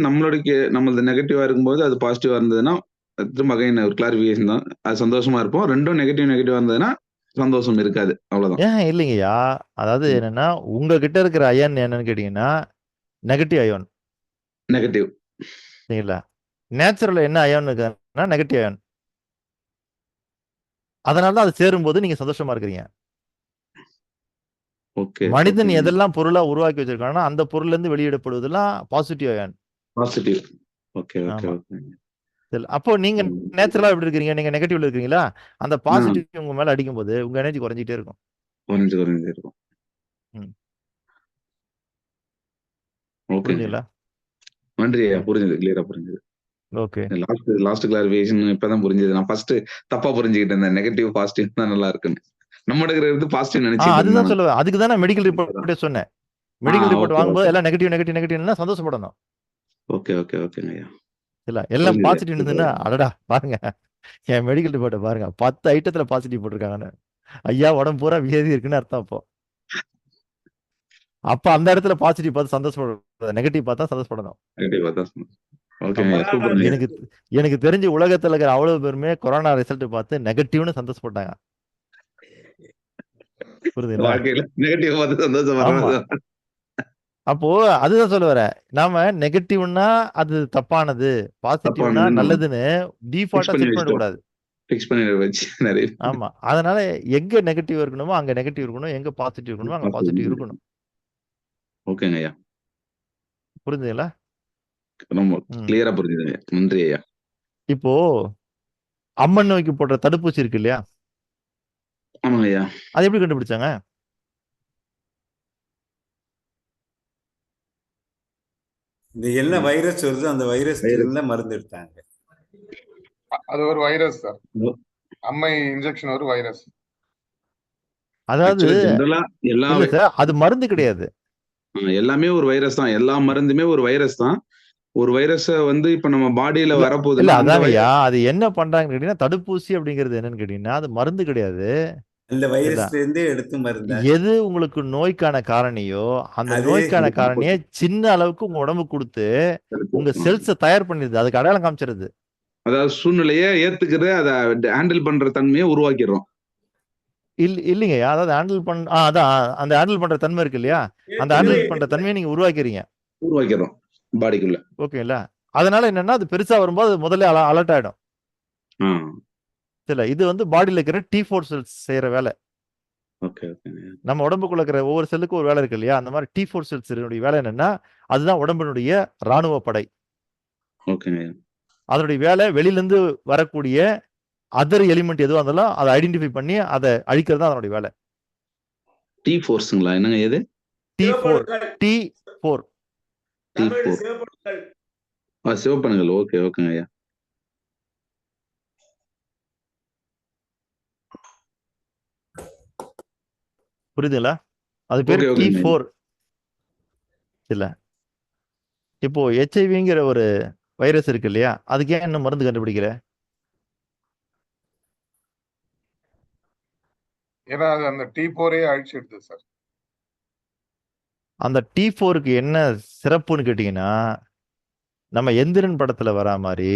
S4: நம்மளது நெகட்டிவா இருக்கும்போது அது பாசிட்டிவா இருந்ததுன்னா திரும்ப அகைன் ஒரு கிளாரிபிகேஷன் தான், அது சந்தோஷமா இருப்போம். ரெண்டும் நெகட்டிவா இருந்ததுன்னா சந்தோஷம் இருக்காது, அவ்வளவுதான்.
S1: இல்லைங்கய்யா, அதாவது என்னன்னா உங்ககிட்ட இருக்கிற அயன் என்னன்னு கேட்டீங்கன்னா நெகட்டிவ் அயோன்.
S4: நெகட்டிவ்
S1: சரிங்களா? நேச்சுரல் என்ன அயோன் இருக்குன்னா நெகட்டிவ் அயோன். அதனாலதான் அது சேரும்போது நீங்க சந்தோஷமா இருக்கிறீங்க. மனிதன் எதெல்லாம் பொருளா உருவாக்கி வச்சிருக்காங்கன்னா அந்த பொருள்ல இருந்து வெளியிடப்படுவதெல்லாம் பாசிட்டிவ் அயான்.
S4: பாசிட்டிவ். ஓகே.
S1: அப்போ நீங்க நேச்சுரலா எப்படி இருக்கீங்க, நீங்க நெகட்டிவ்ல இருக்கீங்களா, அந்த பாசிட்டிவ் உங்க மேல அடிக்கும் போது உங்க எனர்ஜி குறைஞ்சிட்டே இருக்கும்.
S4: ஓகேங்களா? நன்றி ஐயா, புரிஞ்சது, கிளியரா புரிஞ்சது.
S1: ஓகே.
S4: லாஸ்ட் கிளாரிஃபிகேஷன் இப்பதான் புரிஞ்சது. நான் ஃபர்ஸ்ட் தப்பா புரிஞ்சுக்கிட்டேன். இந்த நெகட்டிவ் பாசிட்டிவ் தான் நல்லா இருக்குன்னு. நம்ம எடுக்கிறது பாசிட்டிவ் நினைச்சிட்டு
S1: அதுதான்
S4: இருந்தோம்.
S1: சொல்லுவேன். அதுக்கு தான் நான் மெடிக்கல் ரிப்போர்ட்டே சொன்னேன். மெடிக்கல் ரிப்போர்ட் வாங்கும்போது எல்லாம் நெகட்டிவ்னா சந்தோஷப்படணும்.
S4: ஓகே ஓகே ஓகேங்க ஐயா.
S1: இல்ல எல்லாம் பாசிட்டிவ் இருந்ததுன்னா அடடா பாருங்க என் மெடிக்கல் ரிப்போர்ட்டை பாருங்க 10 ஐட்டத்துல பாசிட்டிவ் போட்டிருக்காங்கன்னு. ஐயா உடம்பு பூரா வியாதி இருக்குன்னு அர்த்தம். அப்ப அந்த இடத்துல பாசிட்டிவ் பார்த்து சந்தோஷப்படணும், நெகட்டிவ் பார்த்தா சந்தோஷப்படணும். எனக்கு தெரிஞ்ச உலகத்துல இருக்கிற அவ்வளவு பேருமே கொரோனா ரிசல்ட் பார்த்து நெகட்டிவ்னு சந்தோஷப்பட்டாங்க. அப்போ அதுதான் சொல்ல வர, நாம நெகட்டிவ்னா அது தப்பானது, பாசிட்டிவ்னா நல்லதுன்னு டிஃபால்ட்டா செட் பண்ணக்கூடாது. ஆமா, அதனால எங்க நெகட்டிவ் இருக்கணுமோ அங்க நெகட்டிவ் இருக்கணும், எங்க பாசிட்டிவ் இருக்கணுமோ அங்க பாசிட்டிவ் இருக்கணும்.
S4: ஓகேங்க ஐயா,
S1: புரிஞ்சுங்களா?
S4: ரொம்ப கிளியரா புரிஞ்சுதுங்க, நன்றி ஐயா.
S1: இப்போ அம்மன் நோய்க்கு போடுற தடுப்பூசி இருக்கு இல்லையா?
S4: ஆமாங்க ஐயா.
S1: அது எப்படி கண்டுபிடிச்சாங்க?
S7: இந்த என்ன வைரஸ் வருது அந்த வைரஸ்ல மருந்து எடுத்தாங்க.
S2: அது ஒரு வைரஸ் சார். அம்மை இன்ஜெக்ஷன் ஒரு வைரஸ்.
S1: அதாவது அது மருந்து கிடையாது,
S4: எல்லாமே ஒரு வைரஸ் தான். எல்லா மருந்துமே ஒரு வைரஸ் தான். ஒரு வைரஸ வந்து இப்ப நம்ம பாடியில வரப்போகுது.
S1: இல்ல அதாங்கய்யா, அது என்ன பண்றாங்கன்னு கேட்டீங்கன்னா, தடுப்பூசி அப்படிங்கிறது என்னன்னு கேட்டீங்கன்னா அது மருந்து கிடையாது.
S7: அந்த வைரஸ்ல இருந்து எடுத்து மருந்து.
S1: எது உங்களுக்கு நோய்க்கான காரணியோ அந்த நோய்க்கான காரணியை சின்ன அளவுக்கு உங்க உடம்பு கொடுத்து உங்க செல்ஸை தயார் பண்ணிடுது, அதுக்கு அடையாளம் காமிச்சிருது.
S4: அதாவது சூழ்நிலையை ஏத்துக்கிறது, அதை ஹேண்டில் பண்ற தன்மையை உருவாக்கிடுறோம்.
S1: இல்லைங்க, அதாவது அதான் அந்த ஹேண்டில் பண்ற தன்மை இருக்கு இல்லையா, அந்த ஹேண்டில் பண்ற தன்மையை நீங்க உருவாக்கிறோம்
S4: பாடிக்குள்ள.
S1: ஓகேங்களா? அதனால என்னன்னா அது பெருசா வரும்போது அது முதல்ல அலர்ட் ஆயிடும். இல்ல இது வந்து பாடியில இருக்கிற T4 செல்ஸ் செய்யற வேலை. நம்ம உடம்புக்குள்ள இருக்கிற ஒவ்வொரு செல்லுக்கும் ஒரு வேலை இருக்கு இல்லையா, அந்த மாதிரி T4 செல்ஸ் வேலை என்னன்னா அதுதான் உடம்பினுடைய ராணுவ படை. அதனுடைய வேலை வெளியில இருந்து வரக்கூடிய அதர் எலிமெண்ட் எதுவா இருந்தாலும் அதை ஐடென்டிஃபை பண்ணி அதை அழிக்கிறது தான் அதனுடைய வேலை.
S4: T4ங்களா? என்னங்க எது?
S1: T4
S4: சிவப்பணுகள். ஓகே ஓகேங்க ஐயா.
S1: புரியுதுங்களா? அது பேர் T4 இல்ல. இப்போ HIV ஒரு வைரஸ் இருக்கு இல்லையா, அதுக்கு ஏன் இன்னும் மருந்து கண்டுபிடிக்கல?
S2: ஏன்னா அது அந்த T4 அழிச்சிடுது சார்.
S1: அந்த T4க்கு என்ன சிறப்புன்னு கேட்டீங்கன்னா, நம்ம எந்திரன் படத்துல வரா மாதிரி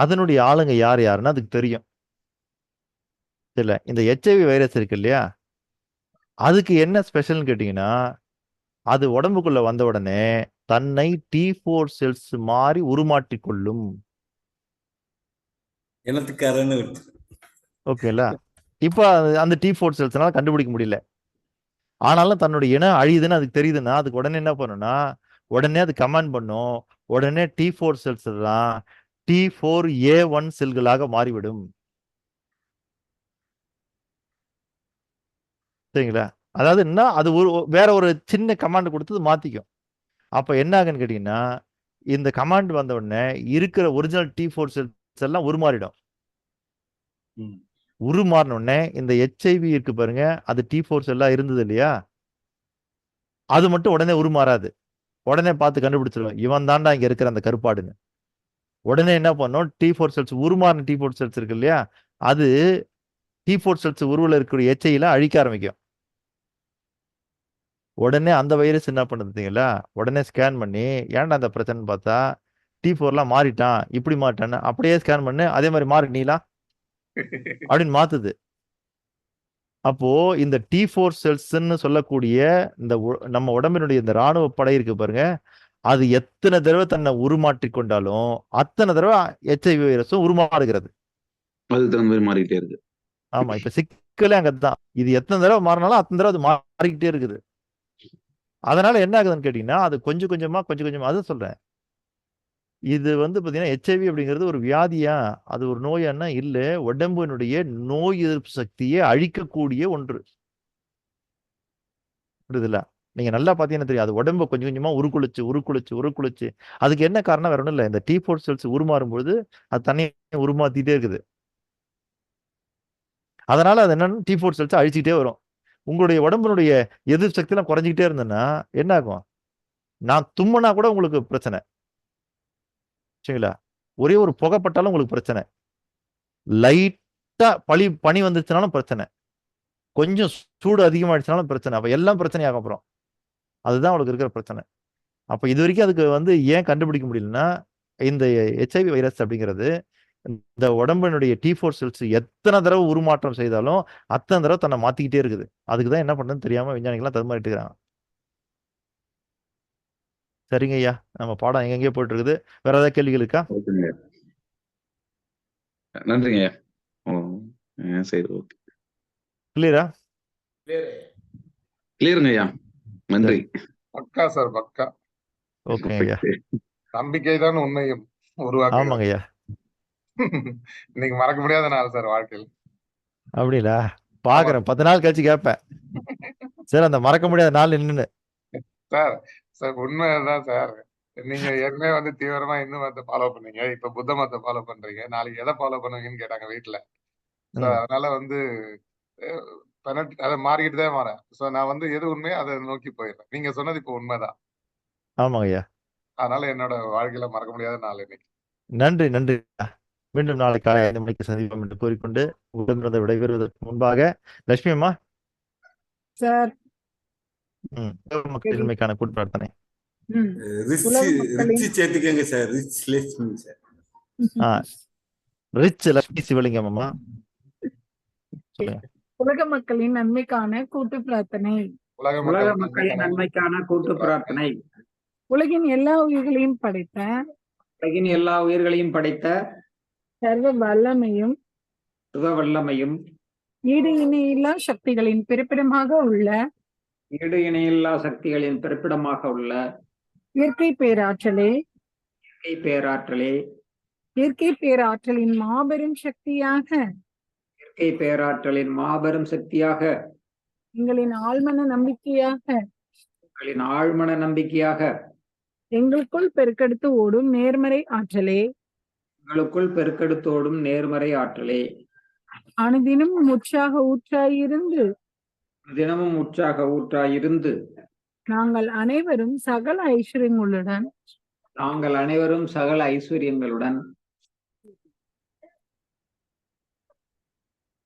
S1: அதனுடைய ஆளுங்க யார் யாருன்னு அதுக்கு தெரியும். இல்ல இந்த HIV வைரஸ் இருக்கு இல்லையா, அதுக்கு என்ன ஸ்பெஷல்னு கேட்டீங்கன்னா, அது உடம்புக்குள்ள வந்த உடனே தன்னை T4 செல்ஸ் மாதிரி உருமாற்றிக் கொள்ளும். ஓகேங்களா? இப்ப அந்த T4 செல்ஸ்னால கண்டுபிடிக்க முடியல. ஆனாலும் தன்னுடைய இனம் அழியுதுன்னு அதுக்கு தெரியுதுன்னா அதுக்கு உடனே என்ன பண்ணும்னா, உடனே அது கமாண்ட் பண்ணும், உடனே T4 செல்ஸ் தான் T4A1 செல்களாக மாறிவிடும். சரிங்களா? அதாவது என்ன, அது வேற ஒரு சின்ன கமாண்ட் கொடுத்து மாத்திக்கும். அப்ப என்ன ஆகுன்னு கேட்டீங்கன்னா, இந்த கமாண்ட் வந்த உடனே இருக்கிற ஒரிஜினல் T4 செல்ஸ் எல்லாம் உருமாறிடும். உருமாறின உடனே இந்த HIV இருக்கு பாருங்க, அது T4 செல்லா இருந்தது இல்லையா, அது மட்டும் உடனே உருமாறாது. உடனே பார்த்து கண்டுபிடிச்சிருவோம், இவன் தாண்டா இங்க இருக்கிற அந்த கருப்பாடுன்னு. உடனே என்ன பண்ணும், T4 செல்ஸ் உருமாறின T4 செல்ஸ் இருக்கு இல்லையா, அது T4 செல்ஸ் உருவில் இருக்கக்கூடிய HIV அழிக்க ஆரம்பிக்கும். உடனே அந்த வைரஸ் என்ன பண்ணுதுங்களா, உடனே ஸ்கேன் பண்ணி ஏன்டா அந்த பிரச்சனைன்னு பார்த்தா T4 மாறிட்டான், இப்படி மாறிட்டான்னு அப்படியே ஸ்கேன் பண்ணு, அதே மாதிரி மாறி நீலா அப்படின்னு மாத்துது. அப்போ இந்த T4 செல்ஸ்ன்னு சொல்லக்கூடிய இந்த நம்ம உடம்பினுடைய இந்த ராணுவ படை இருக்கு பாருங்க, அது எத்தனை தடவை தன்னை உருமாற்றி கொண்டாலும் அத்தனை தடவை HIV வைரஸும் உருமாறுகிறது.
S4: அது தகுந்த மாதிரி மாறிக்கிட்டே இருக்கு.
S1: ஆமா, இப்ப சிக்கலே அங்கதான். இது எத்தனை தடவை மாறினாலும் அத்தனை தடவை அது மாறிக்கிட்டே இருக்குது. அதனால என்ன ஆகுதுன்னு கேட்டீங்கன்னா, அது கொஞ்சம் கொஞ்சமா அதான் சொல்றேன். இது வந்து பாத்தீங்கன்னா HIV அப்படிங்கிறது ஒரு வியாதியா, அது ஒரு நோயானா இல்ல, உடம்பினுடைய நோய் எதிர்ப்பு சக்தியை அழிக்கக்கூடிய ஒன்று. புரியுதுல்ல? நீங்க நல்லா பார்த்தீங்கன்னா தெரியும். அது உடம்ப கொஞ்சம் கொஞ்சமா உருக்குலைச்சு அதுக்கு என்ன காரணம்? வேற ஒன்றும் இல்லை. இந்த T4 செல்ஸ் உருமாறும் பொழுது அது தண்ணியை உருமாத்திட்டே இருக்குது. அதனால அது என்னன்னு T4 செல்ஸ் அழிச்சிக்கிட்டே வரும். உங்களுடைய உடம்பினுடைய எதிர்ப்பு சக்தியெல்லாம் குறைஞ்சிக்கிட்டே இருந்ததுன்னா என்ன ஆகும்? நான் தும்முனா கூட உங்களுக்கு பிரச்சனை. சரிங்களா? ஒரே ஒரு புகைப்பட்டாலும் உங்களுக்கு பிரச்சனை. லைட்டா பனி வந்துச்சுனாலும் பிரச்சனை. கொஞ்சம் சூடு அதிகமாயிடுச்சுனாலும் பிரச்சனை. அப்ப எல்லாம் பிரச்சனையாகும் அப்புறம். அதுதான் உங்களுக்கு இருக்கிற பிரச்சனை. அப்ப இது வரைக்கும் அதுக்கு ஏன் கண்டுபிடிக்க முடியலன்னா, இந்த HIV வைரஸ் அப்படிங்கிறது இந்த உடம்பினுடைய T4 செல்ஸ் எத்தனை தடவை உருமாற்றம் செய்தாலும் அத்தனை தடவை தன்னை மாத்திக்கிட்டே இருக்குது. அதுக்கு தான் என்ன பண்றதுன்னு தெரியாம விஞ்ஞானிகள்லாம் தடுமாறிட்டு இருக்காங்க. சரிங்க ஐயா, நம்ம பாடம் எங்கெங்கேயோ போயிட்டு இருக்குது. வேற ஏதாவது கேள்விகள் இருக்கா?
S4: நன்றிங்க ஐயா. சரி, ஓகே.
S1: கிளியரா?
S4: கிளியருங்க ஐயா. நன்றி.
S2: பக்கா சார், பக்கா.
S1: ஓகே ஐயா.
S2: நம்பிக்கை தான் உண்மையும் உருவாக்குகிறது.
S1: ஆமாங்க ஐயா.
S2: இன்னைக்கு மறக்க முடியாத நாள் சார் வாழ்க்கையில்.
S1: அப்படிங்களா? பாக்குறேன், 10 நாள் கழிச்சு கேட்பேன் சார் அந்த மறக்க முடியாத நாள் என்னன்னு.
S2: சார் சார் உண்மைதான் சார். நீங்க ஏற்கனவே தீவிரமா இந்து மதத்தை ஃபாலோ பண்ணீங்க, இப்ப புத்த மதத்தை ஃபாலோ பண்றீங்க. நாளைக்கு எதை ஃபாலோ பண்ணுவீங்கன்னு கேட்டாங்க வீட்டுல. அதனால அதை மாறிக்கிட்டு தான் வரேன். சோ நான் எது உண்மையோ அதை நோக்கி போயிடுறேன். நீங்க சொன்னது இப்ப உண்மைதான்.
S1: ஆமாங்க ஐயா.
S2: அதனால என்னோட வாழ்க்கையில மறக்க முடியாத நாள் இன்னைக்கு.
S1: நன்றி நன்றி. மீண்டும் நாளை காலை 5 மணிக்கு சந்திப்போம் என்று கூறிக்கொண்டு உடனிருந்து விடைபெறுவதற்கு முன்பாக லட்சுமி அம்மா
S13: சார்
S1: மக்கள் எளிமைக்கான கூட்டு பிரார்த்தனை.
S7: சேர்த்துக்கங்க சார்.
S1: ரிச் லட்சுமி சிவலிங்கம் அம்மா சொல்லுங்க.
S13: உலக மக்களின் நன்மைக்கான கூட்டு பிரார்த்தனை.
S6: உலக மக்களின் நன்மைக்கான கூட்டு பிரார்த்தனை.
S13: உலகின் எல்லா உயிர்களையும் படைத்த சர்வ வல்லமையும் ஈடு இணையில்லா சக்திகளின் பிறப்பிடமாக உள்ள இயற்கை பேராற்றலின் மாபெரும் சக்தியாக எங்களின் ஆழ்மன நம்பிக்கையாக எங்களுக்குள் பெருக்கெடுத்து ஓடும் நேர்மறை ஆற்றலே அனுதினமும் உற்சாக ஊற்றாயிருந்து நாங்கள் அனைவரும் சகல ஐஸ்வர்யங்களுடன்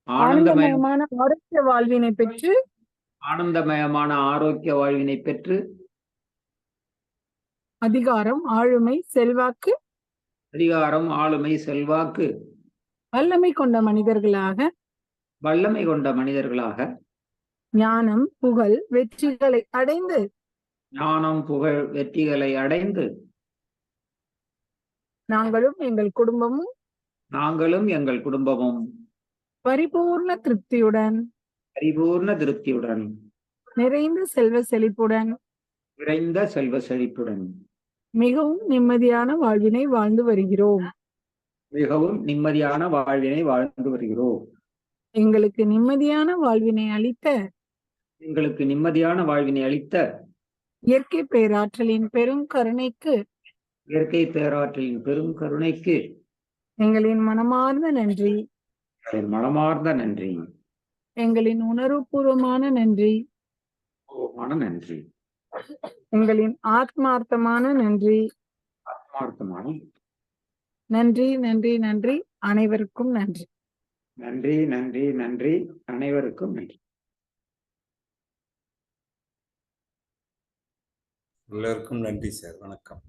S13: ஆனந்தமயமான ஆரோக்கிய வாழ்வினை பெற்று அதிகாரம் ஆளுமை செல்வாக்கு வல்லமை கொண்ட மனிதர்களாக ஞானம் புகழ் வெற்றிகளை அடைந்து நாங்களும் எங்கள் குடும்பமும் பரிபூர்ண திருப்தியுடன் நிறைந்த செல்வ செழிப்புடன் மிகவும் நிம்மதியான வாழ்வினை வாழ்ந்து வருகிறோம். எங்களுக்கு நிம்மதியான வாழ்வினை அளித்த இயற்கை பேராற்றலின் பெரும் கருணைக்கு எங்களின் மனமார்ந்த நன்றி. எங்களின் உணர்வுபூர்வமான நன்றி. எங்களின் ஆத்மார்த்தமான நன்றி. அனைவருக்கும் நன்றி.
S7: எல்லாருக்கும் நன்றி சார். வணக்கம்.